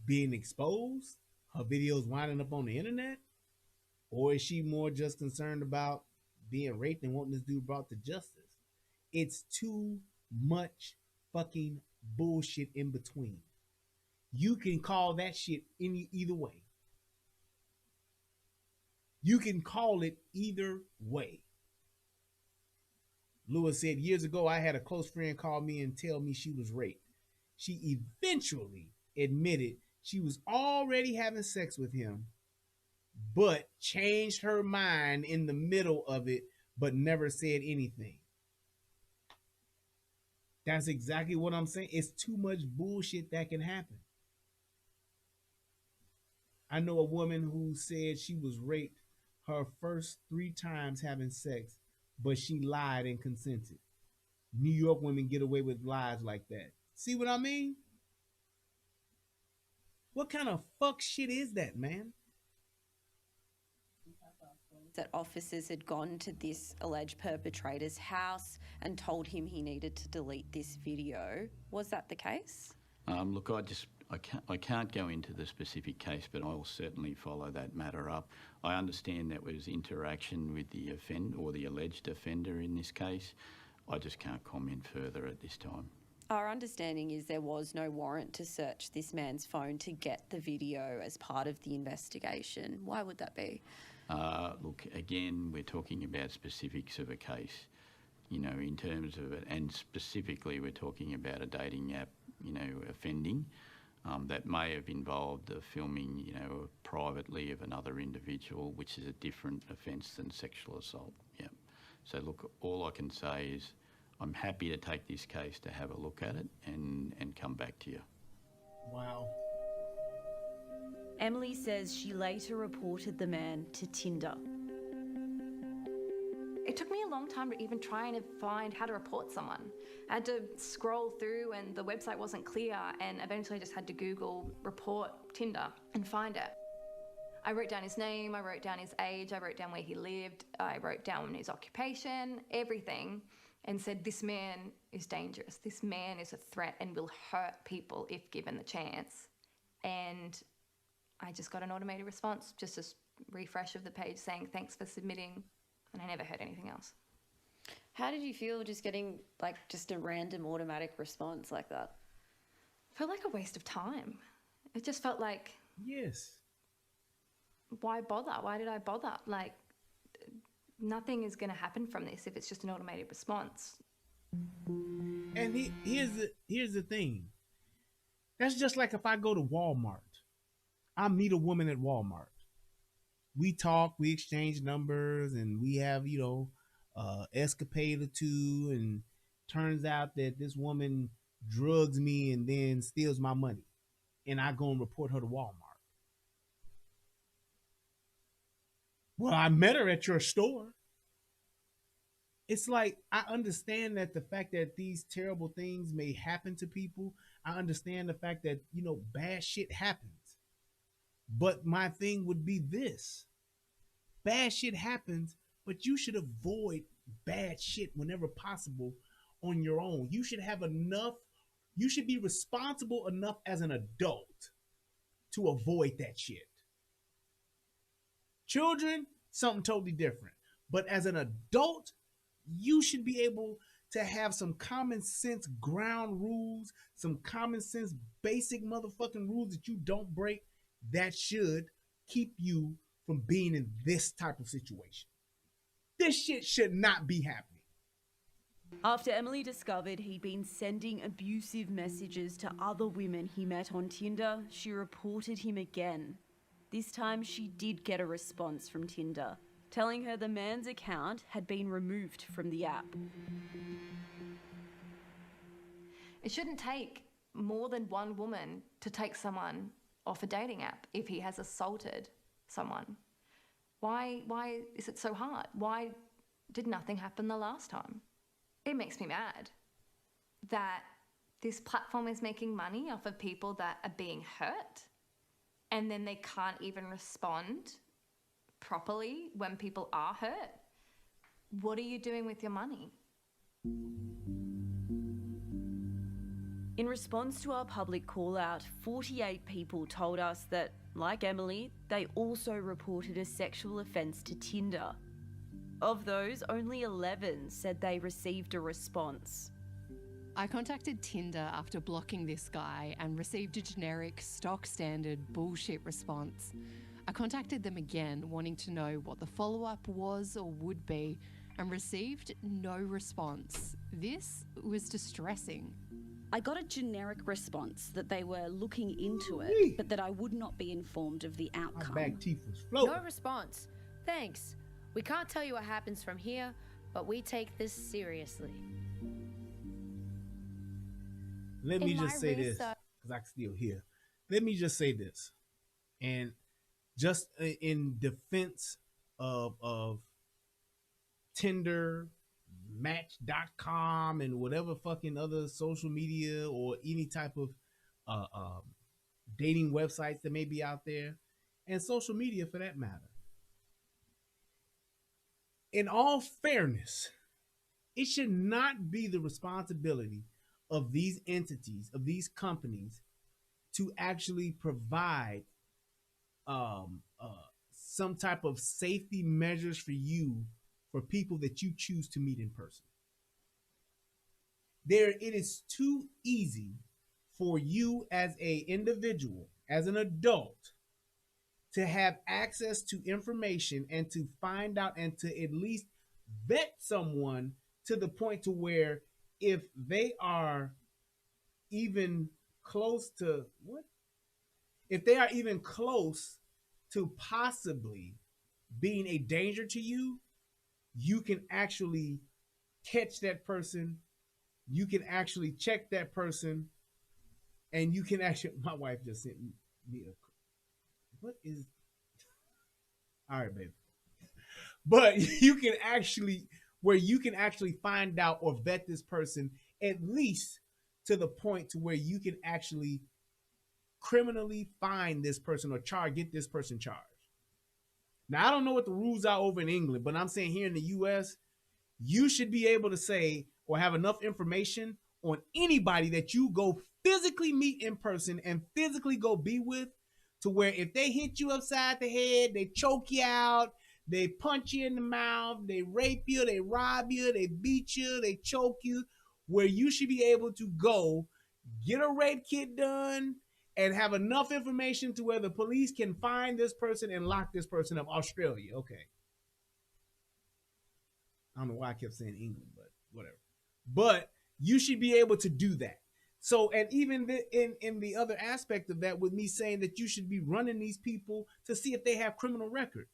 being exposed? Her videos winding up on the internet? Or is she more just concerned about being raped and wanting this dude brought to justice? It's too much fucking bullshit in between. You can call that shit either way. You can call it either way. Lewis said, years ago, I had a close friend call me and tell me she was raped. She eventually admitted she was already having sex with him, but changed her mind in the middle of it, but never said anything. That's exactly what I'm saying. It's too much bullshit that can happen. I know a woman who said she was raped her first 3 times having sex but she lied and consented. New York women get away with lies like that. See what I mean? What kind of fuck shit is that, man? That officers had gone to this alleged perpetrator's house and told him he needed to delete this video. Was that the case? Look, I can't go into the specific case, but I will certainly follow that matter up. I understand that was interaction with the offender or the alleged offender in this case. I just can't comment further at this time. Our understanding is there was no warrant to search this man's phone to get the video as part of the investigation. Why would that be? Look, again, we're talking about specifics of a case, you know, in terms of it, and specifically we're talking about a dating app, you know, offending that may have involved the filming, you know, privately of another individual, which is a different offence than sexual assault. Yeah. So look, all I can say is I'm happy to take this case to have a look at it and come back to you. Wow. Emily says she later reported the man to Tinder. It took me a long time to even try and find how to report someone. I had to scroll through and the website wasn't clear, and eventually I just had to Google report Tinder and find it. I wrote down his name, I wrote down his age, I wrote down where he lived, I wrote down his occupation, everything, and said this man is dangerous. This man is a threat and will hurt people if given the chance. And I just got an automated response, just a refresh of the page saying thanks for submitting, and I never heard anything else. How did you feel just getting like just a random automatic response like that? It felt like a waste of time. It just felt like, yes, why bother? Why did I bother? Like, nothing is going to happen from this if it's just an automated response. And here's the thing. That's just like if I go to Walmart. I meet a woman at Walmart. We talk, we exchange numbers, and we have, you know, escapade or two, and turns out that this woman drugs me and then steals my money. And I go and report her to Walmart. Well, I met her at your store. It's like, I understand that the fact that these terrible things may happen to people. I understand the fact that, you know, bad shit happens. But my thing would be this. Bad shit happens, but you should avoid bad shit whenever possible on your own. You should have enough, you should be responsible enough as an adult to avoid that shit. Children, something totally different. But as an adult, you should be able to have some common sense ground rules, some common sense basic motherfucking rules that you don't break, that should keep you from being in this type of situation. This shit should not be happening. After Emily discovered he'd been sending abusive messages to other women he met on Tinder, she reported him again. This time she did get a response from Tinder, telling her the man's account had been removed from the app. It shouldn't take more than one woman to take someone off a dating app if he has assaulted someone. Why is it so hard? Why did nothing happen the last time? It makes me mad that this platform is making money off of people that are being hurt, and then they can't even respond properly when people are hurt. What are you doing with your money? In response to our public call out, 48 people told us that, like Emily, they also reported a sexual offence to Tinder. Of those, only 11 said they received a response. I contacted Tinder after blocking this guy and received a generic, stock standard bullshit response. I contacted them again, wanting to know what the follow-up was or would be, and received no response. This was distressing. I got a generic response that they were looking into it, but that I would not be informed of the outcome. My back teeth was floating. No response. Thanks. We can't tell you what happens from here, but we take this seriously. Let me just say this, because I can still hear. Let me just say this. And just in defense of Tinder, Match.com, and whatever fucking other social media or any type of dating websites that may be out there, and social media for that matter. In all fairness, it should not be the responsibility of these entities, of these companies, to actually provide some type of safety measures for you, for people that you choose to meet in person. It is too easy for you as an individual, as an adult, to have access to information and to find out and to at least vet someone to the point to where if they are even close to if they are even close to possibly being a danger to you, you can actually catch that person, you can actually check that person, and you can actually, my wife just sent me what is, all right, baby. But you can actually, where you can actually find out or vet this person at least to the point to where you can actually criminally find this person or get this person charged. Now, I don't know what the rules are over in England, but I'm saying here in the US, you should be able to say or have enough information on anybody that you go physically meet in person and physically go be with, to where if they hit you upside the head, they choke you out, they punch you in the mouth, they rape you, they rob you, they beat you, they choke you, where you should be able to go get a rape kit done and have enough information to where the police can find this person and lock this person up. Australia, okay. I don't know why I kept saying England, but whatever. But you should be able to do that. So, and even in the other aspect of that, with me saying that you should be running these people to see if they have criminal records.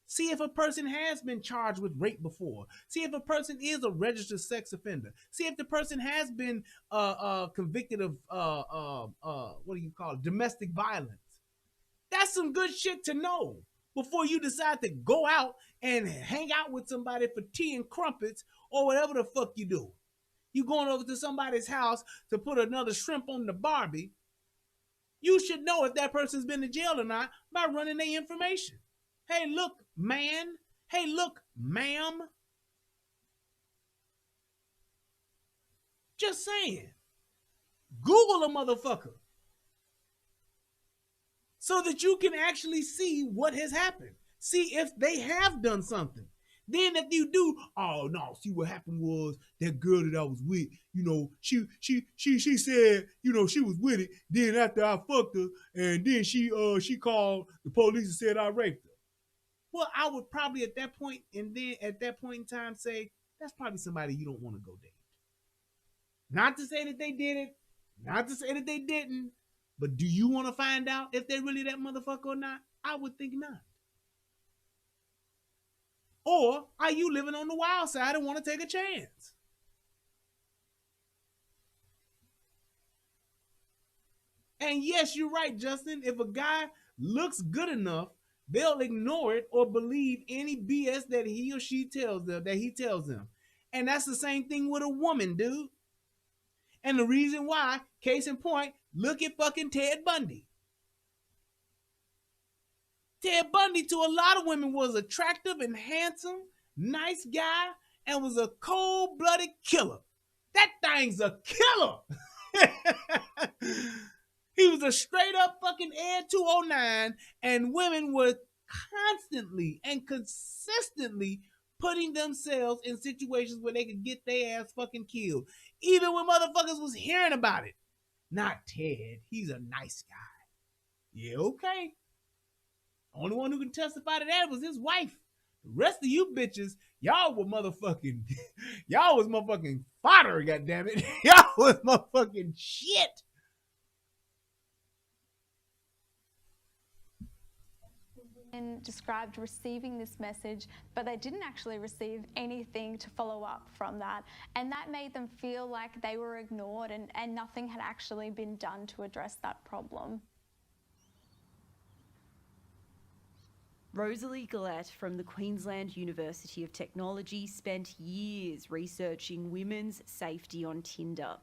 See if a person has been charged with rape before. See if a person is a registered sex offender. See if the person has been convicted of domestic violence. That's some good shit to know before you decide to go out and hang out with somebody for tea and crumpets or whatever the fuck you do. You going over to somebody's house to put another shrimp on the Barbie. You should know if that person's been in jail or not by running their information. Hey, look, man. Hey, look, ma'am. Just saying. Google a motherfucker so that you can actually see what has happened. See if they have done something. Then if you do, oh no, see what happened was that girl that I was with, she said, she was with it. Then after I fucked her, and then she called the police and said I raped her. Well, I would probably at that point in time say, that's probably somebody you don't want to go date. Not to say that they did it, not to say that they didn't, but do you want to find out if they're really that motherfucker or not? I would think not. Or are you living on the wild side and want to take a chance? And yes, you're right, Justin. If a guy looks good enough, they'll ignore it or believe any BS that he or she tells them, And that's the same thing with a woman, dude. And the reason why, case in point, look at fucking Ted Bundy. Ted Bundy to a lot of women was attractive and handsome, nice guy, and was a cold-blooded killer. That thing's a killer. He was a straight-up fucking Ed 209, and women were constantly and consistently putting themselves in situations where they could get their ass fucking killed. Even when motherfuckers was hearing about it. Not Ted. He's a nice guy. Yeah, okay. Only one who can testify to that was his wife. The rest of you bitches, y'all was motherfucking fodder, goddammit. Y'all was motherfucking shit. And described receiving this message, but they didn't actually receive anything to follow up from that. And that made them feel like they were ignored and nothing had actually been done to address that problem. Rosalie Gillette from the Queensland University of Technology spent years researching women's safety on Tinder.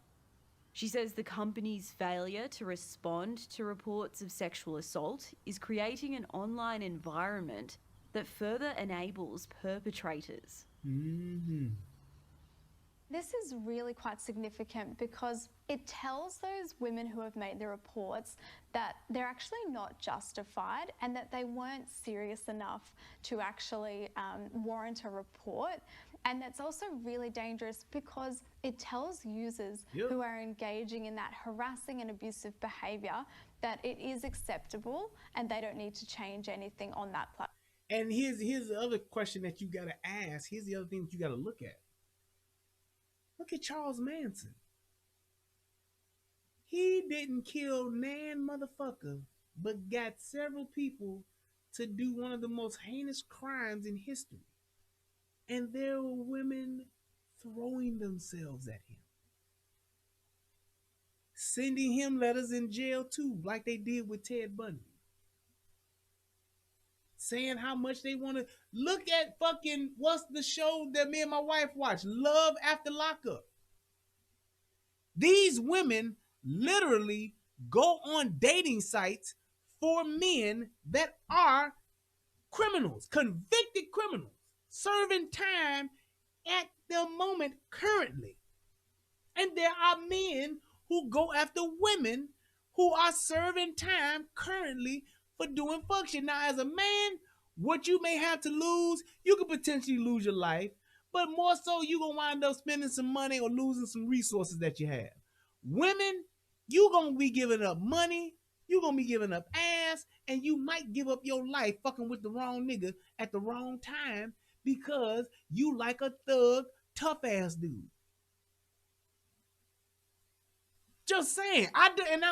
She says the company's failure to respond to reports of sexual assault is creating an online environment that further enables perpetrators. Mm-hmm. This is really quite significant because it tells those women who have made the reports that they're actually not justified and that they weren't serious enough to actually warrant a report. And that's also really dangerous because it tells users who are engaging in that harassing and abusive behaviour that it is acceptable and they don't need to change anything on that platform. And here's the other question that you got to ask. Here's the other thing that you got to look at. Look at Charles Manson. He didn't kill nan motherfucker, but got several people to do one of the most heinous crimes in history. And there were women throwing themselves at him. Sending him letters in jail too, like they did with Ted Bundy. Saying how much they want to look at fucking, what's the show that me and my wife watch? Love After Lockup. These women literally go on dating sites for men that are criminals, convicted criminals, serving time at the moment currently. And there are men who go after women who are serving time currently for doing fuck shit. Now, as a man, what you may have to lose, you could potentially lose your life, but more so, you're going to wind up spending some money or losing some resources that you have. Women, you're going to be giving up money, you're going to be giving up ass, and you might give up your life fucking with the wrong nigga at the wrong time because you like a thug, tough-ass dude. Just saying.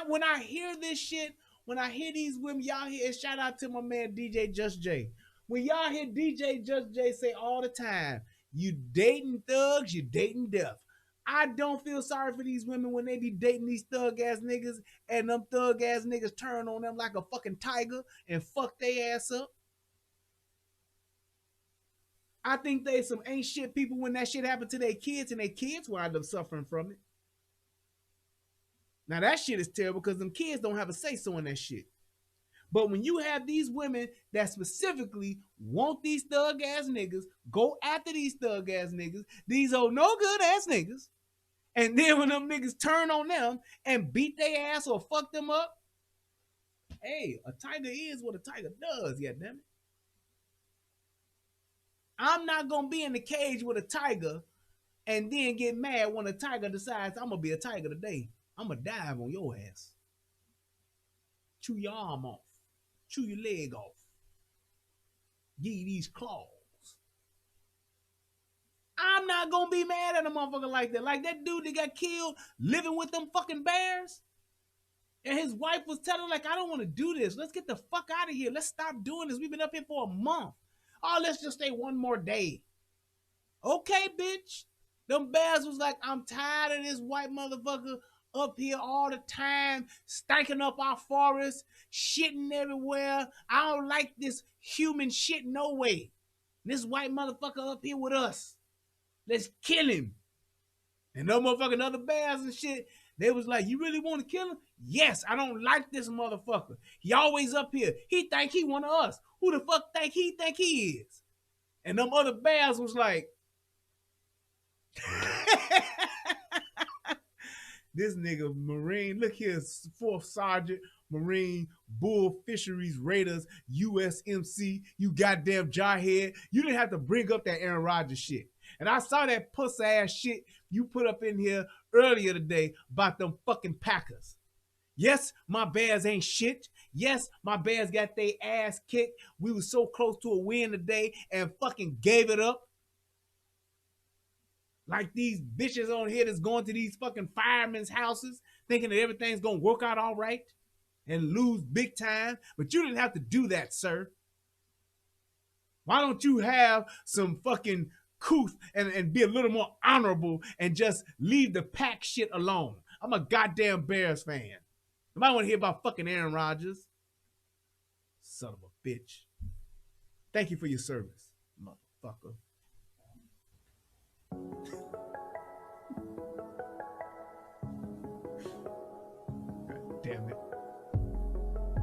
When I hear this shit, when I hear these women, y'all hear, and shout out to my man DJ Just J. When y'all hear DJ Just J say all the time, you dating thugs, you dating death. I don't feel sorry for these women when they be dating these thug-ass niggas and them thug-ass niggas turn on them like a fucking tiger and fuck they ass up. I think they some ain't shit people when that shit happened to their kids and their kids wind up suffering from it. Now that shit is terrible because them kids don't have a say-so in that shit. But when you have these women that specifically want these thug-ass niggas, go after these thug-ass niggas, these old no-good-ass niggas, and then when them niggas turn on them and beat their ass or fuck them up, hey, a tiger is what a tiger does, yeah, damn it. I'm not going to be in the cage with a tiger and then get mad when a tiger decides I'm going to be a tiger today. I'm going to dive on your ass. Chew your arm off. Chew your leg off. Give you these claws. I'm not going to be mad at a motherfucker like that. Like that dude that got killed living with them fucking bears. And his wife was telling him, like, I don't want to do this. Let's get the fuck out of here. Let's stop doing this. We've been up here for a month. Oh, let's just stay one more day. Okay, bitch. Them bears was like, I'm tired of this white motherfucker up here all the time, stanking up our forest, shitting everywhere. I don't like this human shit no way. This white motherfucker up here with us. Let's kill him. And them motherfucking other bears and shit, they was like, you really want to kill him? Yes, I don't like this motherfucker. He always up here. He think he one of us. Who the fuck think he is? And them other bears was like, this nigga Marine, look here, 4th Sergeant, Marine, Bull Fisheries Raiders, USMC, you goddamn jarhead. You didn't have to bring up that Aaron Rodgers shit. And I saw that pussy ass shit you put up in here earlier today about them fucking Packers. Yes, my Bears ain't shit. Yes, my Bears got their ass kicked. We were so close to a win today and fucking gave it up. Like these bitches on here that's going to these fucking firemen's houses thinking that everything's going to work out all right and lose big time. But you didn't have to do that, sir. Why don't you have some fucking couth and be a little more honorable and just leave the pack shit alone? I'm a goddamn Bears fan. Nobody want to hear about fucking Aaron Rodgers. Son of a bitch. Thank you for your service, motherfucker. God damn it.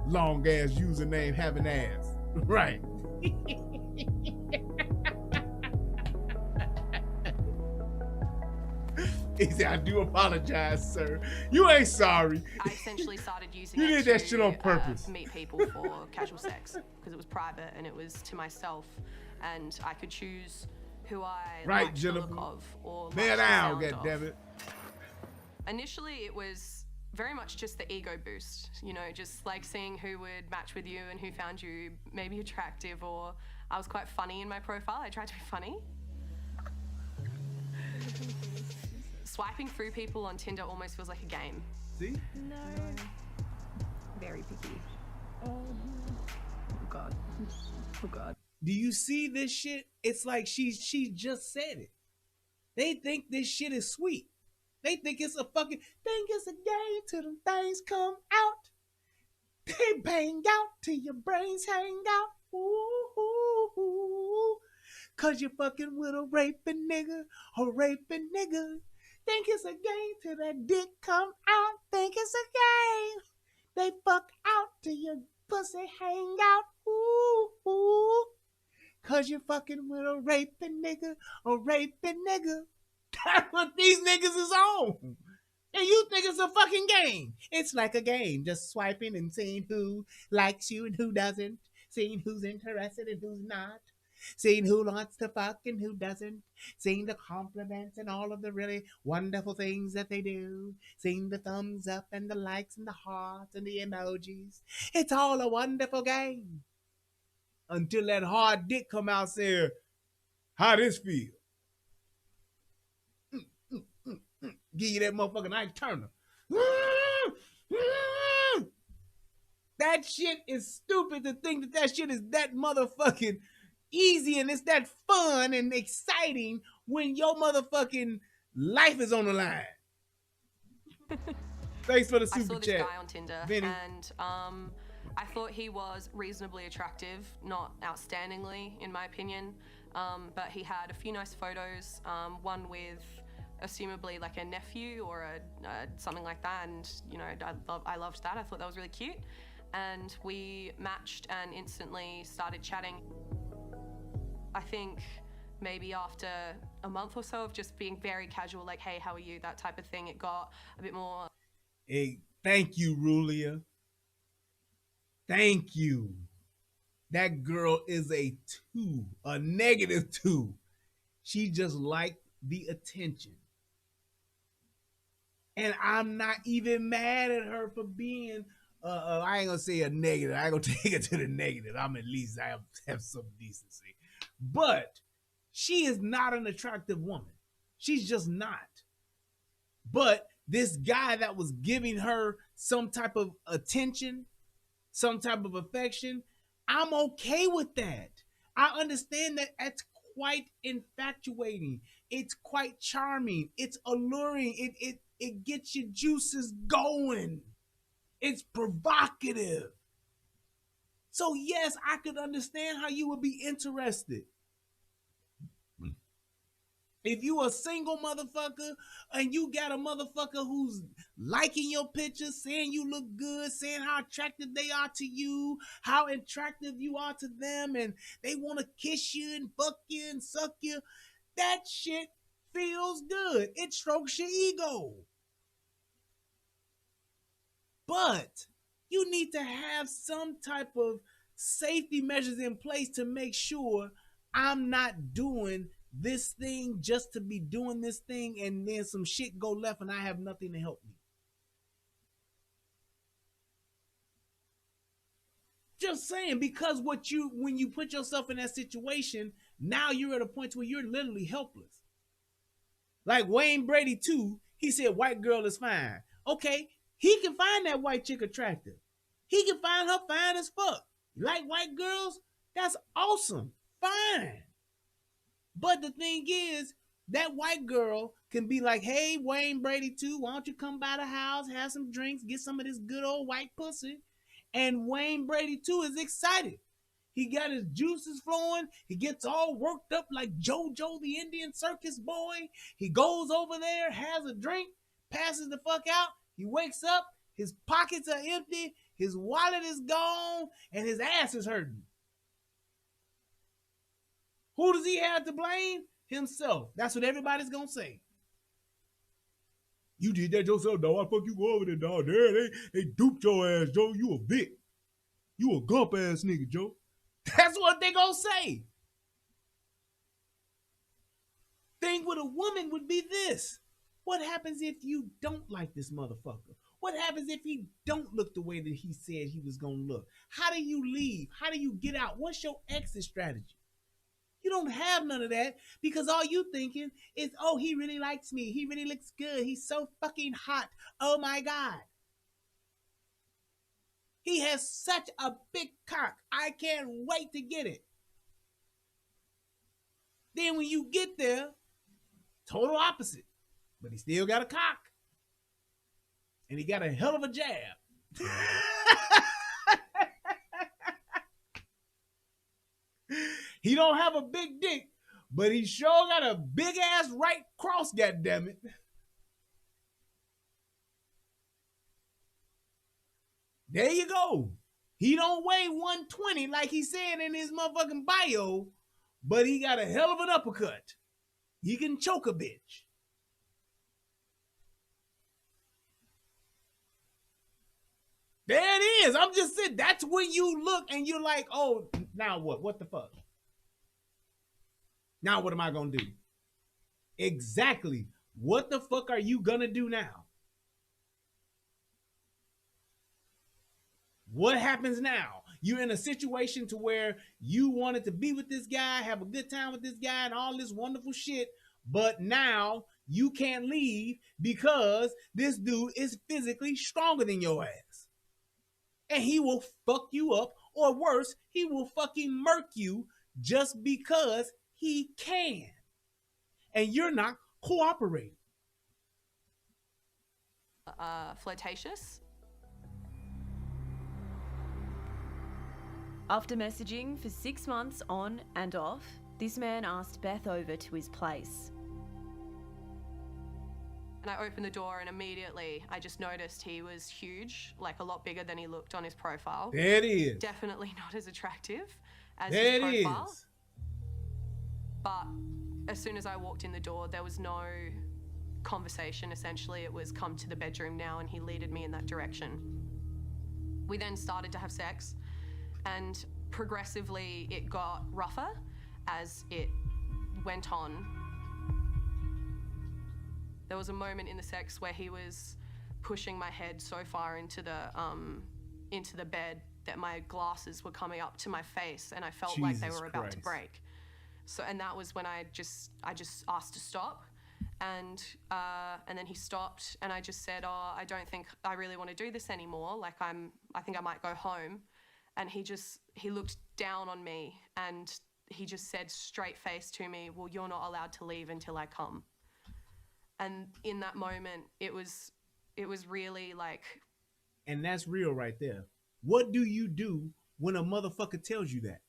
Long ass username having ass. Right. He said, I do apologize, sir. You ain't sorry. I essentially started using You it did that shit on purpose. meet people for casual sex because it was private and it was to myself, and I could choose who I Right, liked the look Jennifer. of or Man liked the down, sound of. goddammit. Initially, it was very much just the ego boost, you know, just like seeing who would match with you and who found you maybe attractive, or I was quite funny in my profile. I tried to be funny. Swiping through people on Tinder almost feels like a game. See? No. Very picky. Oh God. Oh God. Do you see this shit? It's like she just said it. They think this shit is sweet. They think it's a fucking game till them things come out. They bang out till your brains hang out. Ooh, ooh, ooh. Cause you're fucking with a raping nigga. Think it's a game till that dick come out. Think it's a game. They fuck out till your pussy hang out. Ooh, ooh. Cause you're fucking with a raping nigga. That's what these niggas is on. And you think it's a fucking game. It's like a game, just swiping and seeing who likes you and who doesn't. Seeing who's interested and who's not. Seeing who wants to fuck and who doesn't. Seeing the compliments and all of the really wonderful things that they do. Seeing the thumbs up and the likes and the hearts and the emojis. It's all a wonderful game. Until that hard dick come out saying, how this feel? Give you that motherfucking Ike Turner. That shit is stupid to think that shit is that motherfucking easy and it's that fun and exciting when your motherfucking life is on the line. Thanks for the super I saw chat. this guy on Tinder, Vinny. and I thought he was reasonably attractive, not outstandingly in my opinion, but he had a few nice photos, one with assumably like a nephew or something like that, and you know, I loved that. I thought that was really cute, and we matched and instantly started chatting. I think maybe after a month or so of just being very casual, like, hey, how are you, that type of thing, it got a bit more. Hey, thank you, Rulia. Thank you. That girl is a -2. She just liked the attention. And I'm not even mad at her for being, I ain't gonna say a negative. I ain't gonna take it to the negative. I'm at least, I have some decency. But she is not an attractive woman. She's just not. But this guy that was giving her some type of attention, some type of affection, I'm okay with that. I understand that that's quite infatuating. It's quite charming. It's alluring. It gets your juices going. It's provocative. So yes, I could understand how you would be interested. If you a single motherfucker and you got a motherfucker who's liking your pictures, saying you look good, saying how attractive they are to you, how attractive you are to them, and they want to kiss you and fuck you and suck you, that shit feels good. It strokes your ego. But you need to have some type of safety measures in place to make sure I'm not doing this thing just to be doing this thing and then some shit go left and I have nothing to help me. Just saying, because when you put yourself in that situation, now you're at a point where you're literally helpless. Like Wayne Brady too, he said white girl is fine. Okay, he can find that white chick attractive. He can find her fine as fuck. Like white girls, that's awesome. Fine. But the thing is, that white girl can be like, hey, Wayne Brady too, why don't you come by the house, have some drinks, get some of this good old white pussy. And Wayne Brady too is excited. He got his juices flowing. He gets all worked up like JoJo, the Indian circus boy. He goes over there, has a drink, passes the fuck out. He wakes up, his pockets are empty, his wallet is gone, and his ass is hurting. Who does he have to blame? Himself. That's what everybody's gonna say. You did that yourself, dog. Why the fuck you go over there, dog? They duped your ass, Joe. You a bitch. You a gump ass nigga, Joe. That's what they gonna say. Thing with a woman would be this. What happens if you don't like this motherfucker? What happens if he don't look the way that he said he was gonna look? How do you leave? How do you get out? What's your exit strategy? You don't have none of that because all you thinking is, oh, he really likes me. He really looks good. He's so fucking hot. Oh my God. He has such a big cock. I can't wait to get it. Then when you get there, total opposite. But he still got a cock. And he got a hell of a jab. He don't have a big dick, but he sure got a big ass right cross, goddammit. There you go. He don't weigh 120 like he said in his motherfucking bio, but he got a hell of an uppercut. He can choke a bitch. There it is. I'm just saying, that's when you look and you're like, oh, now what? What the fuck? Now what am I going to do? Exactly. What the fuck are you going to do now? What happens now? You're in a situation to where you wanted to be with this guy, have a good time with this guy and all this wonderful shit, but now you can't leave because this dude is physically stronger than your ass. And he will fuck you up, or worse, he will fucking murk you just because he can. And you're not cooperating. Flirtatious. After messaging for 6 months on and off, this man asked Beth over to his place. And I opened the door and immediately I just noticed he was huge, like a lot bigger than he looked on his profile. There it is. Definitely not as attractive as there his profile. It is. But as soon as I walked in the door, there was no conversation, essentially. It was come to the bedroom now, and he leaded me in that direction. We then started to have sex, and progressively it got rougher as it went on. There was a moment in the sex where he was pushing my head so far into the bed that my glasses were coming up to my face, and I felt like they were about to break. So, and that was when I just asked to stop, and then he stopped, and I just said, "Oh, I don't think I really want to do this anymore. Like I think I might go home." And he looked down on me, and he just said straight face to me, "Well, you're not allowed to leave until I come." And in that moment, it was really like. And that's real right there. What do you do when a motherfucker tells you that?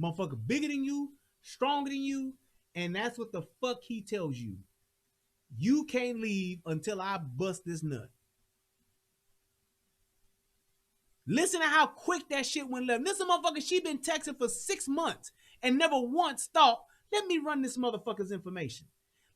Motherfucker bigger than you, stronger than you, and that's what the fuck he tells you. You can't leave until I bust this nut. Listen to how quick that shit went left. This motherfucker, she been texting for 6 months and never once thought, let me run this motherfucker's information.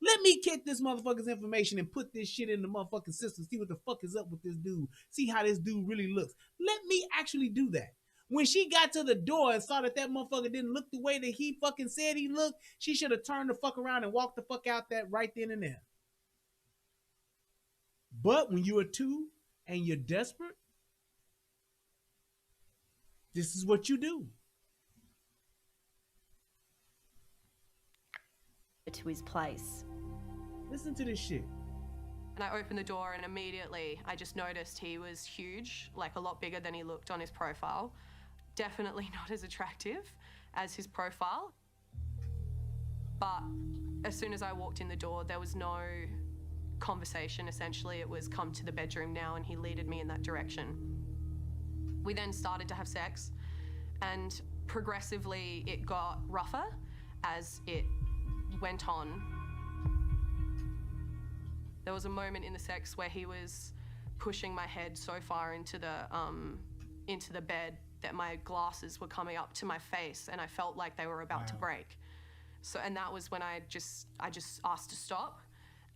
Let me get this motherfucker's information and put this shit in the motherfucking system. See what the fuck is up with this dude. See how this dude really looks. Let me actually do that. When she got to the door and saw that motherfucker didn't look the way that he fucking said he looked, she should have turned the fuck around and walked the fuck out that right then and there. But when you are two and you're desperate, this is what you do. To his place. Listen to this shit. And I opened the door, and immediately I just noticed he was huge, like a lot bigger than he looked on his profile. Definitely not as attractive as his profile. But as soon as I walked in the door, there was no conversation, essentially. It was come to the bedroom now, and he leaded me in that direction. We then started to have sex, And progressively it got rougher as it went on. There was a moment in the sex where he was pushing my head so far into the bed that my glasses were coming up to my face, and I felt like they were about to break. So, and that was when I just asked to stop,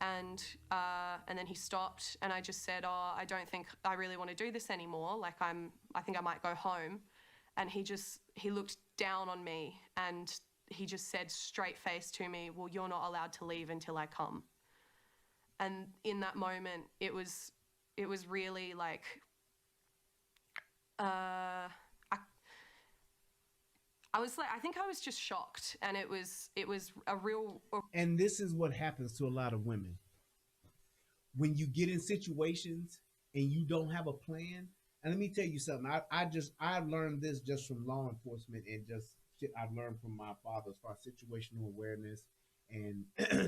and then he stopped, and I just said, "Oh, I don't think I really want to do this anymore. Like I think I might go home." And he looked down on me, and he just said straight face to me, "Well, you're not allowed to leave until I come." And in that moment, it was really like, I think I was just shocked, and it was a real. And this is what happens to a lot of women. When you get in situations and you don't have a plan, and let me tell you something, I learned this just from law enforcement and just shit I've learned from my father as far as situational awareness and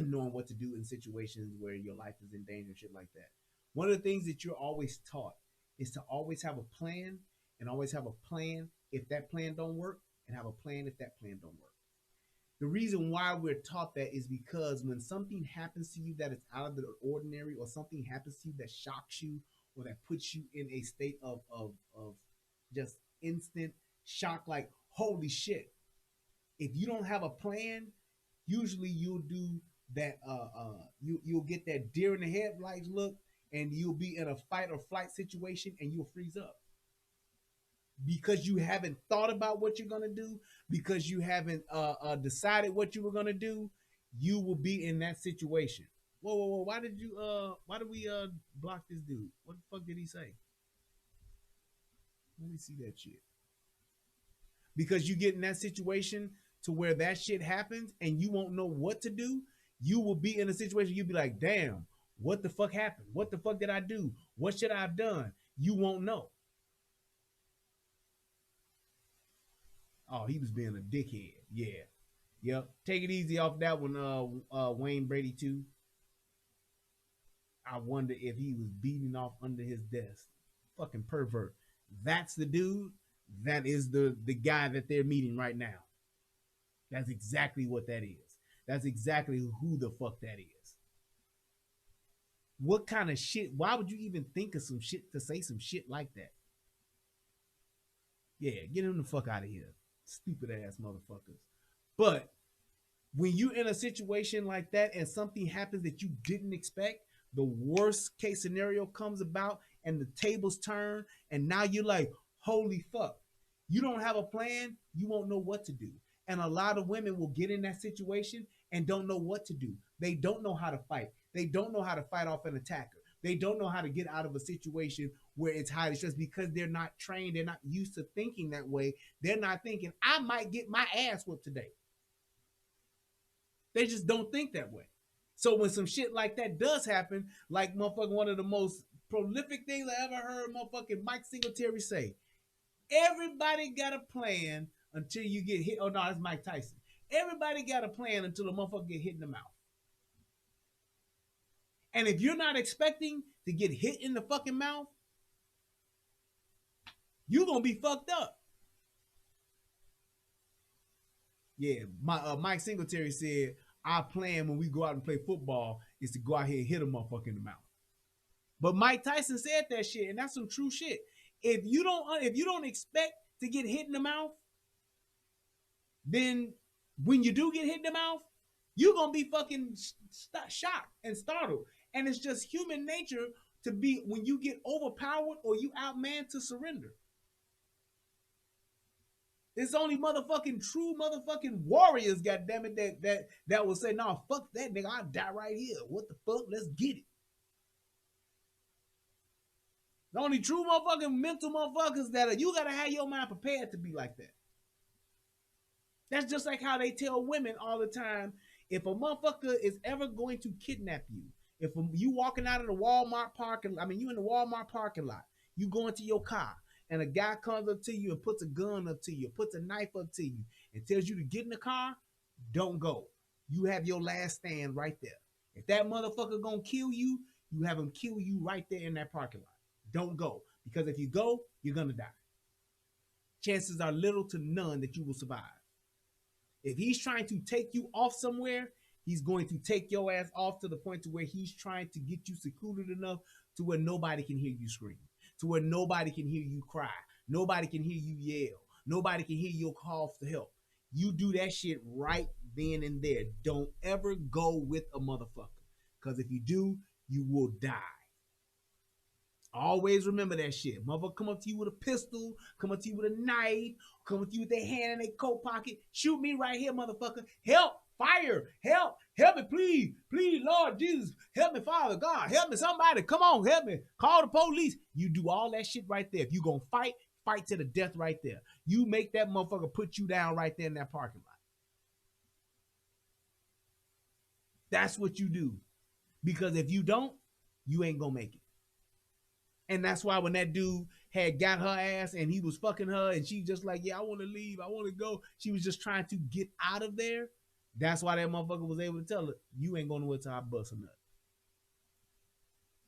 knowing what to do in situations where your life is in danger and shit like that. One of the things that you're always taught is to always have a plan, and always have a plan if that plan don't work, and have a plan if that plan don't work. The reason why we're taught that is because when something happens to you that is out of the ordinary, or something happens to you that shocks you, or that puts you in a state of just instant shock, like, holy shit. If you don't have a plan, usually you'll do that, you'll get that deer in the headlights look, and you'll be in a fight or flight situation, and you'll freeze up. Because you haven't thought about what you're going to do, because you haven't decided what you were going to do, you will be in that situation. Whoa, why did we block this dude? What the fuck did he say? Let me see that shit. Because you get in that situation to where that shit happens and you won't know what to do, you will be in a situation, you'll be like, damn, what the fuck happened? What the fuck did I do? What should I have done? You won't know. Oh, he was being a dickhead. Yeah. Yep. Take it easy off that one, Wayne Brady too. I wonder if he was beating off under his desk. Fucking pervert. That's the dude. That is the guy that they're meeting right now. That's exactly what that is. That's exactly who the fuck that is. What kind of shit? Why would you even think of some shit to say some shit like that? Yeah, get him the fuck out of here. Stupid ass motherfuckers. But when you're in a situation like that and something happens that you didn't expect, the worst case scenario comes about and the tables turn, and now you're like, holy fuck. You don't have a plan, you won't know what to do. And a lot of women will get in that situation and don't know what to do. They don't know how to fight. They don't know how to fight off an attacker. They don't know how to get out of a situation where it's highly stressed because they're not trained. They're not used to thinking that way. They're not thinking, I might get my ass whooped today. They just don't think that way. So when some shit like that does happen, like motherfucking one of the most prolific things I ever heard motherfucking Mike Singletary say, everybody got a plan until you get hit. Oh no, that's Mike Tyson. Everybody got a plan until the motherfucker get hit in the mouth. And if you're not expecting to get hit in the fucking mouth, you're going to be fucked up. Yeah, Mike Singletary said, our plan when we go out and play football is to go out here and hit a motherfucker in the mouth. But Mike Tyson said that shit, and that's some true shit. If you don't expect to get hit in the mouth, then when you do get hit in the mouth, you're going to be fucking shocked and startled. And it's just human nature to be, when you get overpowered or you outmanned, to surrender. It's only motherfucking true motherfucking warriors, goddammit, that will say, nah, fuck that nigga, I'll die right here. What the fuck? Let's get it. The only true motherfucking mental motherfuckers that you gotta have your mind prepared to be like that. That's just like how they tell women all the time, if a motherfucker is ever going to kidnap you, if you walking out of the Walmart parking, you in the Walmart parking lot, you go into your car, and a guy comes up to you and puts a gun up to you, puts a knife up to you, and tells you to get in the car, don't go. You have your last stand right there. If that motherfucker gonna kill you, you have him kill you right there in that parking lot. Don't go. Because if you go, you're gonna die. chances are little to none that you will survive. If he's trying to take you off somewhere, he's going to take your ass off to the point to where he's trying to get you secluded enough to where nobody can hear you scream, to where nobody can hear you cry, nobody can hear you yell, nobody can hear your call for help. You do that shit right then and there. Don't ever go with a motherfucker, because if you do, you will die. Always remember that shit. Motherfucker come up to you with a pistol, come up to you with a knife, come up to you with their hand in their coat pocket. Shoot me right here, motherfucker. Help, fire, help me, please. Please, Lord Jesus. Help me, Father God. Help me, somebody. Come on, help me. Call the police. You do all that shit right there. If you gonna fight, fight to the death right there. You make that motherfucker put you down right there in that parking lot. That's what you do. Because if you don't, you ain't gonna make it. And that's why when that dude had got her ass and he was fucking her and she just like, yeah, I want to leave, I want to go. She was just trying to get out of there. That's why that motherfucker was able to tell her, you ain't going nowhere till I bust a nut.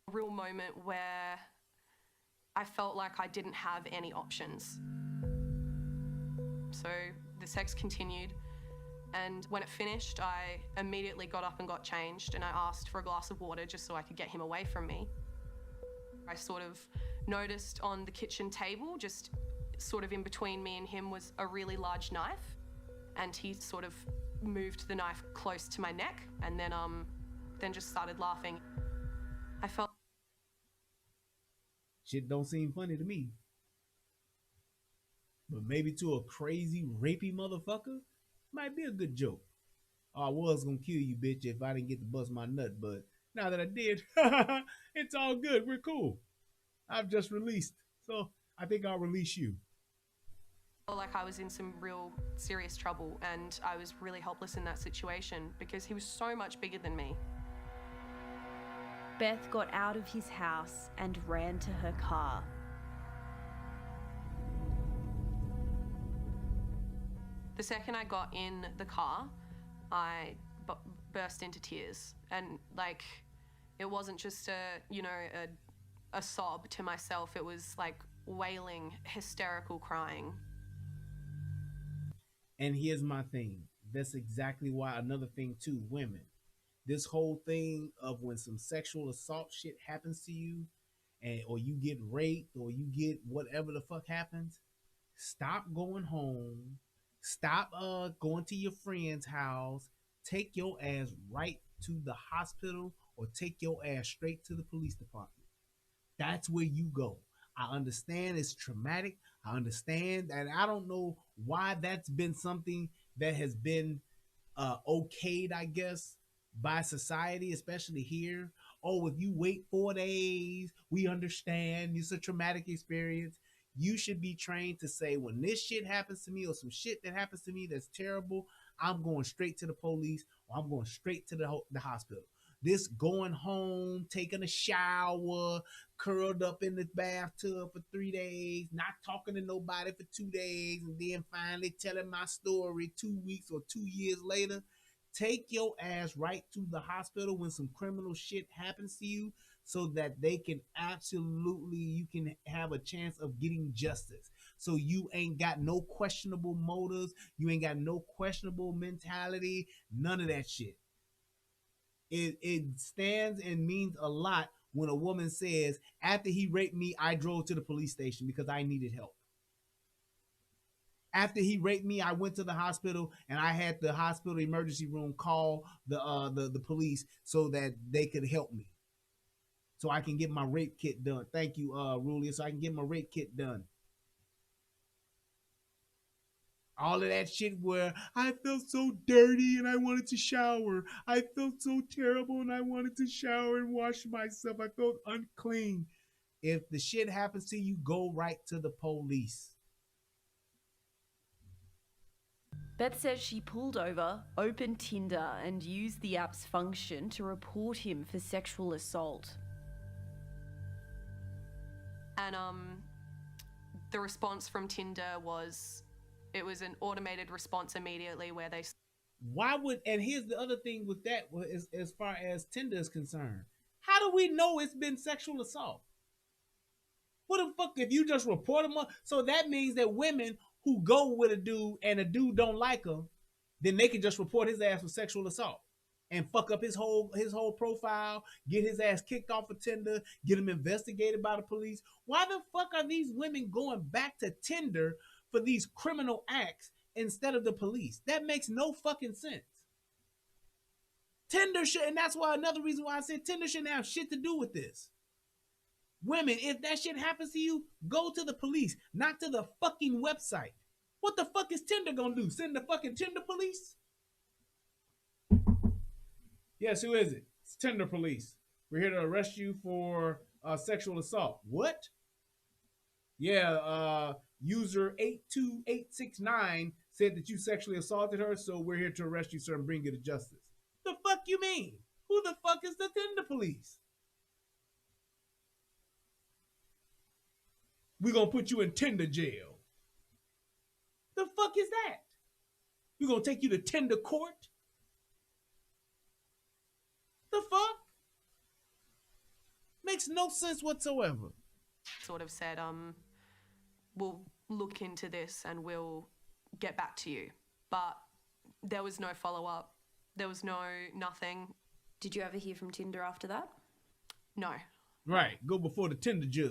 A real moment where I felt like I didn't have any options. So the sex continued, and when it finished, I immediately got up and got changed, and I asked for a glass of water just so I could get him away from me. I sort of noticed on the kitchen table, just sort of in between me and him, was a really large knife, and he sort of moved the knife close to my neck and then just started laughing. I felt shit don't seem funny to me. But maybe to a crazy, rapey motherfucker, might be a good joke. Oh, I was gonna kill you, bitch, if I didn't get to bust my nut, but now that I did, it's all good. We're cool. I've just released, so I think I'll release you. I felt like I was in some real serious trouble, and I was really helpless in that situation because he was so much bigger than me. Beth got out of his house and ran to her car. The second I got in the car, I burst into tears, and like, it wasn't just a sob to myself. It was like wailing, hysterical crying. And here's my thing. That's exactly why, another thing too, women. This whole thing of when some sexual assault shit happens to you, or you get raped, or you get whatever the fuck happens, stop going home. Stop going to your friend's house. Take your ass right to the hospital, or take your ass straight to the police department. That's where you go. I understand it's traumatic. I understand, and I don't know why that's been something that has been okayed, I guess, by society, especially here. Oh, if you wait 4 days, we understand. It's a traumatic experience. You should be trained to say, when this shit happens to me, or some shit that happens to me that's terrible, I'm going straight to the police, or I'm going straight to the hospital. This going home, taking a shower, curled up in the bathtub for 3 days, not talking to nobody for 2 days, and then finally telling my story 2 weeks or 2 years later. Take your ass right to the hospital when some criminal shit happens to you, so that they can you can have a chance of getting justice. So you ain't got no questionable motives. You ain't got no questionable mentality. None of that shit. It stands and means a lot when a woman says, after he raped me, I drove to the police station because I needed help. After he raped me, I went to the hospital, and I had the hospital emergency room call the police so that they could help me, so I can get my rape kit done. Thank you, Rulia. So I can get my rape kit done. All of that shit where I felt so dirty and I wanted to shower. I felt so terrible and I wanted to shower and wash myself. I felt unclean. If the shit happens to you, go right to the police. Beth says she pulled over, opened Tinder, and used the app's function to report him for sexual assault. And the response from Tinder was, it was an automated response immediately where they... Why would, and here's the other thing with that, as far as Tinder is concerned. How do we know it's been sexual assault? What the fuck if you just report him up? So that means that women who go with a dude and a dude don't like him, then they can just report his ass for sexual assault and fuck up his whole profile, get his ass kicked off of Tinder, get him investigated by the police. Why the fuck are these women going back to Tinder for these criminal acts instead of the police? That makes no fucking sense. Tinder should, and that's why another reason why I said Tinder shouldn't have shit to do with this. Women, if that shit happens to you, go to the police, not to the fucking website. What the fuck is Tinder gonna do? Send the fucking Tinder police? Yes, who is it? It's Tinder police. We're here to arrest you for sexual assault. What? Yeah, user 82869 said that you sexually assaulted her, so we're here to arrest you, sir, and bring you to justice. The fuck you mean? Who the fuck is the Tinder police? We're gonna put you in Tinder jail. The fuck is that? We're gonna take you to Tinder court? The fuck? Makes no sense whatsoever. Sort of said, we'll look into this and we'll get back to you. But there was no follow-up. There was nothing. Did you ever hear from Tinder after that? No. Right, go before the Tinder judge.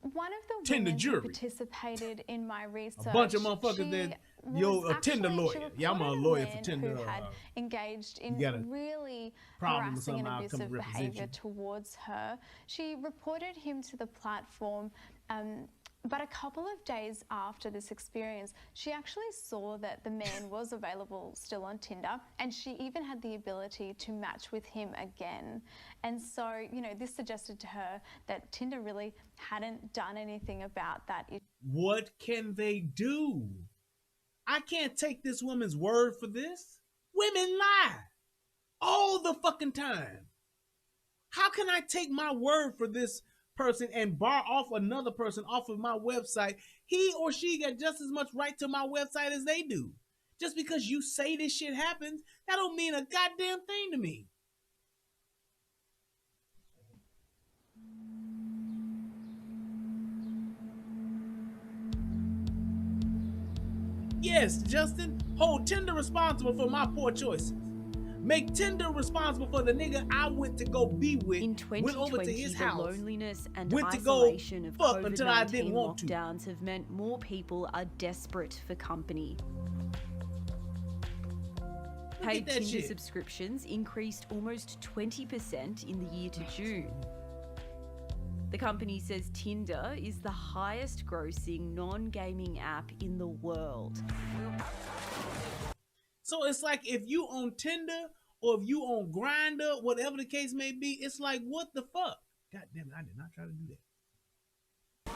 One of the Tinder women jury. who participated in my research, A bunch of motherfuckers that a Tinder lawyer. Yeah, I'm a lawyer for Tinder. Who had engaged in really problem harassing and somehow, come abusive represent behavior you. towards her. She reported him to the platform. But a couple of days after this experience, she actually saw that the man was available still on Tinder, and she even had the ability to match with him again. And so, this suggested to her that Tinder really hadn't done anything about that. What can they do? I can't take this woman's word for this. Women lie all the fucking time. How can I take my word for this person and bar off another person off of my website? He or she got just as much right to my website as they do. Just because you say this shit happens, that don't mean a goddamn thing to me. Yes, Justin, hold Tinder responsible for my poor choices. Make Tinder responsible for the nigga I went to go be with. In 2020, went over to his house, the loneliness and went to isolation of fuck until I didn't COVID-19 want to. lockdowns have meant more people are desperate for company. Paid that Tinder shit. subscriptions increased almost 20% in the year to June. The company says Tinder is the highest grossing non-gaming app in the world. So it's like if you on Tinder or if you on Grindr, whatever the case may be, it's like, what the fuck? God damn it, I did not try to do that.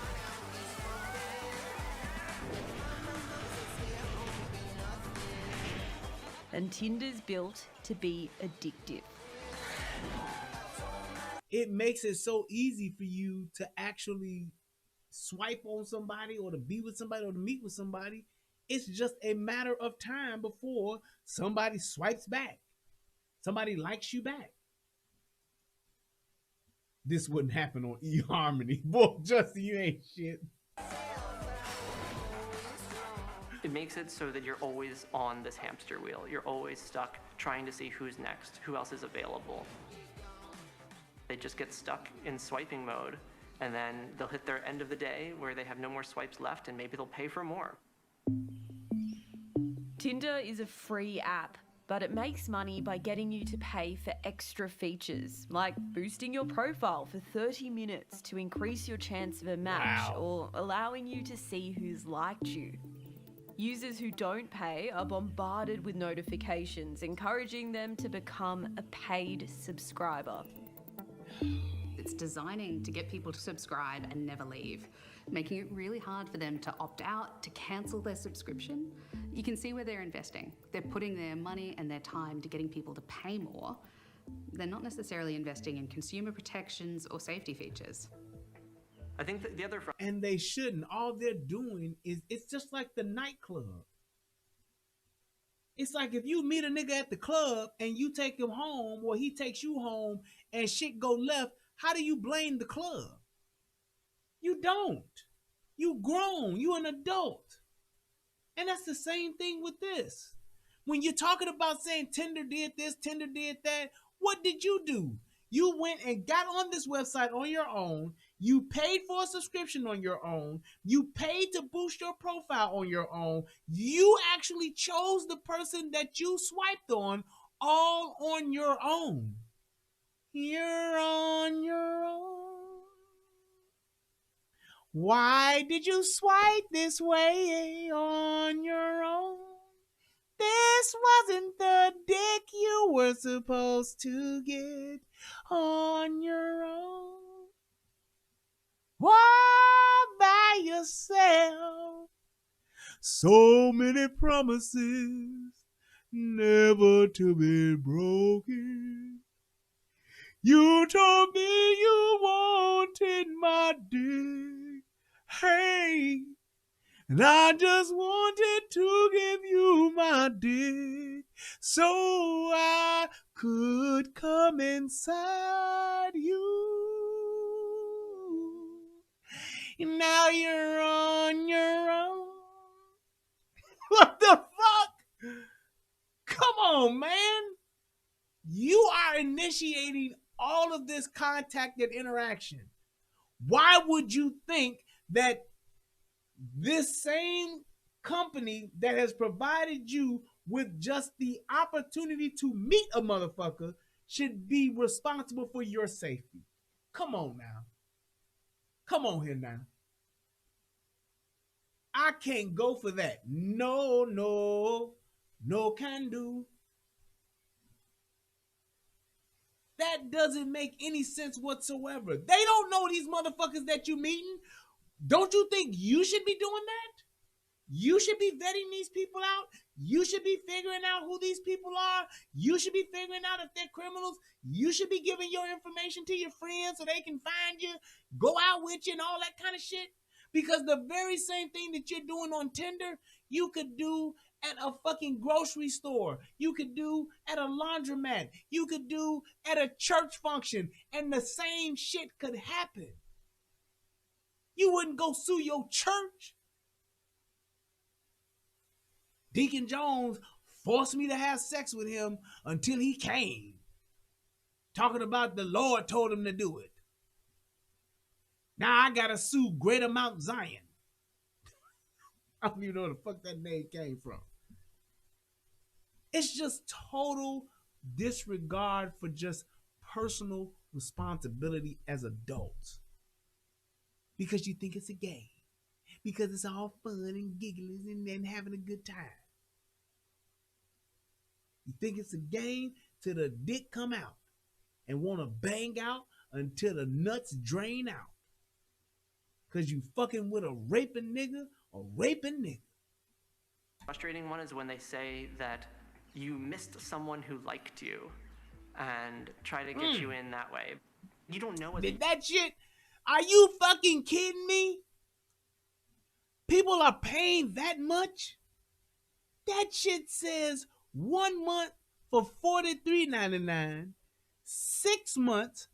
And Tinder's built to be addictive. It makes it so easy for you to actually swipe on somebody or to be with somebody or to meet with somebody. It's just a matter of time before somebody swipes back. Somebody likes you back. This wouldn't happen on eHarmony. Boy, Justin, you ain't shit. It makes it so that you're always on this hamster wheel. You're always stuck trying to see who's next, who else is available. They just get stuck in swiping mode, and then they'll hit their end of the day where they have no more swipes left, and maybe they'll pay for more. Tinder is a free app, but it makes money by getting you to pay for extra features, like boosting your profile for 30 minutes to increase your chance of a match, or allowing you to see who's liked you. Users who don't pay are bombarded with notifications, encouraging them to become a paid subscriber. It's designing to get people to subscribe and never leave, making it really hard for them to opt out, to cancel their subscription. You can see where they're investing. They're putting their money and their time to getting people to pay more. They're not necessarily investing in consumer protections or safety features. I think that the other... And they shouldn't. All they're doing is, it's just like the nightclub. It's like if you meet a nigga at the club and you take him home or he takes you home and shit go left, how do you blame the club? You don't. You grown. You an adult. And that's the same thing with this. When you're talking about saying Tinder did this, Tinder did that, what did you do? You went and got on this website on your own. You paid for a subscription on your own. You paid to boost your profile on your own. You actually chose the person that you swiped on all on your own. You're on your own. Why did you swipe this way on your own? This wasn't the dick you were supposed to get on your own. Why by yourself? So many promises never to be broken. You told me you wanted my dick. Hey, and I just wanted to give you my dick so I could come inside you. And now you're on your own. What the fuck? Come on, man. You are initiating all of this contact and interaction. Why would you think that this same company that has provided you with just the opportunity to meet a motherfucker should be responsible for your safety? Come on now. Come on here now. I can't go for that. No can do. That doesn't make any sense whatsoever. They don't know these motherfuckers that you meeting. Don't you think you should be doing that? You should be vetting these people out. You should be figuring out who these people are. You should be figuring out if they're criminals. You should be giving your information to your friends so they can find you, go out with you and all that kind of shit. Because the very same thing that you're doing on Tinder, you could do at a fucking grocery store. You could do at a laundromat. You could do at a church function. And the same shit could happen. You wouldn't go sue your church. Deacon Jones forced me to have sex with him until he came. Talking about the Lord told him to do it. Now I gotta sue Greater Mount Zion. I don't even know where the fuck that name came from. It's just total disregard for just personal responsibility as adults. Because you think it's a game. Because it's all fun and giggling and having a good time. You think it's a game till the dick come out and want to bang out until the nuts drain out. Because you fucking with a raping nigga or raping nigga. Frustrating one is when they say that you missed someone who liked you and try to get you in that way. You don't know what that shit. Are you fucking kidding me? People are paying that much? That shit says 1 month for $43.99, 6 months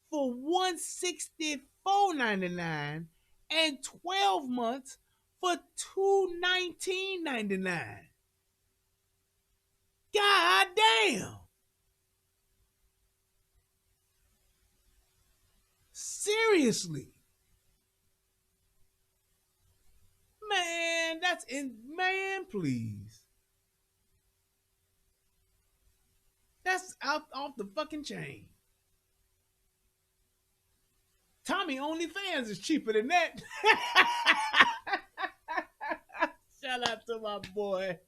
for $164.99, and 12 months for $219.99. God damn. Seriously. Man, man, please. That's out off the fucking chain. Tommy OnlyFans is cheaper than that. Shout out to my boy.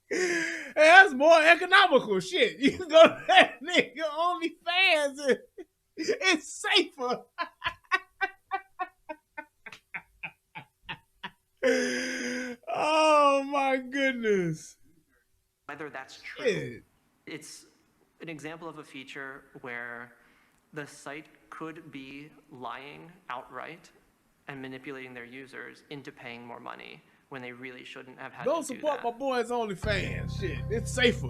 Hey, that's more economical shit. You can go to that nigga OnlyFans. It's safer. Oh my goodness. Whether that's true. It's an example of a feature where the site could be lying outright and manipulating their users into paying more money, when they really shouldn't have had Go to do support that. my boys OnlyFans. Shit, it's safer.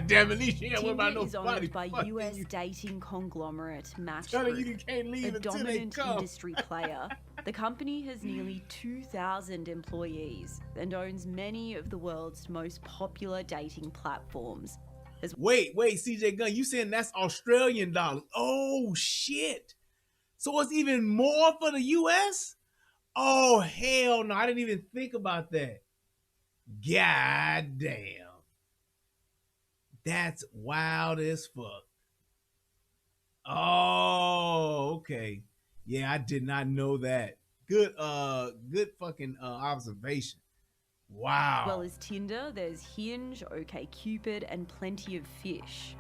Damn it, at least you ain't worried about Tinder is nobody owned by fucking US you. dating conglomerate Match Telling Group, you can't leave a until they dominant come. industry player. The company has nearly 2,000 employees and owns many of the world's most popular dating platforms. Wait, CJ Gunn, you saying that's Australian dollars? Oh shit! So it's even more for the US? Oh hell no! I didn't even think about that. God damn, that's wild as fuck. Oh, okay. Yeah, I did not know that. Good fucking observation. Wow. As well as Tinder, there's Hinge, OkCupid, and Plenty of Fish.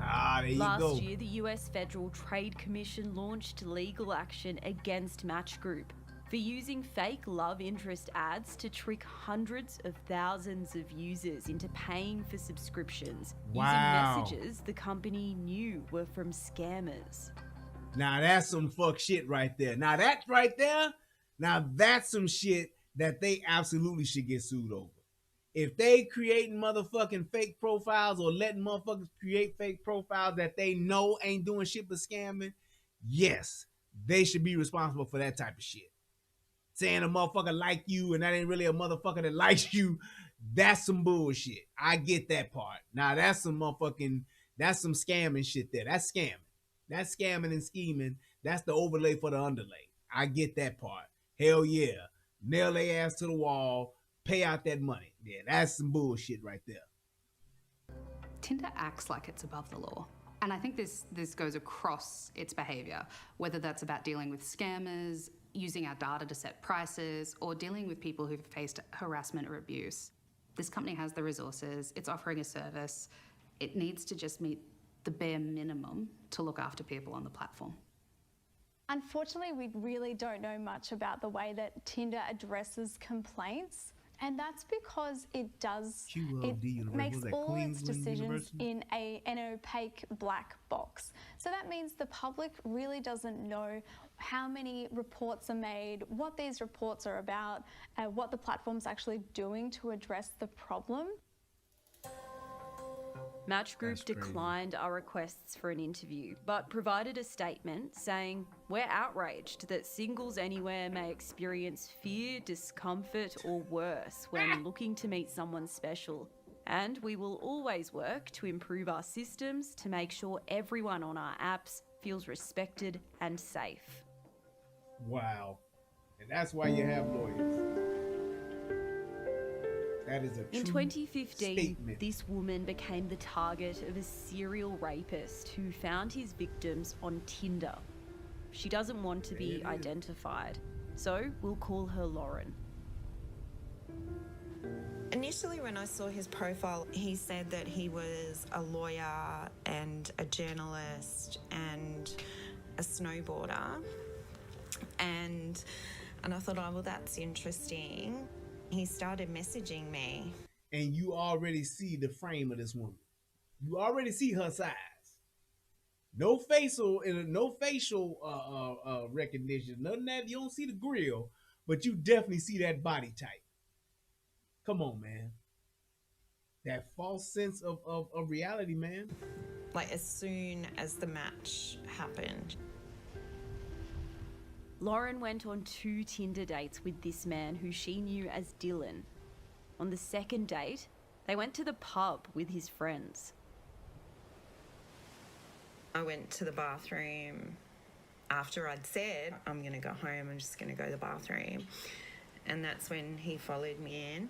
Ah, there you go. Last year, the US Federal Trade Commission launched legal action against Match Group for using fake love interest ads to trick hundreds of thousands of users into paying for subscriptions Wow. using messages the company knew were from scammers. Now that's some fuck shit right there. Now that's some shit that they absolutely should get sued over. If they creating motherfucking fake profiles or letting motherfuckers create fake profiles that they know ain't doing shit but scamming, yes, they should be responsible for that type of shit. Saying a motherfucker like you and that ain't really a motherfucker that likes you, that's some bullshit. I get that part. Now that's some scamming shit there. That's scamming. That's scamming and scheming. That's the overlay for the underlay. I get that part. Hell yeah. Nail their ass to the wall. Pay out that money. Yeah, that's some bullshit right there. Tinder acts like it's above the law. And I think this goes across its behaviour, whether that's about dealing with scammers, using our data to set prices, or dealing with people who've faced harassment or abuse. This company has the resources, it's offering a service, it needs to just meet the bare minimum to look after people on the platform. Unfortunately, we really don't know much about the way that Tinder addresses complaints. And that's because it makes all its decisions in an opaque black box. So that means the public really doesn't know how many reports are made, what these reports are about, what the platform's actually doing to address the problem. Match Group declined our requests for an interview, but provided a statement saying, "We're outraged that singles anywhere may experience fear, discomfort, or worse when looking to meet someone special. And we will always work to improve our systems to make sure everyone on our apps feels respected and safe." Wow. And that's why you have lawyers. That is a true In 2015, statement. this woman became the target of a serial rapist who found his victims on Tinder. She doesn't want to be identified, so we'll call her Lauren. Initially, when I saw his profile, he said that he was a lawyer and a journalist and a snowboarder. And I thought, oh, well, that's interesting. He started messaging me. And you already see the frame of this woman. You already see her size. No facial recognition. None of that. You don't see the grill, but you definitely see that body type. Come on, man. That false sense of reality, man. Like, as soon as the match happened. Lauren went on 2 Tinder dates with this man who she knew as Dylan. On the second date, they went to the pub with his friends. I went to the bathroom after I'd said, I'm going to go home, I'm just going to go to the bathroom. And that's when he followed me in.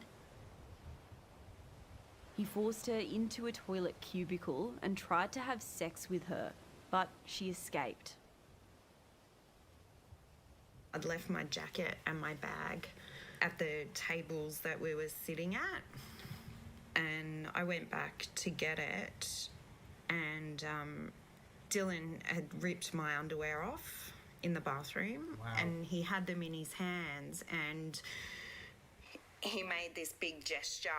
He forced her into a toilet cubicle and tried to have sex with her, but she escaped. I'd left my jacket and my bag at the tables that we were sitting at, and I went back to get it, and Dylan had ripped my underwear off in the bathroom. Wow. And he had them in his hands, and he made this big gesture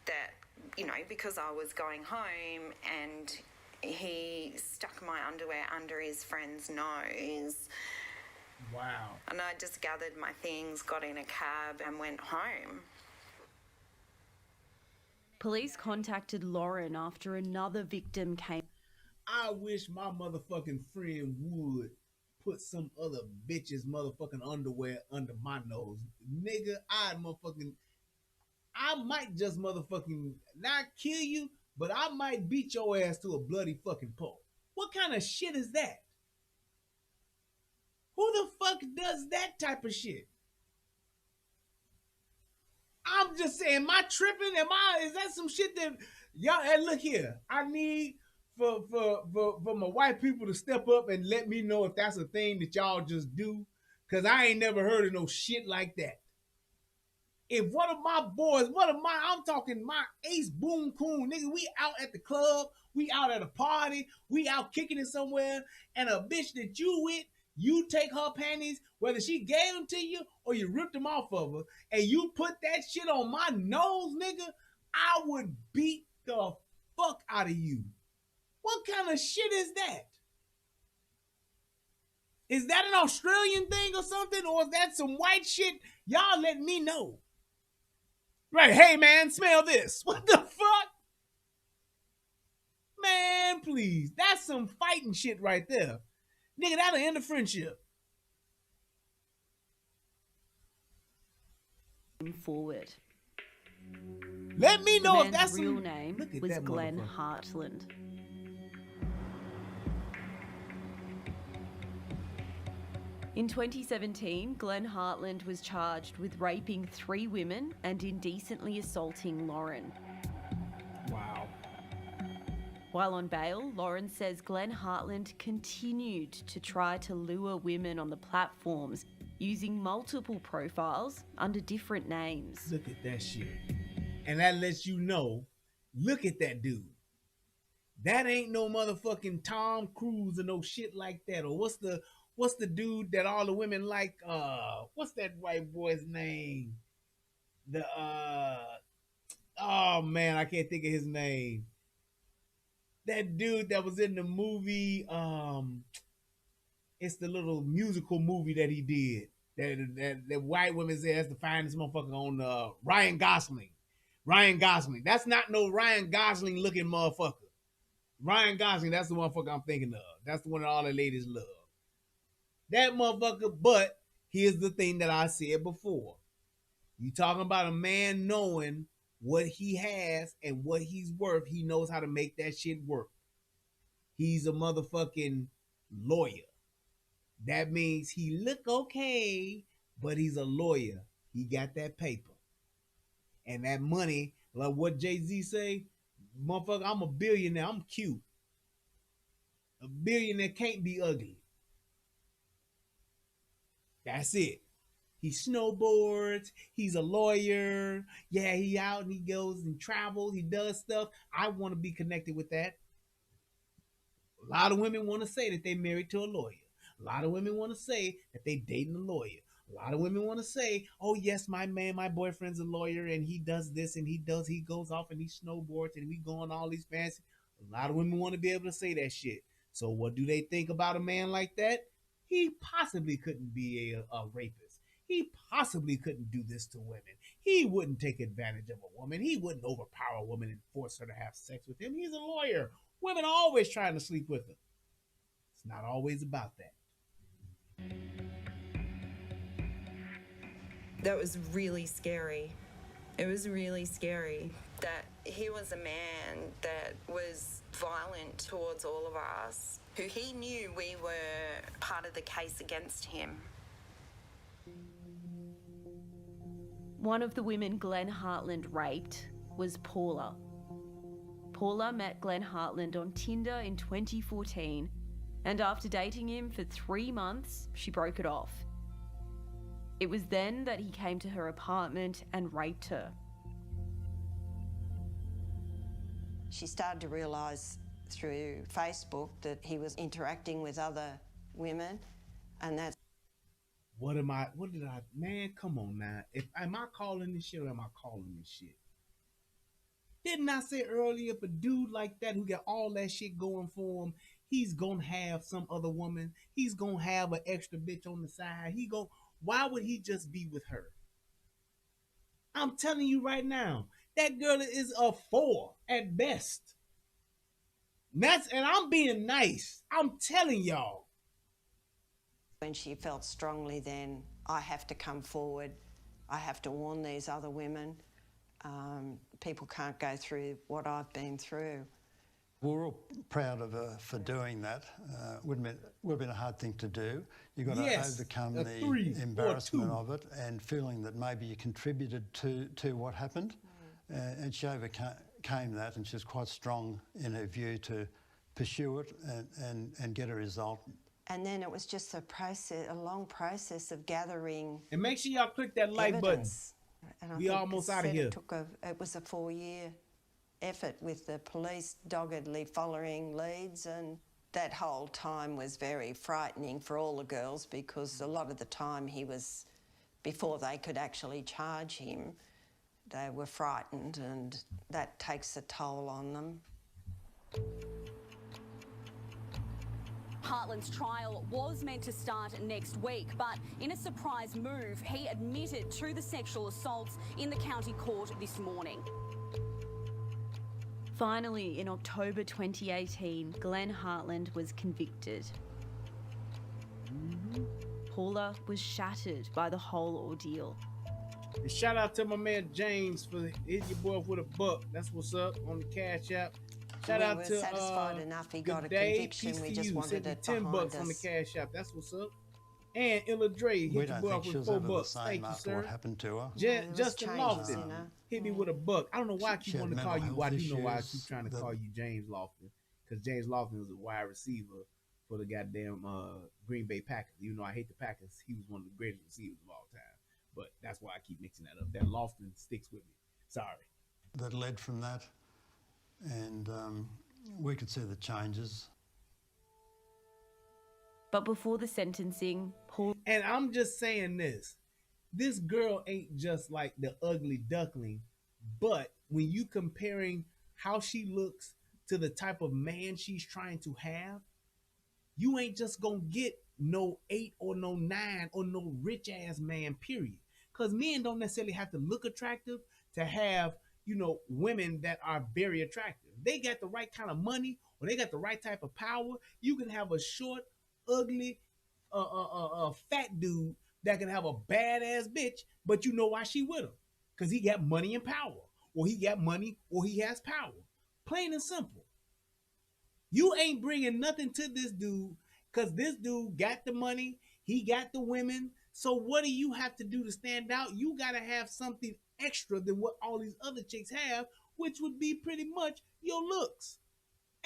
that, you know, because I was going home, and he stuck my underwear under his friend's nose Wow. And I just gathered my things, got in a cab and went home. Police contacted Lauren after another victim came. I wish my motherfucking friend would put some other bitch's motherfucking underwear under my nose. Nigga, I might just motherfucking not kill you, but I might beat your ass to a bloody fucking pulp. What kind of shit is that? Who the fuck does that type of shit? I'm just saying, am I tripping? Is that some shit that y'all, hey, look here, I need for my white people to step up and let me know if that's a thing that y'all just do, because I ain't never heard of no shit like that. If one of my boys, I'm talking my ace boom coon, nigga, we out at the club, we out at a party, we out kicking it somewhere, and a bitch that you with, you take her panties, whether she gave them to you or you ripped them off of her, and you put that shit on my nose, nigga, I would beat the fuck out of you. What kind of shit is that? Is that an Australian thing or something? Or is that some white shit? Y'all let me know. Right, hey man, smell this. What the fuck? Man, please. That's some fighting shit right there. Nigga, that'll end the friendship. Forward. Let me know if that's the real name was Glenn Hartland. In 2017, Glenn Hartland was charged with raping 3 women and indecently assaulting Lauren. Wow. While on bail, Lauren says Glenn Hartland continued to try to lure women on the platforms using multiple profiles under different names. Look at that shit. And that lets you know, look at that dude. That ain't no motherfucking Tom Cruise or no shit like that. Or what's the dude that all the women like? What's that white boy's name? Oh man, I can't think of his name. That dude that was in the movie, it's the little musical movie that he did. That white women say that's the finest motherfucker on Ryan Gosling. Ryan Gosling. That's not no Ryan Gosling looking motherfucker. Ryan Gosling, that's the motherfucker I'm thinking of. That's the one that all the ladies love. That motherfucker, but here's the thing that I said before. You talking about a man knowing what he has and what he's worth. He knows how to make that shit work. He's a motherfucking lawyer. That means he look okay, but he's a lawyer. He got that paper. And that money, like what Jay-Z say, motherfucker, I'm a billionaire. I'm cute. A billionaire can't be ugly. That's it. He snowboards. He's a lawyer. Yeah, he out and he goes and travels. He does stuff. I want to be connected with that. A lot of women want to say that they married to a lawyer. A lot of women want to say that they dating a lawyer. A lot of women want to say, oh yes, my boyfriend's a lawyer and he does this and he goes off and he snowboards and we go on all these fancy. A lot of women want to be able to say that shit. So what do they think about a man like that? He possibly couldn't be a rapist. He possibly couldn't do this to women. He wouldn't take advantage of a woman. He wouldn't overpower a woman and force her to have sex with him. He's a lawyer. Women are always trying to sleep with him. It's not always about that. That was really scary. It was really scary that he was a man that was violent towards all of us, who he knew we were part of the case against him. One of the women Glenn Hartland raped was Paula. Paula met Glenn Hartland on Tinder in 2014, and after dating him for 3 months, she broke it off. It was then that he came to her apartment and raped her. She started to realise through Facebook that he was interacting with other women, and that's... Man, come on now. Am I calling this shit or am I calling this shit? Didn't I say earlier, if a dude like that who got all that shit going for him, he's gonna have some other woman. He's gonna have an extra bitch on the side. Why would he just be with her? I'm telling you right now, that girl is a 4 at best. And I'm being nice. I'm telling y'all. When she felt strongly, then I have to come forward. I have to warn these other women. People can't go through what I've been through. We're all proud of her for doing that. Would have been a hard thing to do. You've got to overcome the embarrassment of it and feeling that maybe you contributed to what happened. And she overcame that, and she was quite strong in her view to pursue it and get a result. And then it was just a long process of gathering. And make sure y'all click that like button. And we almost out of here. It was a 4-year effort with the police doggedly following leads, and that whole time was very frightening for all the girls, because a lot of the time before they could actually charge him, they were frightened, and that takes a toll on them. Hartland's trial was meant to start next week, but in a surprise move, he admitted to the sexual assaults in the county court this morning. Finally, in October 2018, Glenn Hartland was convicted. Paula was shattered by the whole ordeal. And shout out to my man James for hitting your boy with a buck. That's what's up on the Cash App. Shout out to satisfied enough he got a Day, conviction. We just wanted it $10 behind on the us. Cash App. That's what's up. And Illa Dre hit We your don't boy think up she with was $4. ever the same Thank you, after sir. what happened to her. Justin Lofton hit me with a buck. I don't know why I keep She had wanting to call mental you. Well, I health do know why I issues keep trying to that- call you James Lofton, because James Lofton was a wide receiver for the goddamn Green Bay Packers. Even though I hate the Packers, he was one of the greatest receivers of all time. But that's why I keep mixing that up. That Lofton sticks with me. Sorry. That led from that, and we could see the changes. But before the sentencing, Paul... And I'm just saying this girl ain't just like the ugly duckling, but when you comparing how she looks to the type of man she's trying to have, you ain't just gonna get no 8 or no 9 or no rich ass man, period. Because men don't necessarily have to look attractive to have, women that are very attractive. They got the right kind of money, or they got the right type of power. You can have a short, ugly, fat dude that can have a badass bitch, but you know why she with him? Because he got money and power, or he got money, or he has power. Plain and simple. You ain't bringing nothing to this dude, because this dude got the money, he got the women. So what do you have to do to stand out? You got to have something extra than what all these other chicks have, which would be pretty much your looks.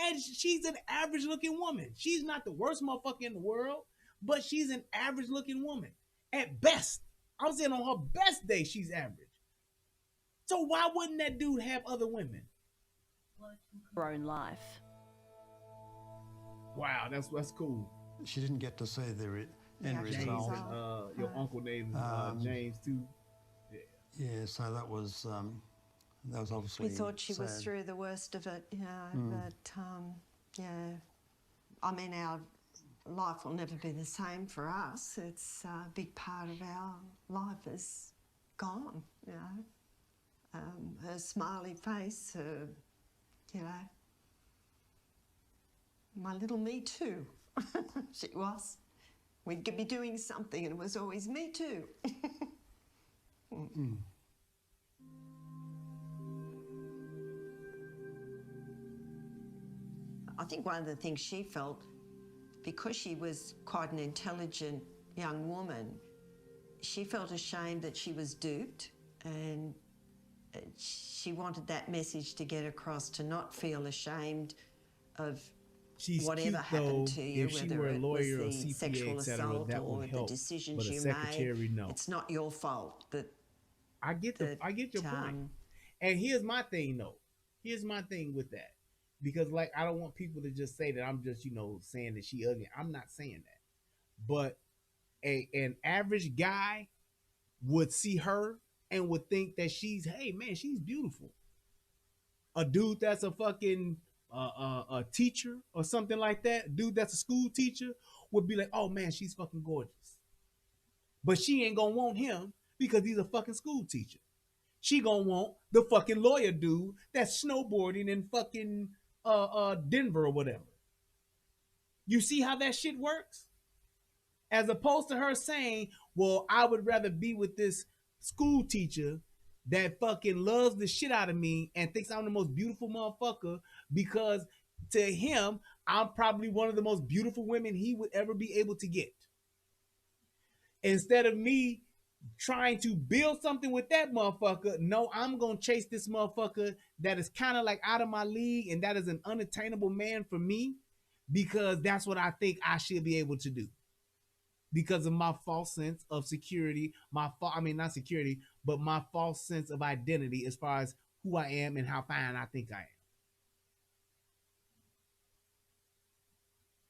And she's an average looking woman. She's not the worst motherfucker in the world, but she's an average looking woman. At best. I'm saying on her best day, she's average. So why wouldn't that dude have other women? Her own life. Wow, that's cool. She didn't get to see the end result. And, your uncle named James too. Yeah, so that was obviously We thought she was sad. through the worst of it, but I mean, our life will never be the same for us. It's a big part of our life is gone, her smiley face, her, my little me too. She was. We'd be doing something and it was always me too. I think one of the things she felt, because she was quite an intelligent young woman, she felt ashamed that she was duped, and she wanted that message to get across, to not feel ashamed of whatever happened to you, whether it was the sexual assault or the decisions you made. No. It's not your fault. I get your point. And here's my thing though. Here's my thing with that. Because I don't want people to just say that I'm just, saying that she ugly. I'm not saying that. But an average guy would see her and would think that she's beautiful. A dude that's a fucking a teacher or something like that, dude that's a school teacher, would be like, oh man, she's fucking gorgeous. But she ain't gonna want him because he's a fucking school teacher. She gonna want the fucking lawyer dude that's snowboarding in fucking Denver or whatever. You see how that shit works? As opposed to her saying, well, I would rather be with this school teacher that fucking loves the shit out of me and thinks I'm the most beautiful motherfucker, because to him, I'm probably one of the most beautiful women he would ever be able to get. Instead of me trying to build something with that motherfucker, no, I'm going to chase this motherfucker that is kind of like out of my league and that is an unattainable man for me, because that's what I think I should be able to do. Because of my false sense of security, not security, but my false sense of identity as far as who I am and how fine I think I am.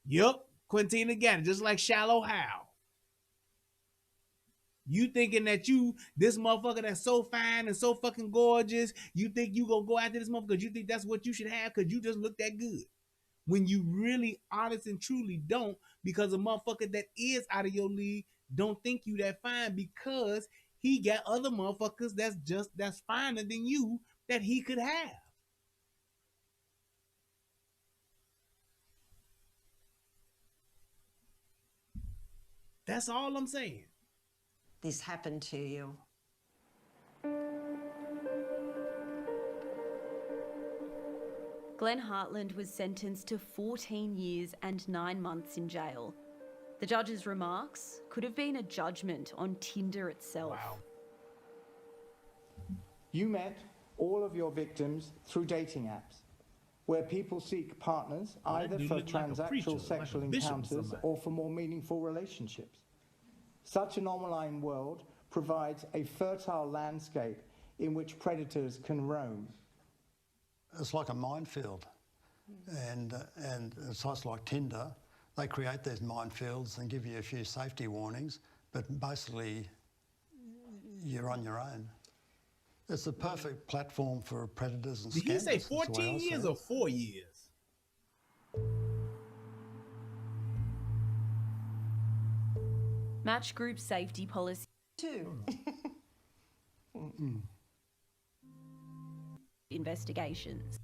Yup, Quintina Gannon, just like Shallow Hal. You thinking that this motherfucker that's so fine and so fucking gorgeous, you think you gonna go after this motherfucker because you think that's what you should have because you just look that good. When you really honest and truly don't, because a motherfucker that is out of your league don't think you that fine because he got other motherfuckers that's finer than you that he could have. That's all I'm saying. This happened to you. Glenn Hartland was sentenced to 14 years and 9 months in jail. The judge's remarks could have been a judgment on Tinder itself. Wow. You met all of your victims through dating apps, where people seek partners either for transactional sexual encounters or for more meaningful relationships. Such an online world provides a fertile landscape in which predators can roam. It's like a minefield, and sites like Tinder, they create these minefields and give you a few safety warnings, but basically you're on your own. It's the perfect platform for predators and scammers. Did he say 14 years or 4 years? Match Group safety policy. 2. Investigations.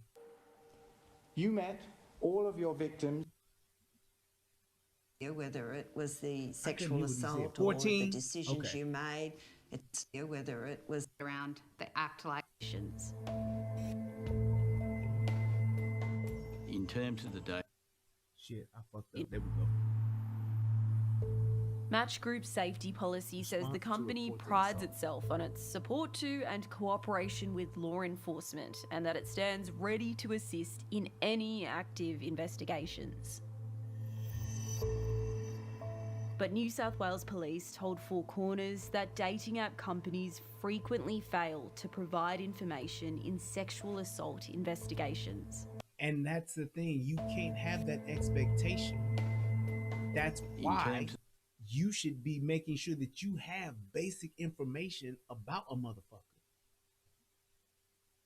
You met all of your victims. Whether it was the sexual assault or the decisions you made, it's whether it was around the act like actions. In terms of the day. Shit, I fucked up. There we go. Match Group safety policy says the company prides itself on its support to and cooperation with law enforcement, and that it stands ready to assist in any active investigations. But New South Wales Police told Four Corners that dating app companies frequently fail to provide information in sexual assault investigations. And that's the thing, you can't have that expectation. That's why you should be making sure that you have basic information about a motherfucker.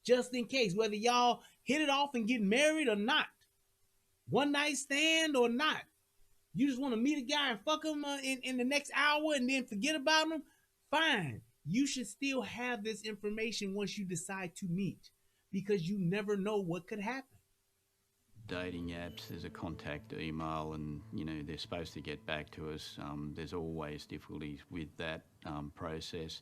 Just in case, whether y'all hit it off and get married or not, one night stand or not, you just want to meet a guy and fuck him in the next hour and then forget about him, fine. You should still have this information once you decide to meet, because you never know what could happen. Dating apps, there's a contact email and, they're supposed to get back to us. There's always difficulties with that process.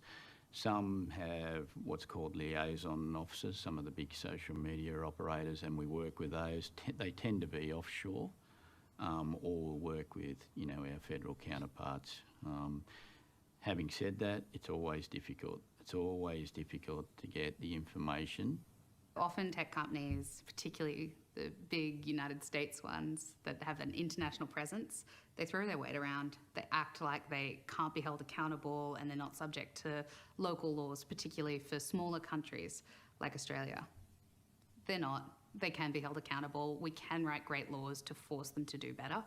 Some have what's called liaison officers, some of the big social media operators, and we work with those. They tend to be offshore, or we'll work with, our federal counterparts. Having said that, it's always difficult. It's always difficult to get the information. Often tech companies, particularly the big United States ones that have an international presence, they throw their weight around. They act like they can't be held accountable and they're not subject to local laws, particularly for smaller countries like Australia. They're not. They can be held accountable. We can write great laws to force them to do better.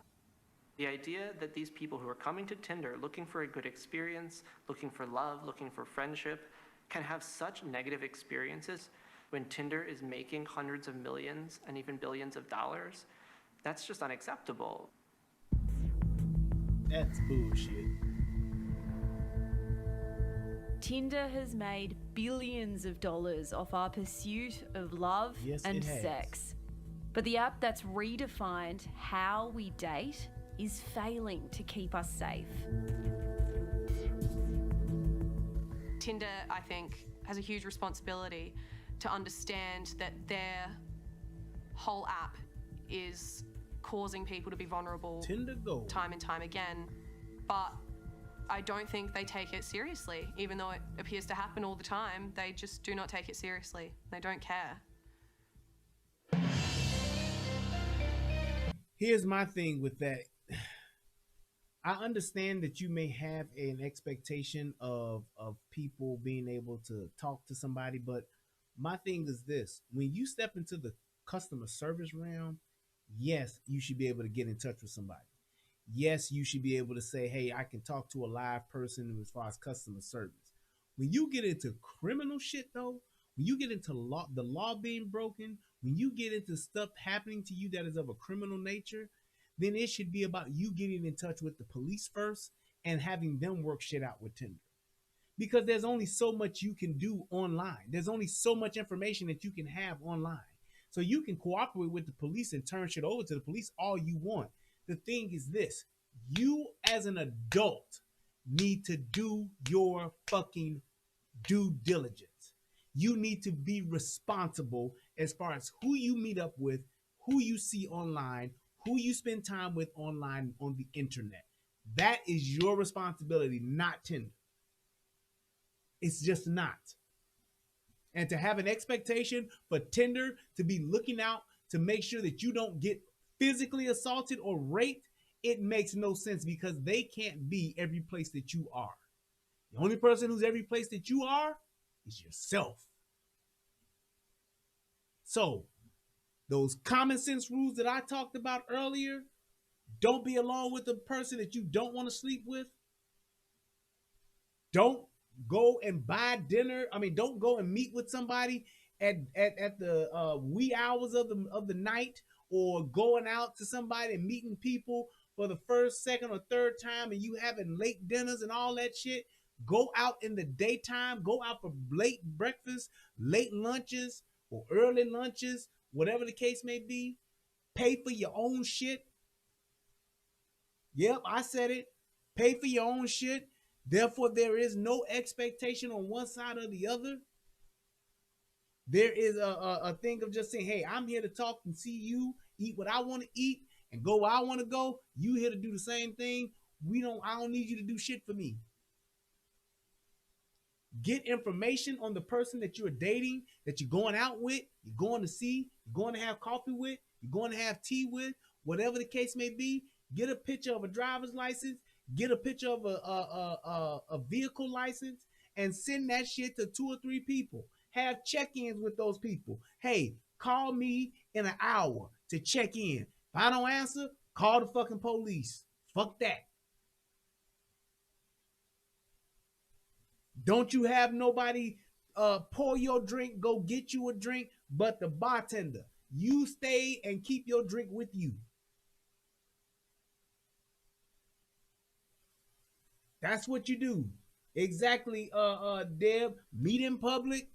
The idea that these people who are coming to Tinder looking for a good experience, looking for love, looking for friendship, can have such negative experiences when Tinder is making hundreds of millions and even billions of dollars, that's just unacceptable. That's bullshit. Tinder has made billions of dollars off our pursuit of love and sex. But the app that's redefined how we date is failing to keep us safe. Tinder, I think, has a huge responsibility to understand that their whole app is causing people to be vulnerable time and time again. But I don't think they take it seriously. Even though it appears to happen all the time, they just do not take it seriously. They don't care. Here's my thing with that. I understand that you may have an expectation of people being able to talk to somebody, but my thing is this. When you step into the customer service realm, yes, you should be able to get in touch with somebody. Yes, you should be able to say, hey, I can talk to a live person as far as customer service. When you get into criminal shit, though, when you get into the law being broken, when you get into stuff happening to you that is of a criminal nature, then it should be about you getting in touch with the police first and having them work shit out with Tinder. Because there's only so much you can do online. There's only so much information that you can have online. So you can cooperate with the police and turn shit over to the police all you want. The thing is this, you as an adult need to do your fucking due diligence. You need to be responsible as far as who you meet up with, who you see online, who you spend time with online on the internet. That is your responsibility, not Tinder. It's just not. And to have an expectation for Tinder to be looking out to make sure that you don't get physically assaulted or raped, it makes no sense because they can't be every place that you are. The only person who's every place that you are is yourself. So, those common sense rules that I talked about earlier, don't be alone with a person that you don't want to sleep with. Don't go and buy dinner. Don't go and meet with somebody at the wee hours of the night, or going out to somebody and meeting people for the first, second, or third time and you having late dinners and all that shit. Go out in the daytime. Go out for late breakfast, late lunches, or early lunches, whatever the case may be. Pay for your own shit. Yep, I said it. Pay for your own shit. Therefore, there is no expectation on one side or the other. There is a thing of just saying, hey, I'm here to talk and see you, eat what I want to eat, and go where I want to go. You here to do the same thing. I don't need you to do shit for me. Get information on the person that you're dating, that you're going out with, you're going to see, you're going to have coffee with, you're going to have tea with, whatever the case may be. Get a picture of a driver's license, get a picture of a vehicle license, and send that shit to 2 or 3 people. Have check-ins with those people. Hey, call me in an hour to check in. If I don't answer, call the fucking police. Fuck that. Don't you have nobody pour your drink, go get you a drink, but the bartender. You stay and keep your drink with you. That's what you do. Exactly, Deb. Meet in public.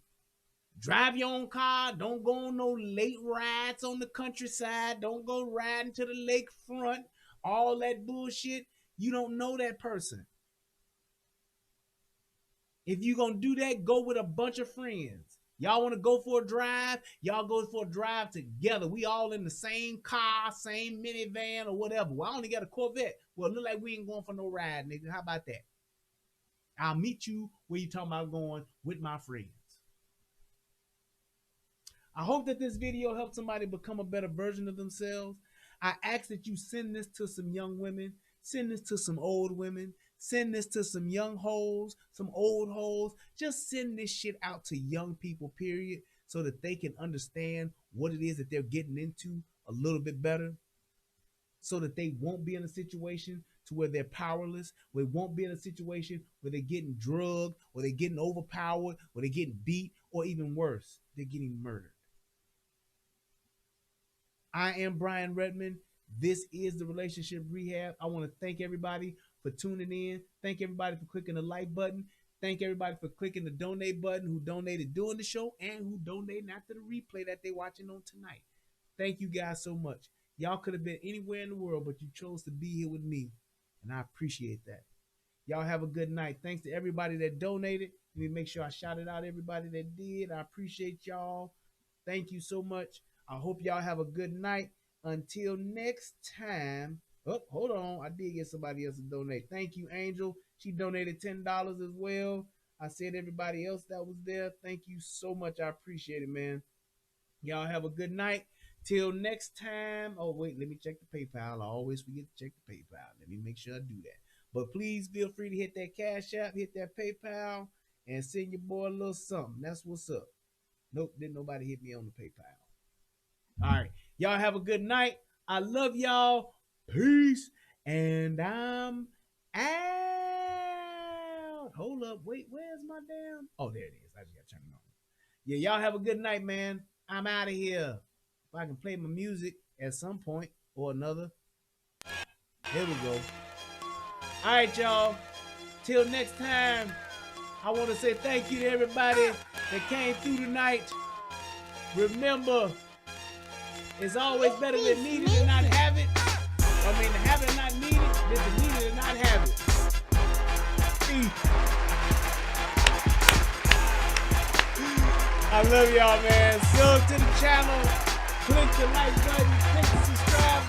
Drive your own car. Don't go on no late rides on the countryside. Don't go riding to the lakefront. All that bullshit. You don't know that person. If you're going to do that, go with a bunch of friends. Y'all want to go for a drive? Y'all go for a drive together. We all in the same car, same minivan or whatever. Well, I only got a Corvette. Well, it look like we ain't going for no ride, nigga. How about that? I'll meet you where you talking about going with my friends. I hope that this video helped somebody become a better version of themselves. I ask that you send this to some young women, send this to some old women, send this to some young hoes, some old hoes. Just send this shit out to young people, period, so that they can understand what it is that they're getting into a little bit better, so that they won't be in a situation to where they're powerless, where they won't be in a situation where they're getting drugged, or they're getting overpowered, or they're getting beat, or even worse, they're getting murdered. I am Brian Redmond. This is the Relationship Rehab. I want to thank everybody for tuning in. Thank everybody for clicking the like button. Thank everybody for clicking the donate button who donated during the show and who donated after the replay that they're watching on tonight. Thank you guys so much. Y'all could have been anywhere in the world, but you chose to be here with me, and I appreciate that. Y'all have a good night. Thanks to everybody that donated. Let me make sure I shouted out everybody that did. I appreciate y'all. Thank you so much. I hope y'all have a good night. Until next time. Oh, hold on. I did get somebody else to donate. Thank you, Angel. She donated $10 as well. I said everybody else that was there, thank you so much. I appreciate it, man. Y'all have a good night. Till next time. Oh, wait, let me check the PayPal. I always forget to check the PayPal. Let me make sure I do that. But please feel free to hit that Cash App, hit that PayPal, and send your boy a little something. That's what's up. Nope, didn't nobody hit me on the PayPal. All right. Y'all have a good night. I love y'all. Peace. And I'm out. Hold up. Wait, where's my damn? Oh, there it is. I just got to turn it on. Yeah, y'all have a good night, man. I'm out of here. If I can play my music at some point or another. There we go. All right, y'all. Till next time, I want to say thank you to everybody that came through tonight. Remember, it's always better than needed and not have it. I mean, to have it and not need it, than to need it and not have it. Peace. I love y'all, man. Sub to the channel. Click the like button. Click the subscribe